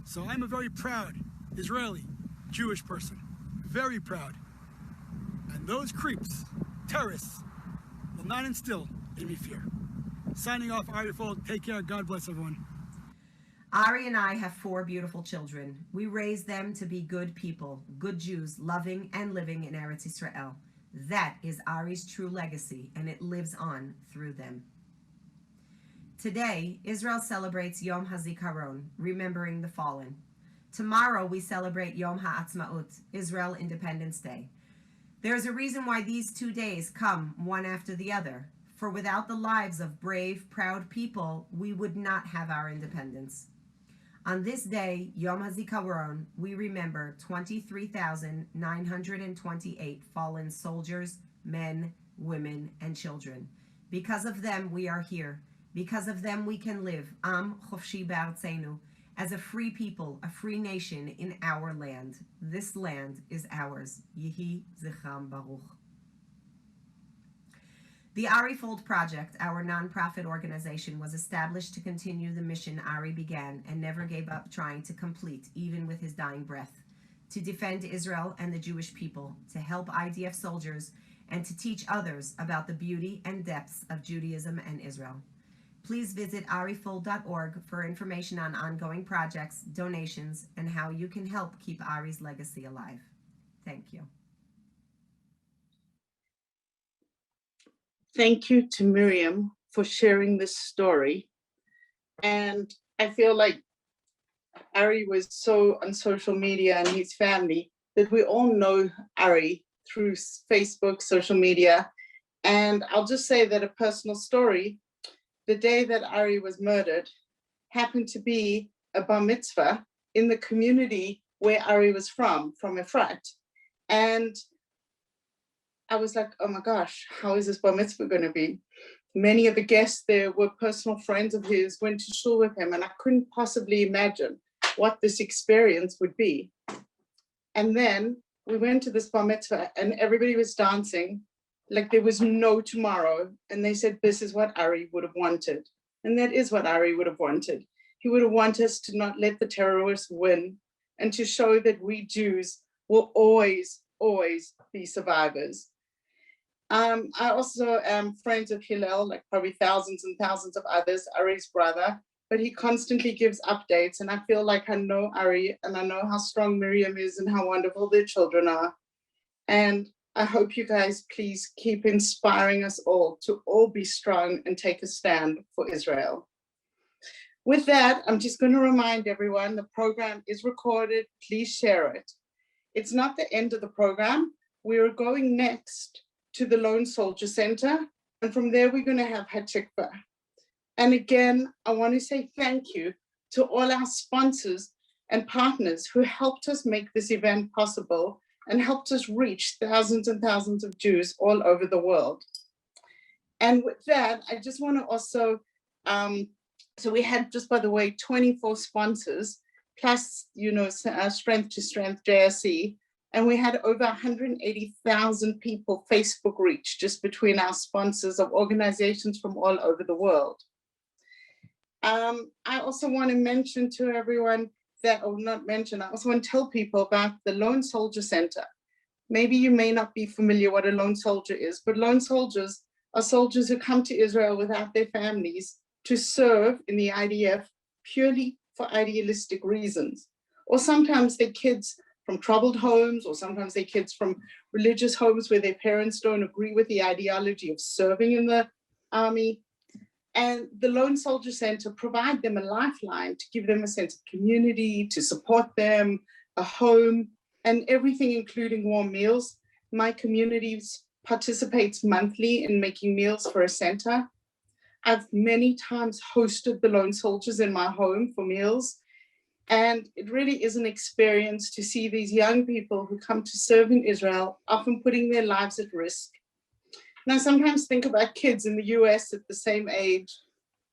So I'm a very proud Israeli Jewish person, very proud. And those creeps, terrorists, will not instill in me fear. Signing off, Ari Fold. Take care. God bless everyone. Ari and I have 4 beautiful children. We raised them to be good people, good Jews, loving and living in Eretz Israel. That is Ari's true legacy, and it lives on through them. Today, Israel celebrates Yom Hazikaron, remembering the fallen. Tomorrow, we celebrate Yom Ha'atzmaut, Israel Independence Day. There is a reason why these 2 days come one after the other, for without the lives of brave, proud people, we would not have our independence. On this day, Yom HaZikaron, we remember 23,928 fallen soldiers, men, women, and children. Because of them, we are here. Because of them, we can live, Am Chofshi Ba'artzeinu, as a free people, a free nation in our land. This land is ours. Yehi Zichram Baruch. The Ari Fold Project, our nonprofit organization, was established to continue the mission Ari began and never gave up trying to complete, even with his dying breath, to defend Israel and the Jewish people, to help IDF soldiers, and to teach others about the beauty and depths of Judaism and Israel. Please visit arifold.org for information on ongoing projects, donations, and how you can help keep Ari's legacy alive. Thank you. Thank you to Miriam for sharing this story. And I feel like Ari was so on social media and his family that we all know Ari through Facebook, social media. And I'll just say that a personal story, the day that Ari was murdered happened to be a bar mitzvah in the community where Ari was from Efrat. And I was like, oh my gosh, how is this bar mitzvah going to be? Many of the guests there were personal friends of his, went to shul with him, and I couldn't possibly imagine what this experience would be. And then we went to this bar mitzvah and everybody was dancing like there was no tomorrow. And they said, this is what Ari would have wanted. And that is what Ari would have wanted. He would have wanted us to not let the terrorists win and to show that we Jews will always, always be survivors. I also am friends of Hillel, like probably thousands and thousands of others, Ari's brother, but he constantly gives updates. And I feel like I know Ari and I know how strong Miriam is and how wonderful their children are. And I hope you guys please keep inspiring us all to all be strong and take a stand for Israel. With that, I'm just going to remind everyone the program is recorded. Please share it. It's not the end of the program. We are going next to the Lone Soldier Center. And from there, we're going to have Hatikva. And again, I want to say thank you to all our sponsors and partners who helped us make this event possible and helped us reach thousands and thousands of Jews all over the world. And with that, I just want to also, so we had, just by the way, 24 sponsors, plus, Strength to Strength JSC, and we had over 180,000 people Facebook reach just between our sponsors of organizations from all over the world. I also want to mention to everyone that, or not mention, I also want to tell people about the Lone Soldier Center. Maybe you may not be familiar what a lone soldier is, but lone soldiers are soldiers who come to Israel without their families to serve in the IDF purely for idealistic reasons. Or sometimes they're kids from troubled homes, or sometimes they're kids from religious homes where their parents don't agree with the ideology of serving in the army. And the Lone Soldier Center provide them a lifeline to give them a sense of community, to support them, a home, and everything, including warm meals. My communities participates monthly in making meals for a center. I've many times hosted the lone soldiers in my home for meals. And it really is an experience to see these young people who come to serve in Israel, often putting their lives at risk. And I sometimes think about kids in the US at the same age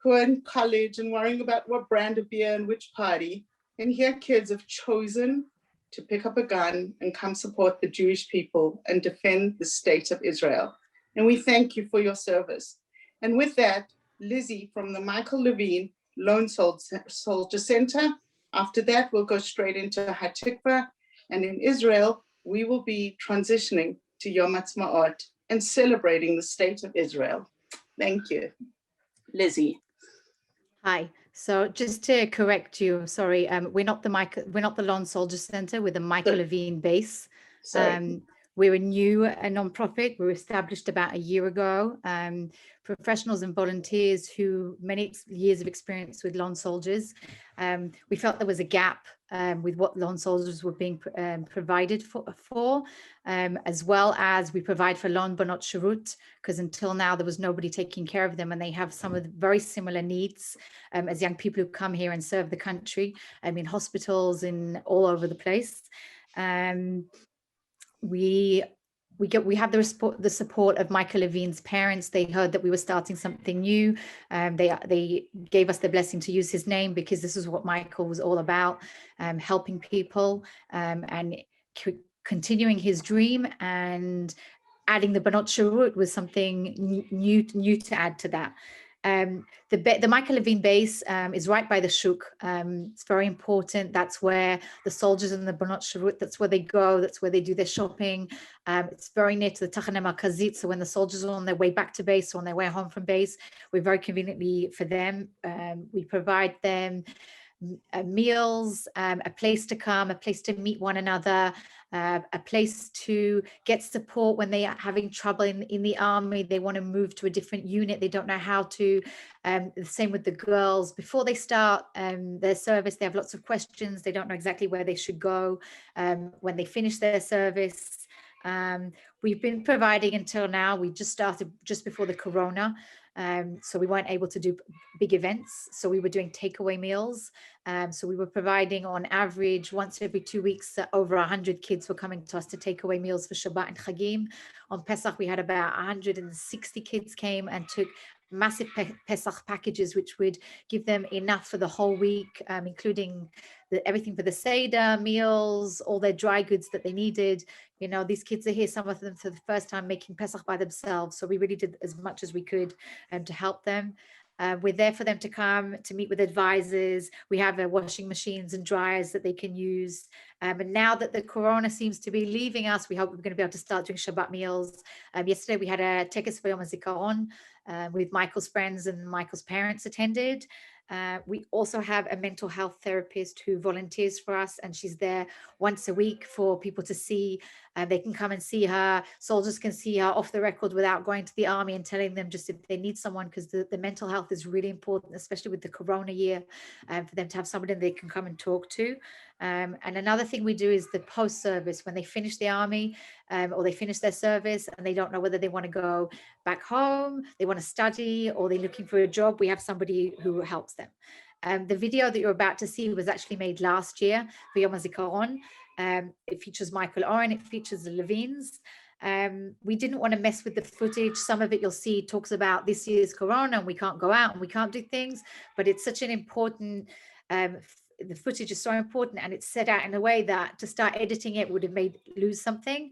who are in college and worrying about what brand of beer and which party. And here kids have chosen to pick up a gun and come support the Jewish people and defend the state of Israel. And we thank you for your service. And with that, Lizzie from the Michael Levine Lone Soldier Center. After that, we'll go straight into Hatikva. And in Israel, we will be transitioning to Yom Ha'atzmaut and celebrating the state of Israel. Thank you. Lizzie. Hi. So just to correct you, sorry, we're not the Lone Soldier Center. We're the Michael Levine base. We're a new nonprofit. We were established about a year ago. Professionals and volunteers who many years of experience with lone soldiers. We felt there was a gap with what lone soldiers were being provided for, as well as we provide for lone banot shirut, because until now there was nobody taking care of them, and they have some of the very similar needs as young people who come here and serve the country, in hospitals and all over the place. We have the support of Michael Levine's parents. They heard that we were starting something new. They gave us the blessing to use his name because this is what Michael was all about, helping people and continuing his dream, and adding the Banot Shirut was something new to add to that. The Michael Levine base is right by the shuk. It's very important. That's where the soldiers and the Banot Shirut, that's where they go. That's where they do their shopping. It's very near to the Tachana Markazit. So when the soldiers are on their way back to base or on their way home from base, we're very conveniently for them. We provide them meals, a place to come, a place to meet one another, a place to get support when they are having trouble in the army. They want to move to a different unit. They don't know how to. The same with the girls. Before they start their service, they have lots of questions. They don't know exactly where they should go when they finish their service. We've been providing until now. We just started just before the corona. So we weren't able to do big events. So we were doing takeaway meals. So we were providing on average once every 2 weeks, over 100 kids were coming to us to take away meals for Shabbat and Chagim. On Pesach, we had about 160 kids came and took massive Pesach packages, which would give them enough for the whole week, including everything for the Seder, meals, all their dry goods that they needed. You know, these kids are here, some of them for the first time making Pesach by themselves. So we really did as much as we could to help them. We're there for them to come to meet with advisors. We have washing machines and dryers that they can use. And now that the corona seems to be leaving us, we hope we're going to be able to start doing Shabbat meals. Yesterday we had a tekes for Yom Hazikaron with Michael's friends, and Michael's parents attended. We also have a mental health therapist who volunteers for us, and she's there once a week for people to see. They can come and see her. Soldiers can see her off the record without going to the army and telling them just if they need someone, because the mental health is really important, especially with the corona year, for them to have somebody they can come and talk to. And another thing we do is the post-service, when they finish the army or they finish their service and they don't know whether they want to go back home, they want to study, or they're looking for a job, we have somebody who helps them. The video that you're about to see was actually made last year for Yom Hazikaron. It features Michael Oren, it features the Levines. We didn't want to mess with the footage. Some of it you'll see talks about this year's corona and we can't go out and we can't do things, but it's such an important, the footage is so important, and it's set out in a way that to start editing it would have made lose something.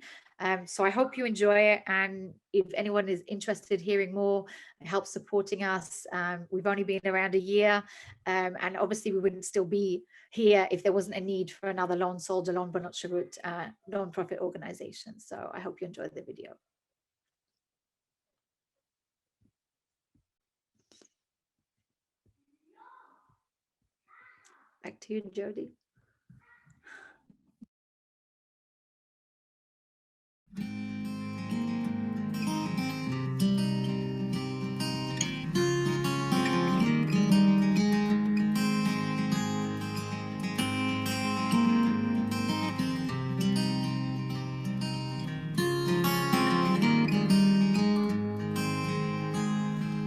So I hope you enjoy it, and if anyone is interested in hearing more, help supporting us. We've only been around a year, and obviously we wouldn't still be here if there wasn't a need for another lone soldier, lone banot shirut non-profit organization. So I hope you enjoyed the video. Back to you, Jody.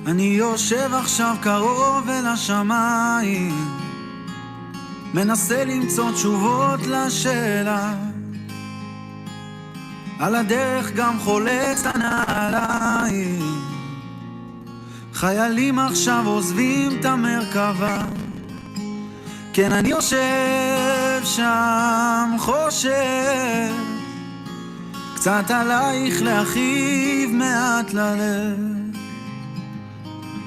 אני יושב עכשיו קרוב אל השמיים, מנסה למצוא תשובות לשאלה, על הדרך גם חולץ הנעליים, חיילים עכשיו עוזבים את המרכבה, כן אני יושב שם חושב, קצת עלייך להכאיב מעט ללב,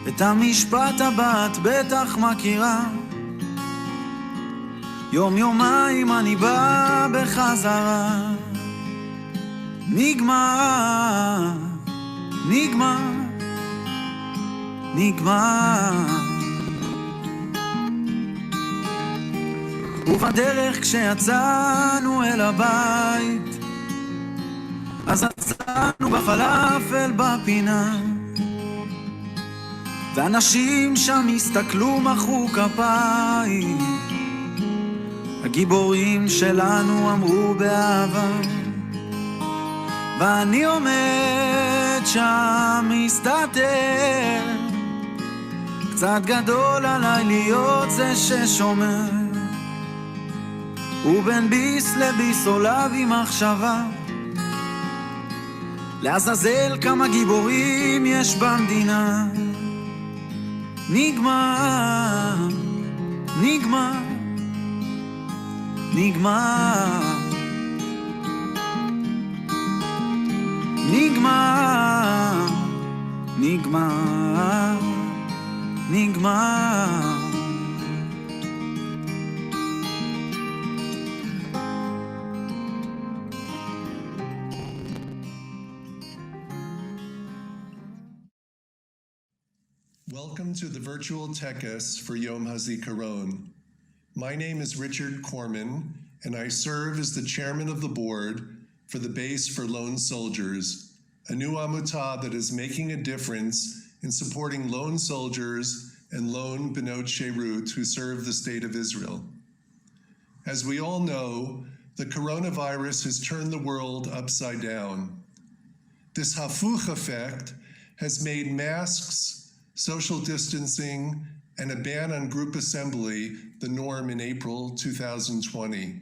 את המשפט הבא את בטח מכירה, יום יומיים אני בא בחזרה, נגמר, נגמר, נגמר. ובדרך כשיצאנו אל הבית, אז עצרנו בפלאפל בפינה, ואנשים שם הסתכלו מחאו כפיים, הגיבורים שלנו אמרו באהבה, ואני עומד שם מסתתר, קצת גדול עליי להיות זה ששומר, ובין ביס לביס עולה בי מחשבה, לעזאזל כמה גיבורים יש במדינה, נגמר, נגמר, נגמר, נגמר, נגמר, נגמר. Welcome to the virtual Tekes for Yom Hazikaron. My name is Richard Corman, and I serve as the chairman of the board for the Base for Lone Soldiers, a new Amuta that is making a difference in supporting lone soldiers and lone Benot Sherut who serve the state of Israel. As we all know, the coronavirus has turned the world upside down. This hafuch effect has made masks, social distancing, and a ban on group assembly the norm in April 2020.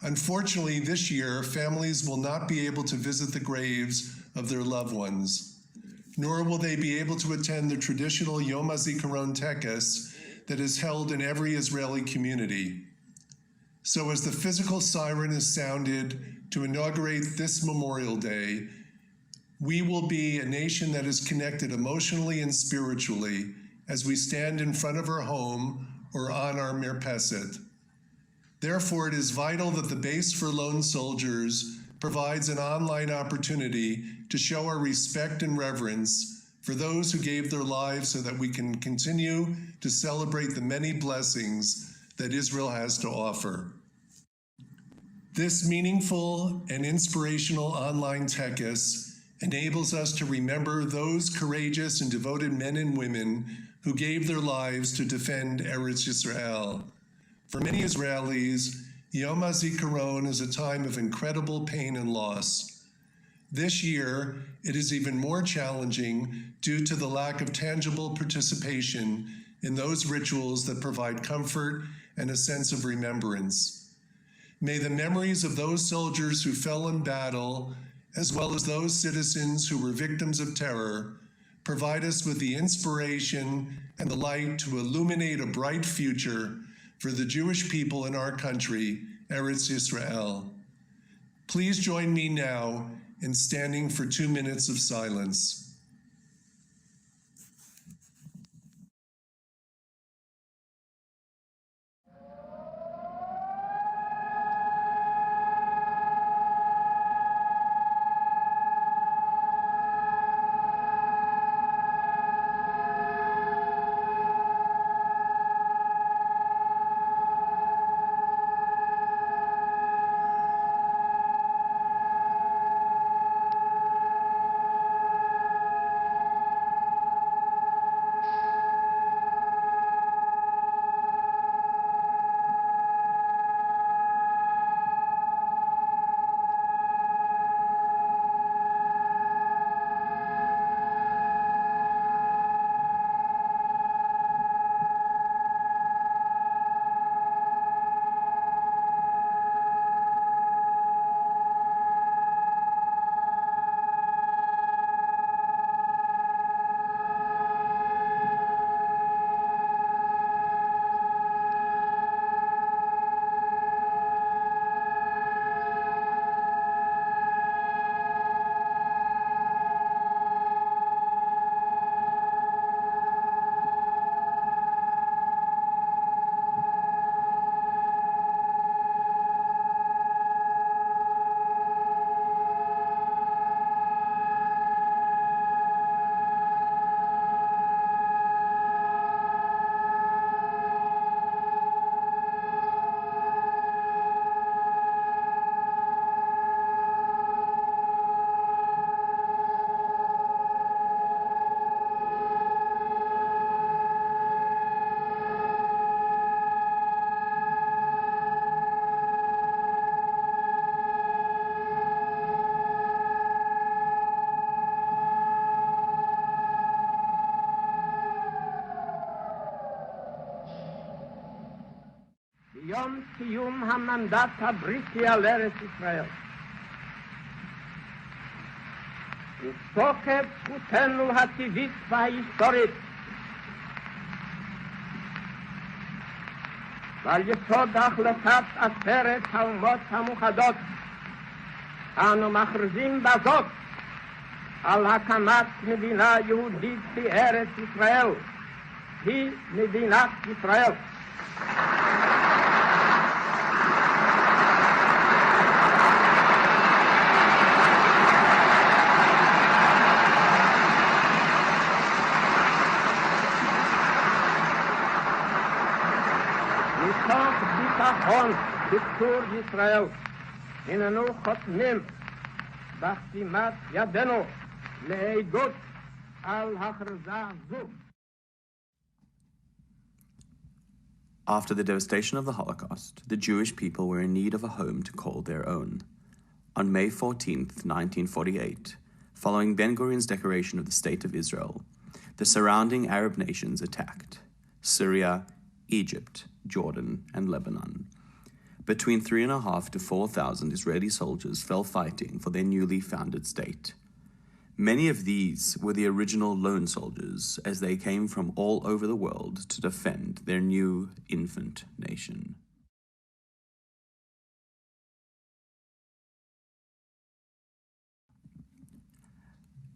Unfortunately, this year, families will not be able to visit the graves of their loved ones, nor will they be able to attend the traditional Yom Hazikaron Tekes that is held in every Israeli community. So as the physical siren is sounded to inaugurate this Memorial Day, we will be a nation that is connected emotionally and spiritually as we stand in front of our home or on our mirpeset. Therefore, it is vital that the Base for Lone Soldiers provides an online opportunity to show our respect and reverence for those who gave their lives so that we can continue to celebrate the many blessings that Israel has to offer. This meaningful and inspirational online Tekes enables us to remember those courageous and devoted men and women who gave their lives to defend Eretz Yisrael. For many Israelis, Yom HaZikaron is a time of incredible pain and loss. This year, it is even more challenging due to the lack of tangible participation in those rituals that provide comfort and a sense of remembrance. May the memories of those soldiers who fell in battle, as well as those citizens who were victims of terror, provide us with the inspiration and the light to illuminate a bright future for the Jewish people in our country, Eretz Yisrael. Please join me now in standing for 2 minutes of silence. יום סיום המנדט הבריטי על ארץ ישראל. מתוקף זכותנו הטבעית וההיסטורית ועל יסוד החלטת עצרת האומות המאוחדות אנו מכריזים בזאת על הקמת מדינה יהודית בארץ ישראל, היא מדינת ישראל. מתוך ביטחון בצור ישראל, הננו חותמים בחתימת ידינו לעדות על הכרזה זו. After the devastation of the Holocaust, the Jewish people were in need of a home to call their own. On May 14, 1948, following Ben-Gurion's declaration of the State of Israel, the surrounding Arab nations attacked Syria, Egypt, Jordan, and Lebanon. Between 3,500 to 4,000 Israeli soldiers fell fighting for their newly founded state. Many of these were the original lone soldiers as they came from all over the world to defend their new infant nation.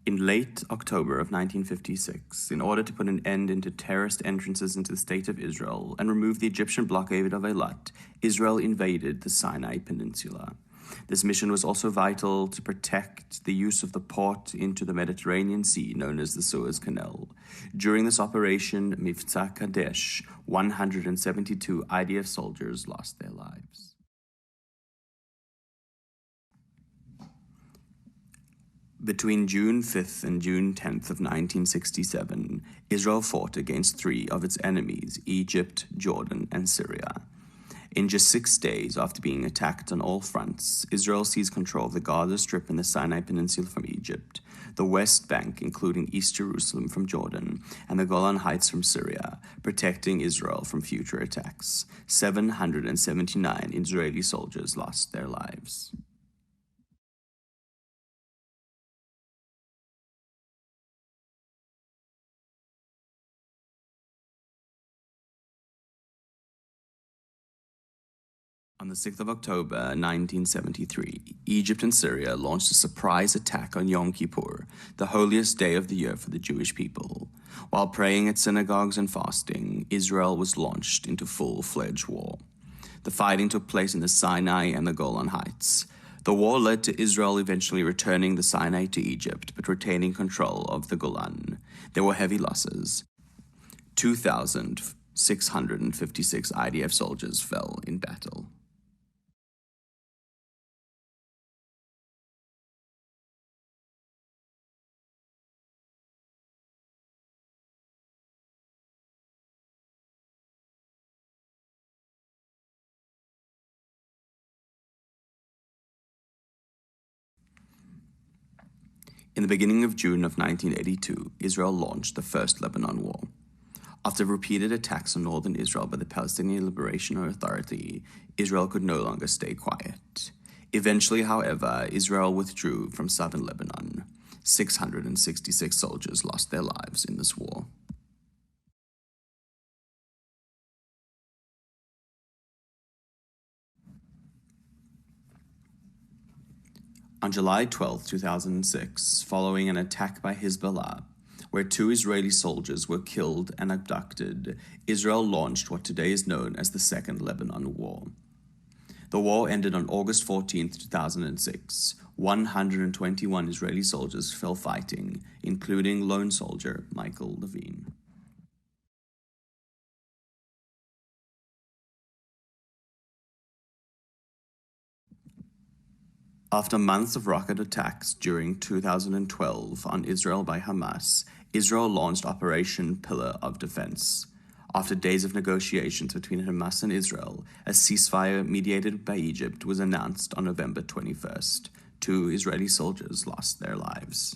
In late October of 1956, in order to put an end to terrorist entrances into the State of Israel and remove the Egyptian blockade of Eilat, Israel invaded the Sinai Peninsula. This mission was also vital to protect the use of the port into the Mediterranean Sea, known as the Suez Canal. During this operation, Mivtza Kadesh, 172 IDF soldiers lost their lives. Between June 5th and June 10th of 1967, Israel fought against three of its enemies, Egypt, Jordan, and Syria. In just 6 days after being attacked on all fronts, Israel seized control of the Gaza Strip and the Sinai Peninsula from Egypt, the West Bank, including East Jerusalem from Jordan, and the Golan Heights from Syria, protecting Israel from future attacks. 779 Israeli soldiers lost their lives. On the 6th of October, 1973, Egypt and Syria launched a surprise attack on Yom Kippur, the holiest day of the year for the Jewish people. While praying at synagogues and fasting, Israel was launched into full-fledged war. The fighting took place in the Sinai and the Golan Heights. The war led to Israel eventually returning the Sinai to Egypt, but retaining control of the Golan. There were heavy losses. 2,656 IDF soldiers fell in battle. In the beginning of June of 1982, Israel launched the First Lebanon War. After repeated attacks on northern Israel by the Palestinian Liberation Authority, Israel could no longer stay quiet. Eventually, however, Israel withdrew from southern Lebanon. 666 soldiers lost their lives in this war. On July 12, 2006, following an attack by Hezbollah, where 2 Israeli soldiers were killed and abducted, Israel launched what today is known as the Second Lebanon War. The war ended on August 14, 2006. 121 Israeli soldiers fell fighting, including lone soldier Michael Levine. After months of rocket attacks during 2012 on Israel by Hamas, Israel launched Operation Pillar of Defense. After days of negotiations between Hamas and Israel, a ceasefire mediated by Egypt was announced on November 21st. 2 Israeli soldiers lost their lives.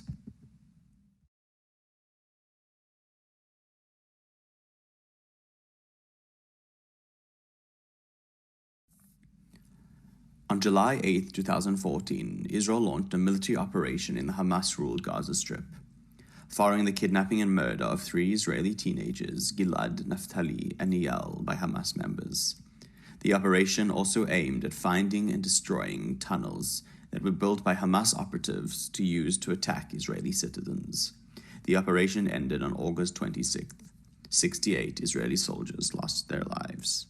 On July 8, 2014, Israel launched a military operation in the Hamas-ruled Gaza Strip. Following the kidnapping and murder of 3 Israeli teenagers, Gilad, Naftali, and Eyal, by Hamas members. The operation also aimed at finding and destroying tunnels that were built by Hamas operatives to use to attack Israeli citizens. The operation ended on August 26th. 68 Israeli soldiers lost their lives.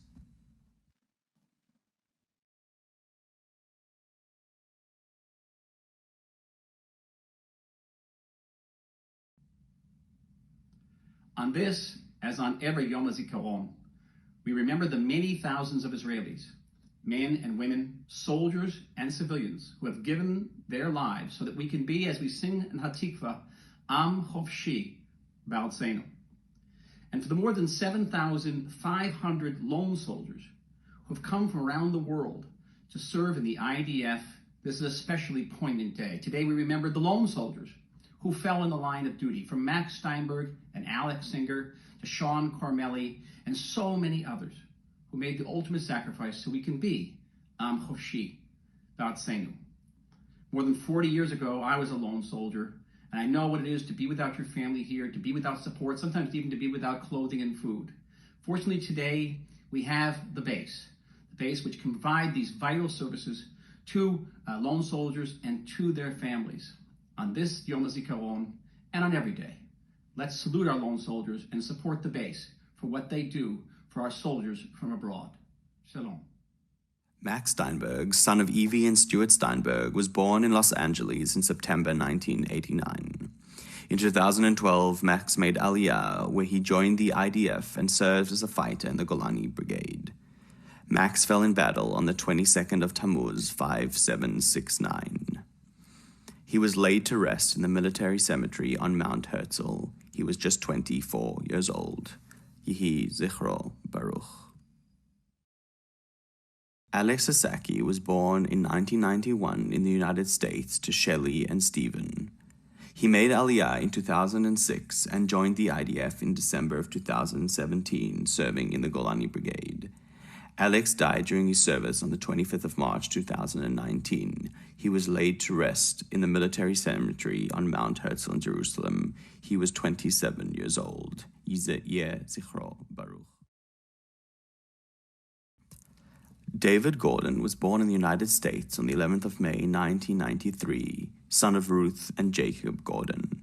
On this, as on every Yom Hazikaron, we remember the many thousands of Israelis, men and women, soldiers and civilians, who have given their lives so that we can be, as we sing in Hatikva, Am Chofshi Ba'altzeinu. And for the more than 7,500 lone soldiers who have come from around the world to serve in the IDF, this is an especially poignant day. Today we remember the lone soldiers who fell in the line of duty, from Max Steinberg and Alex Singer to Sean Carmelli and so many others who made the ultimate sacrifice so we can be Am Chofshi Ba'altzeinu. More than 40 years ago, I was a lone soldier, and I know what it is to be without your family here, to be without support, sometimes even to be without clothing and food. Fortunately, today, we have the base which can provide these vital services to lone soldiers and to their families. On this Yom HaZikaron, and on every day, let's salute our lone soldiers and support the base for what they do for our soldiers from abroad. Shalom. Max Steinberg, son of Evie and Stuart Steinberg, was born in Los Angeles in September 1989. In 2012, Max made Aliyah, where he joined the IDF and served as a fighter in the Golani Brigade. Max fell in battle on the 22nd of Tammuz, 5769. He was laid to rest in the military cemetery on Mount Herzl. He was just 24 years old. Yehi Zichro Baruch. Alex Sasaki was born in 1991 in the United States to Shelley and Stephen. He made Aliyah in 2006 and joined the IDF in December of 2017, serving in the Golani Brigade. Alex died during his service on the 25th of March 2019. He was laid to rest in the military cemetery on Mount Herzl in Jerusalem. He was 27 year old. Yeh Zichro Baruch. David Gordon was born in the United States on the 11th of May 1993, son of Ruth and Jacob Gordon.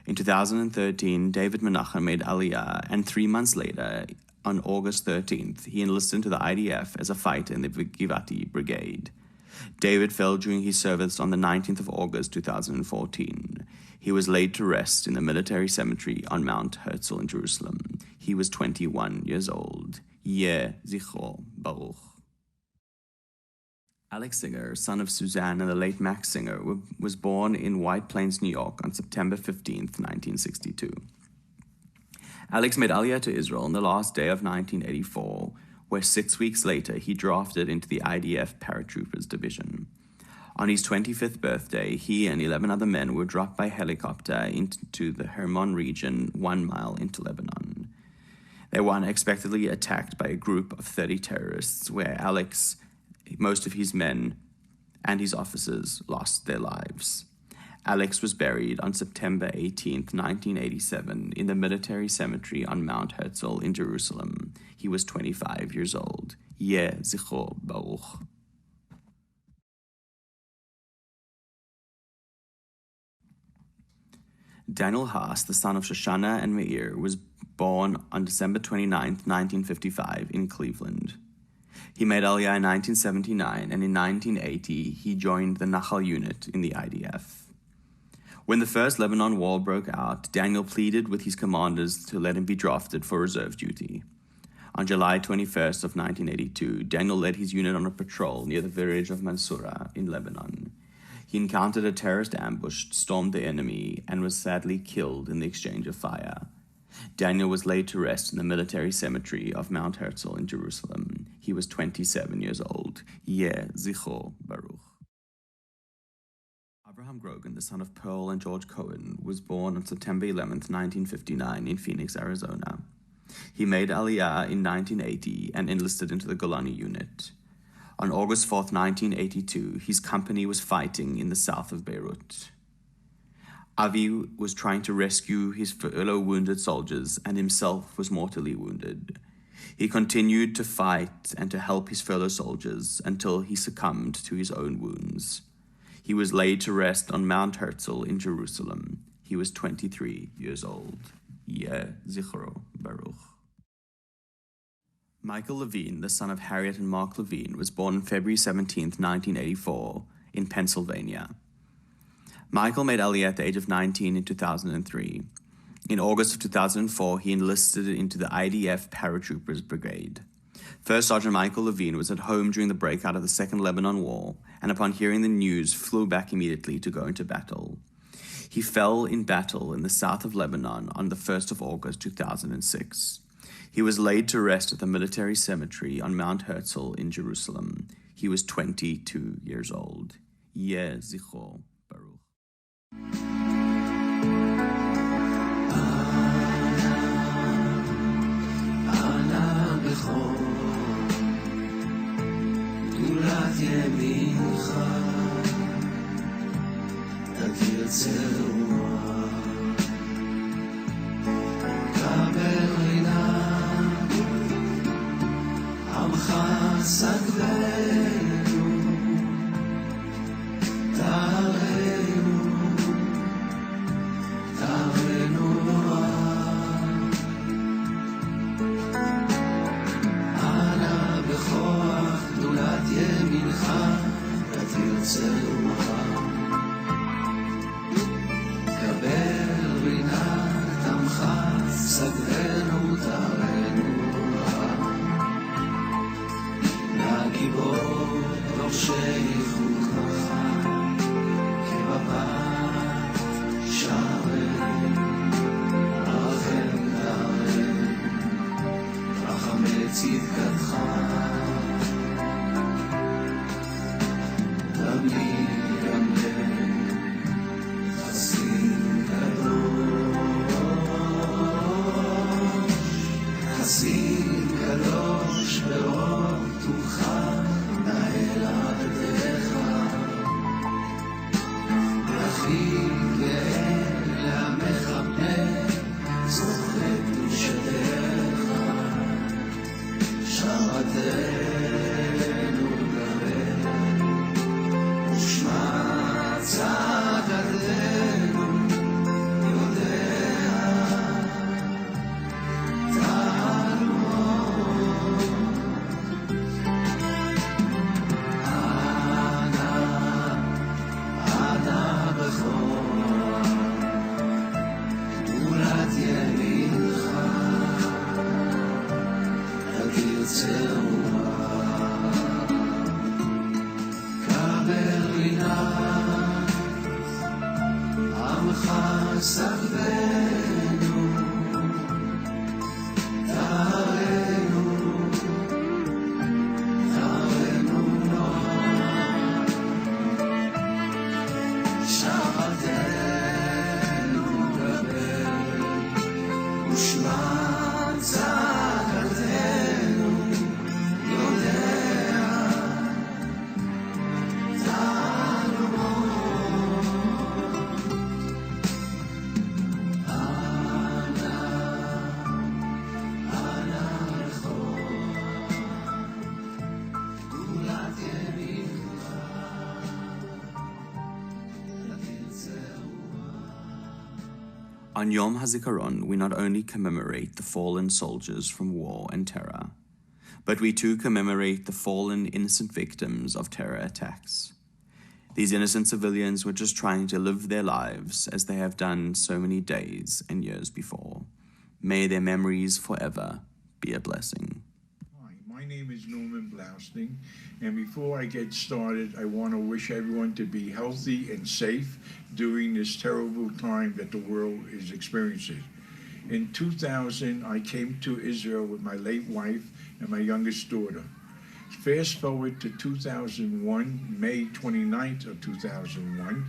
In 2013, David Menachem made Aliyah, and 3 months later, on August 13th, he enlisted into the IDF as a fighter in the Givati Brigade. David fell during his service on the 19th of August 2014. He was laid to rest in the military cemetery on Mount Herzl in Jerusalem. He was 21 years old. Yeh Zichro Baruch. Alex Singer, son of Suzanne and the late Max Singer, was born in White Plains, New York on September 15th, 1962. Alex made Aliyah to Israel on the last day of 1984, where 6 weeks later he drafted into the IDF Paratroopers Division. On his 25th birthday, he and 11 other men were dropped by helicopter into the Hermon region 1 mile into Lebanon. They were unexpectedly attacked by a group of 30 terrorists, where Alex, most of his men, and his officers lost their lives. Alex was buried on September 18th, 1987, in the military cemetery on Mount Herzl in Jerusalem. He was 25 years old. Yeh Zichro Baruch. Daniel Haas, the son of Shoshana and Meir, was born on December 29th, 1955, in Cleveland. He made Aliyah in 1979, and in 1980, he joined the Nachal unit in the IDF. When the First Lebanon War broke out, Daniel pleaded with his commanders to let him be drafted for reserve duty. On July 21st of 1982, Daniel led his unit on a patrol near the village of Mansoura in Lebanon. He encountered a terrorist ambush, stormed the enemy, and was sadly killed in the exchange of fire. Daniel was laid to rest in the military cemetery of Mount Herzl in Jerusalem. He was 27 years old. Yeh Zichro Baruch. Abraham Grogan, the son of Pearl and George Cohen, was born on September 11th, 1959 in Phoenix, Arizona. He made Aliyah in 1980 and enlisted into the Golani unit. On August 4th, 1982, his company was fighting in the south of Beirut. Avi was trying to rescue his fellow wounded soldiers and himself was mortally wounded. He continued to fight and to help his fellow soldiers until he succumbed to his own wounds. He was laid to rest on Mount Herzl in Jerusalem. He was 23 years old. Yeh Zichro Baruch. Michael Levine, the son of Harriet and Mark Levine, was born February 17, 1984, in Pennsylvania. Michael made Aliyah at the age of 19 in 2003. In August of 2004, he enlisted into the IDF Paratroopers Brigade. First Sergeant Michael Levine was at home during the breakout of the Second Lebanon War, and upon hearing the news, flew back immediately to go into battle. He fell in battle in the south of Lebanon on the 1st of August 2006. He was laid to rest at the military cemetery on Mount Herzl in Jerusalem. He was 22 years old. Yeh Zichro Baruch. Ana bechor, גדולת ימינך, תכיר צרועה, קבל רינה, עמך סגדנו, תארנו נורא. אנא בכוח גדולת ימינך, תתיר רוח. קבל רינת עמך, סגדנו תארנו נורא. לגיבור ראשי חוקך, כבבת שערי, רחם תארם, רחמי צדקתך. דמי גמלם, חסין קדוש, חסין קדוש ברוב טובך, נאה לעבדיך. יחיד גאה למחבר, זוכה קדושתך. שרתנו גבר, ושמע צעקתנו, יודע תעלמו. אנא בכור, גדולת ימינך, תכיר צרועה. קבל רינת, עמך סגדנו, תארנו נורא. שרתנו גבר, ושמע צעקתנו, יודע תעלמו. אנא בכור, גדולת ימינך, תכיר צרועה. On Yom Hazikaron, we not only commemorate the fallen soldiers from war and terror, but we too commemorate the fallen innocent victims of terror attacks. These innocent civilians were just trying to live their lives as they have done so many days and years before. May their memories forever be a blessing. Hi, my name is Norman Blousting, and before I get started, I want to wish everyone to be healthy and safe during this terrible time that the world is experiencing. In 2000, I came to Israel with my late wife and my youngest daughter. Fast forward to 2001, May 29th of 2001,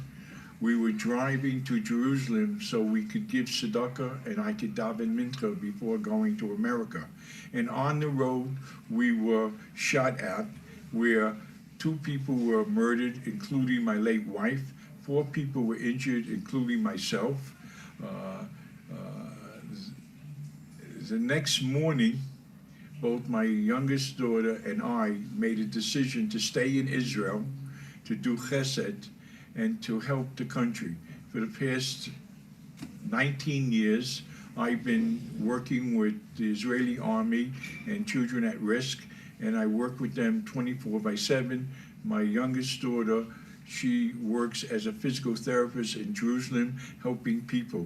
we were driving to Jerusalem so we could give tzedakah and I could daven mincha before going to America. And on the road, we were shot at. where 2 people were murdered, including my late wife. 4 people were injured, including myself. The next morning, both my youngest daughter and I made a decision to stay in Israel, to do chesed, and to help the country. For the past 19 years, I've been working with the Israeli army and children at risk, and I work with them 24/7. My youngest daughter, she works as a physical therapist in Jerusalem, helping people.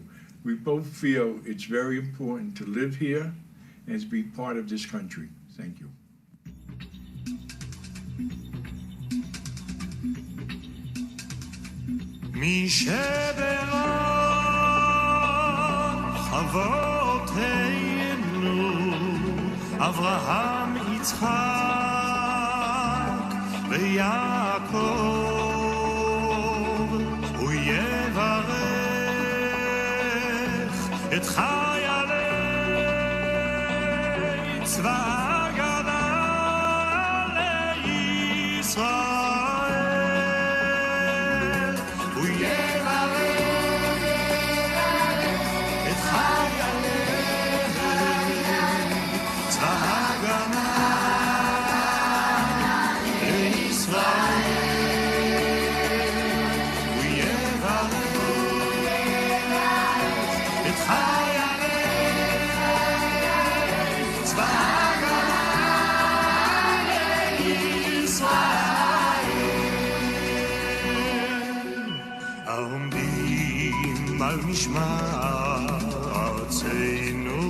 We both feel it's very important to live here and to be part of this country. Thank you. מי שברוח אבותינו, אברהם, יצחק ויעקב, הוא יברך את חיילי צבא ההגנה לישראל, הוא יברך את חיילי צבא ההגנה העומדים על משמר ארצנו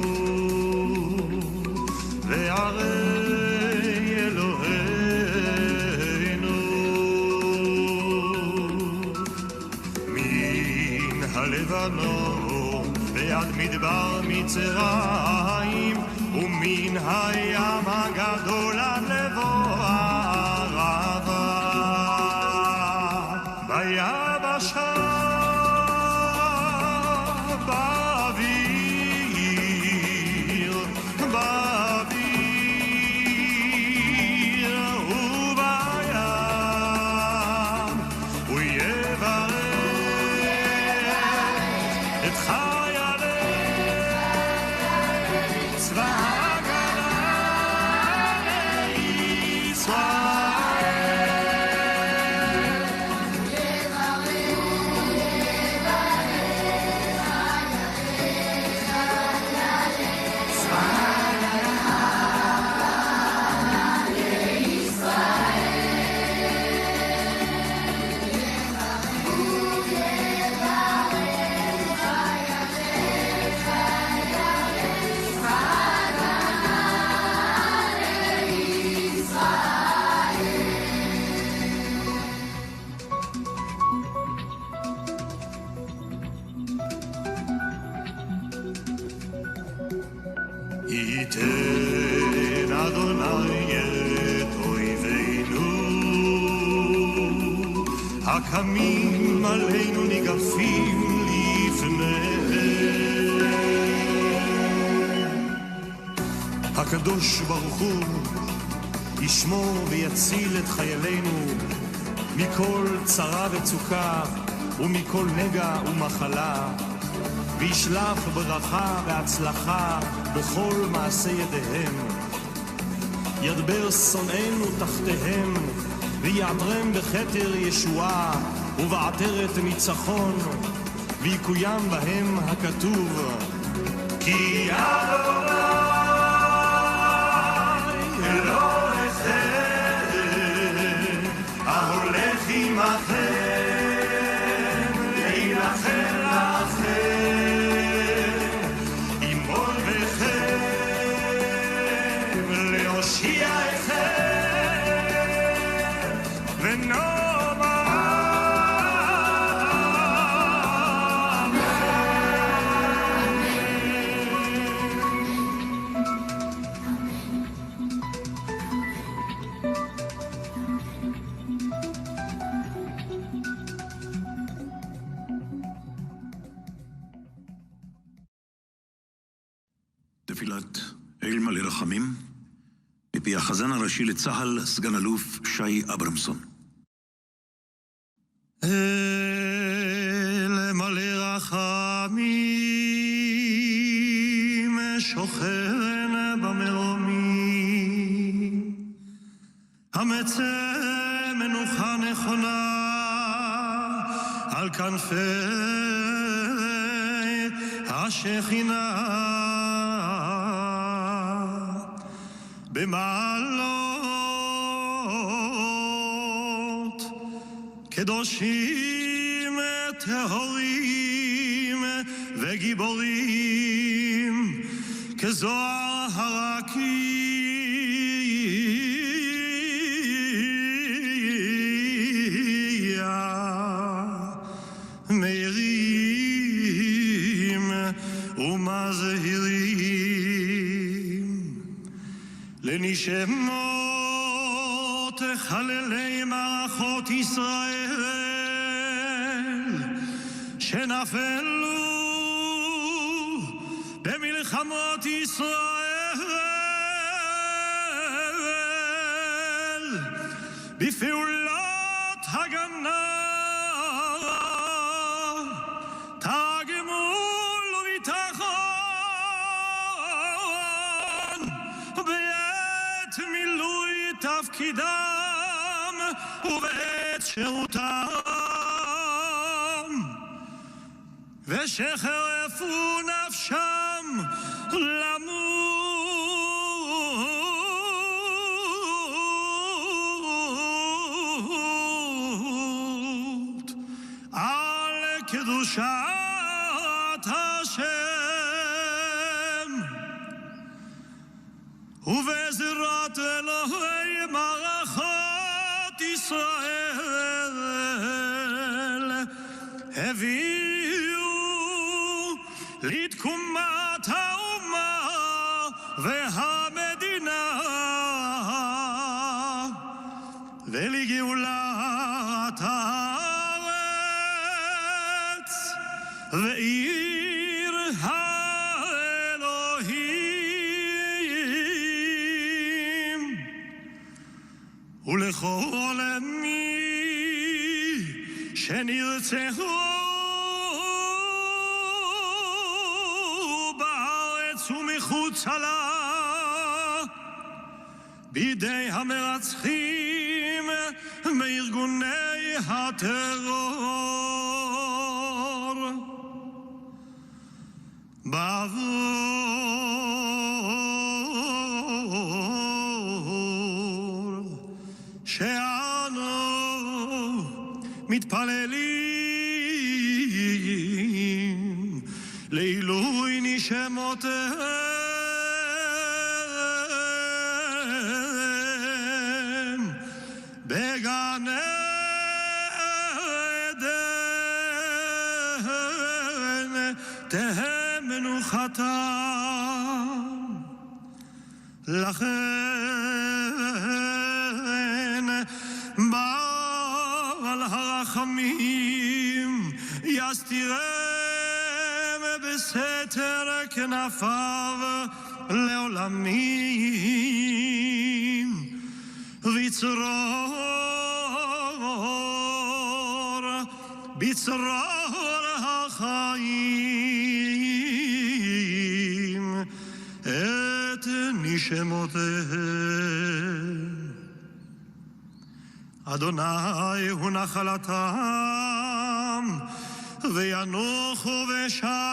וערי אלוהינו, מן הלבנון ועד מדבר מצרים, ומן הים הגדול עד לבוא הערבה, ביבשה באוויר ובים, הוא יברך את חיילי צבא ההגנה לישראל. ייתן אדוני את אויבינו הקמים עלינו ניגפים לפניהם. הקדוש ברוך הוא ישמור ויציל את חיילינו מכל צרה וצוקה ומכל נגע ומחלה, וישלח ברכה והצלחה בכל מעשה ידיהם. ידבר שונאינו תחתיהם, ויעטרם בכתר ישועה ובעטרת ניצחון, ויקוים בהם הכתוב, כי אדוני אלוהיכם ההולך עמכם להילחם לכם עם אויביכם להושיע אתכם ונאמר תפילת אל מלא רחמים. מפי החזן הראשי לצה"ל, סגן אלוף שי אברמסון. מלא רחמים שוכן במרומים, המצא מנוחה נכונה על כנפי השכינה, במעלות קדושים טהורים וגיבורים כזוהר הרקיע מאירים ומזהירים לנשמות חללי מערכות ישראל שנפלו במלחמות ישראל, בפעולות הגנה, תגמול וביטחון בעת מילוי תפקידם ובעת שירותם, ושחרפו נפשם למות על קדושת השם ובעזרת אלוהי מערכות ישראל הביאו לתקומת האומה והמדינה ולגאולת הארץ ועיר האלוהים, ולכל מי שנרצחו ומחוצה לה בידי המרצחים מארגוני הטרור. ברור שאנו מתפללים לעילוי נשמותיהם בגן עדן תהא מנוחתם. לכן בעל הרחמים יסתירם בסתר כנפיו לעולמים, בצרור החיים את נשמותיהם. אדוני הוא נחלתם וינוחו בשלום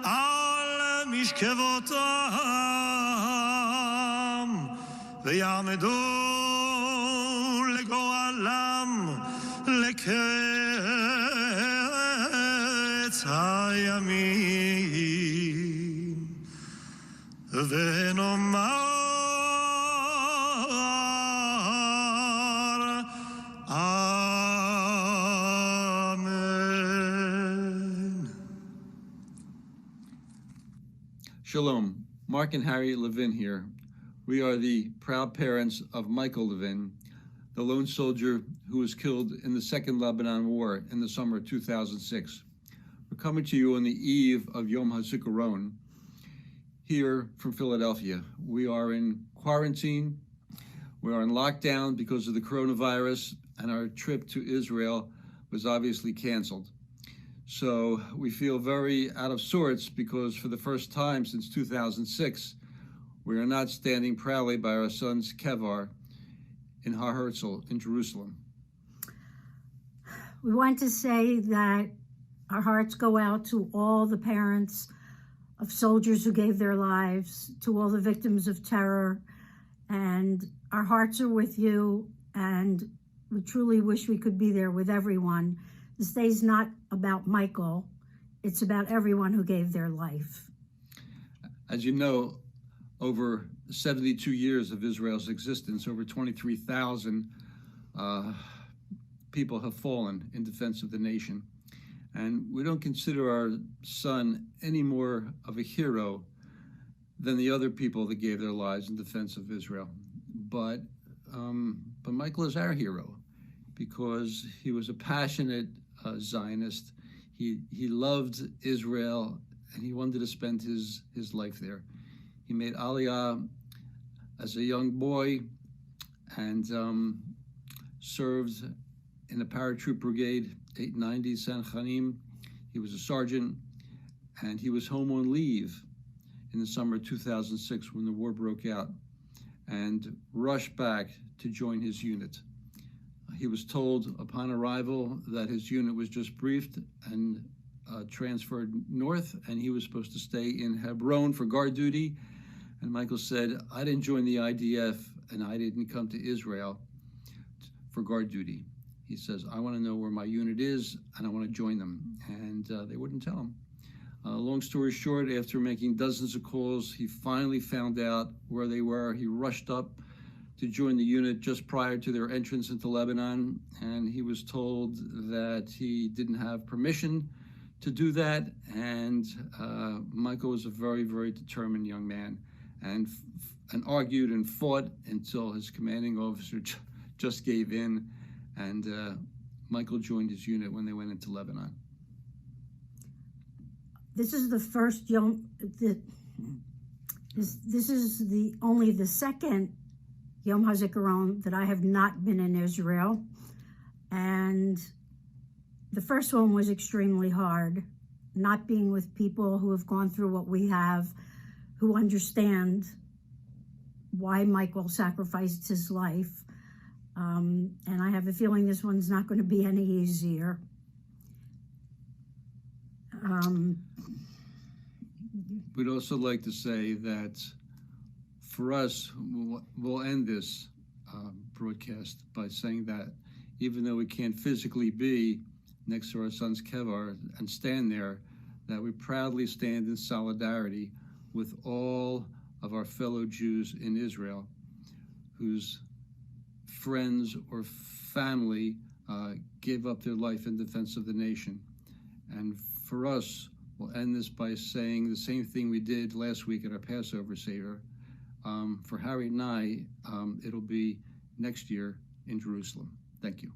על משכבותם ויעמדו לגורלם לקץ הימים. ונאמר Shalom, Mark and Harry Levin here. We are the proud parents of Michael Levin, the lone soldier who was killed in the Second Lebanon War in the summer of 2006. We're coming to you on the eve of Yom Hazikaron, here from Philadelphia. We are in quarantine. We are in lockdown because of the coronavirus, and our trip to Israel was obviously canceled. So we feel very out of sorts because for the first time since 2006, we are not standing proudly by our son's kevar in Har Herzl in Jerusalem. We want to say that our hearts go out to all the parents of soldiers who gave their lives, to all the victims of terror, and our hearts are with you, and we truly wish we could be there with everyone. This day is not about Michael, it's about everyone who gave their life. As you know, over 72 years of Israel's existence, over 23,000 people have fallen in defense of the nation. And we don't consider our son any more of a hero than the other people that gave their lives in defense of Israel. But Michael is our hero because he was a passionate Zionist. He loved Israel and he wanted to spend his life there. He made Aliyah as a young boy and served in the paratroop brigade, 890 San Chanim. He was a sergeant, and he was home on leave in the summer of 2006 when the war broke out, and rushed back to join his unit. He was told upon arrival that his unit was just briefed and transferred north, and he was supposed to stay in Hebron for guard duty. And Michael said, I didn't join the IDF, and I didn't come to Israel for guard duty. He says, I want to know where my unit is, and I want to join them. And they wouldn't tell him. Long story short, after making dozens of calls, he finally found out where they were. He rushed up to join the unit just prior to their entrance into Lebanon, and he was told that he didn't have permission to do that. And Michael was a very, very determined young man, and argued and fought until his commanding officer just gave in. And Michael joined his unit when they went into Lebanon. This is the first Yom. This is only the second Yom Hazikaron that I have not been in Israel, and the first one was extremely hard. Not being with people who have gone through what we have, who understand why Michael sacrificed his life. And I have a feeling this one's not going to be any easier. We'd also like to say that for us, we'll end this broadcast by saying that even though we can't physically be next to our son's kevar and stand there, that we proudly stand in solidarity with all of our fellow Jews in Israel whose friends or family gave up their life in defense of the nation. And for us, we'll end this by saying the same thing we did last week at our Passover Seder. For Harry and I, it'll be next year in Jerusalem. Thank you.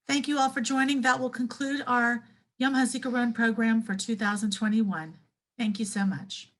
Thank you all for joining. That will conclude our Yom Hazikaron program for 2021. Thank you so much.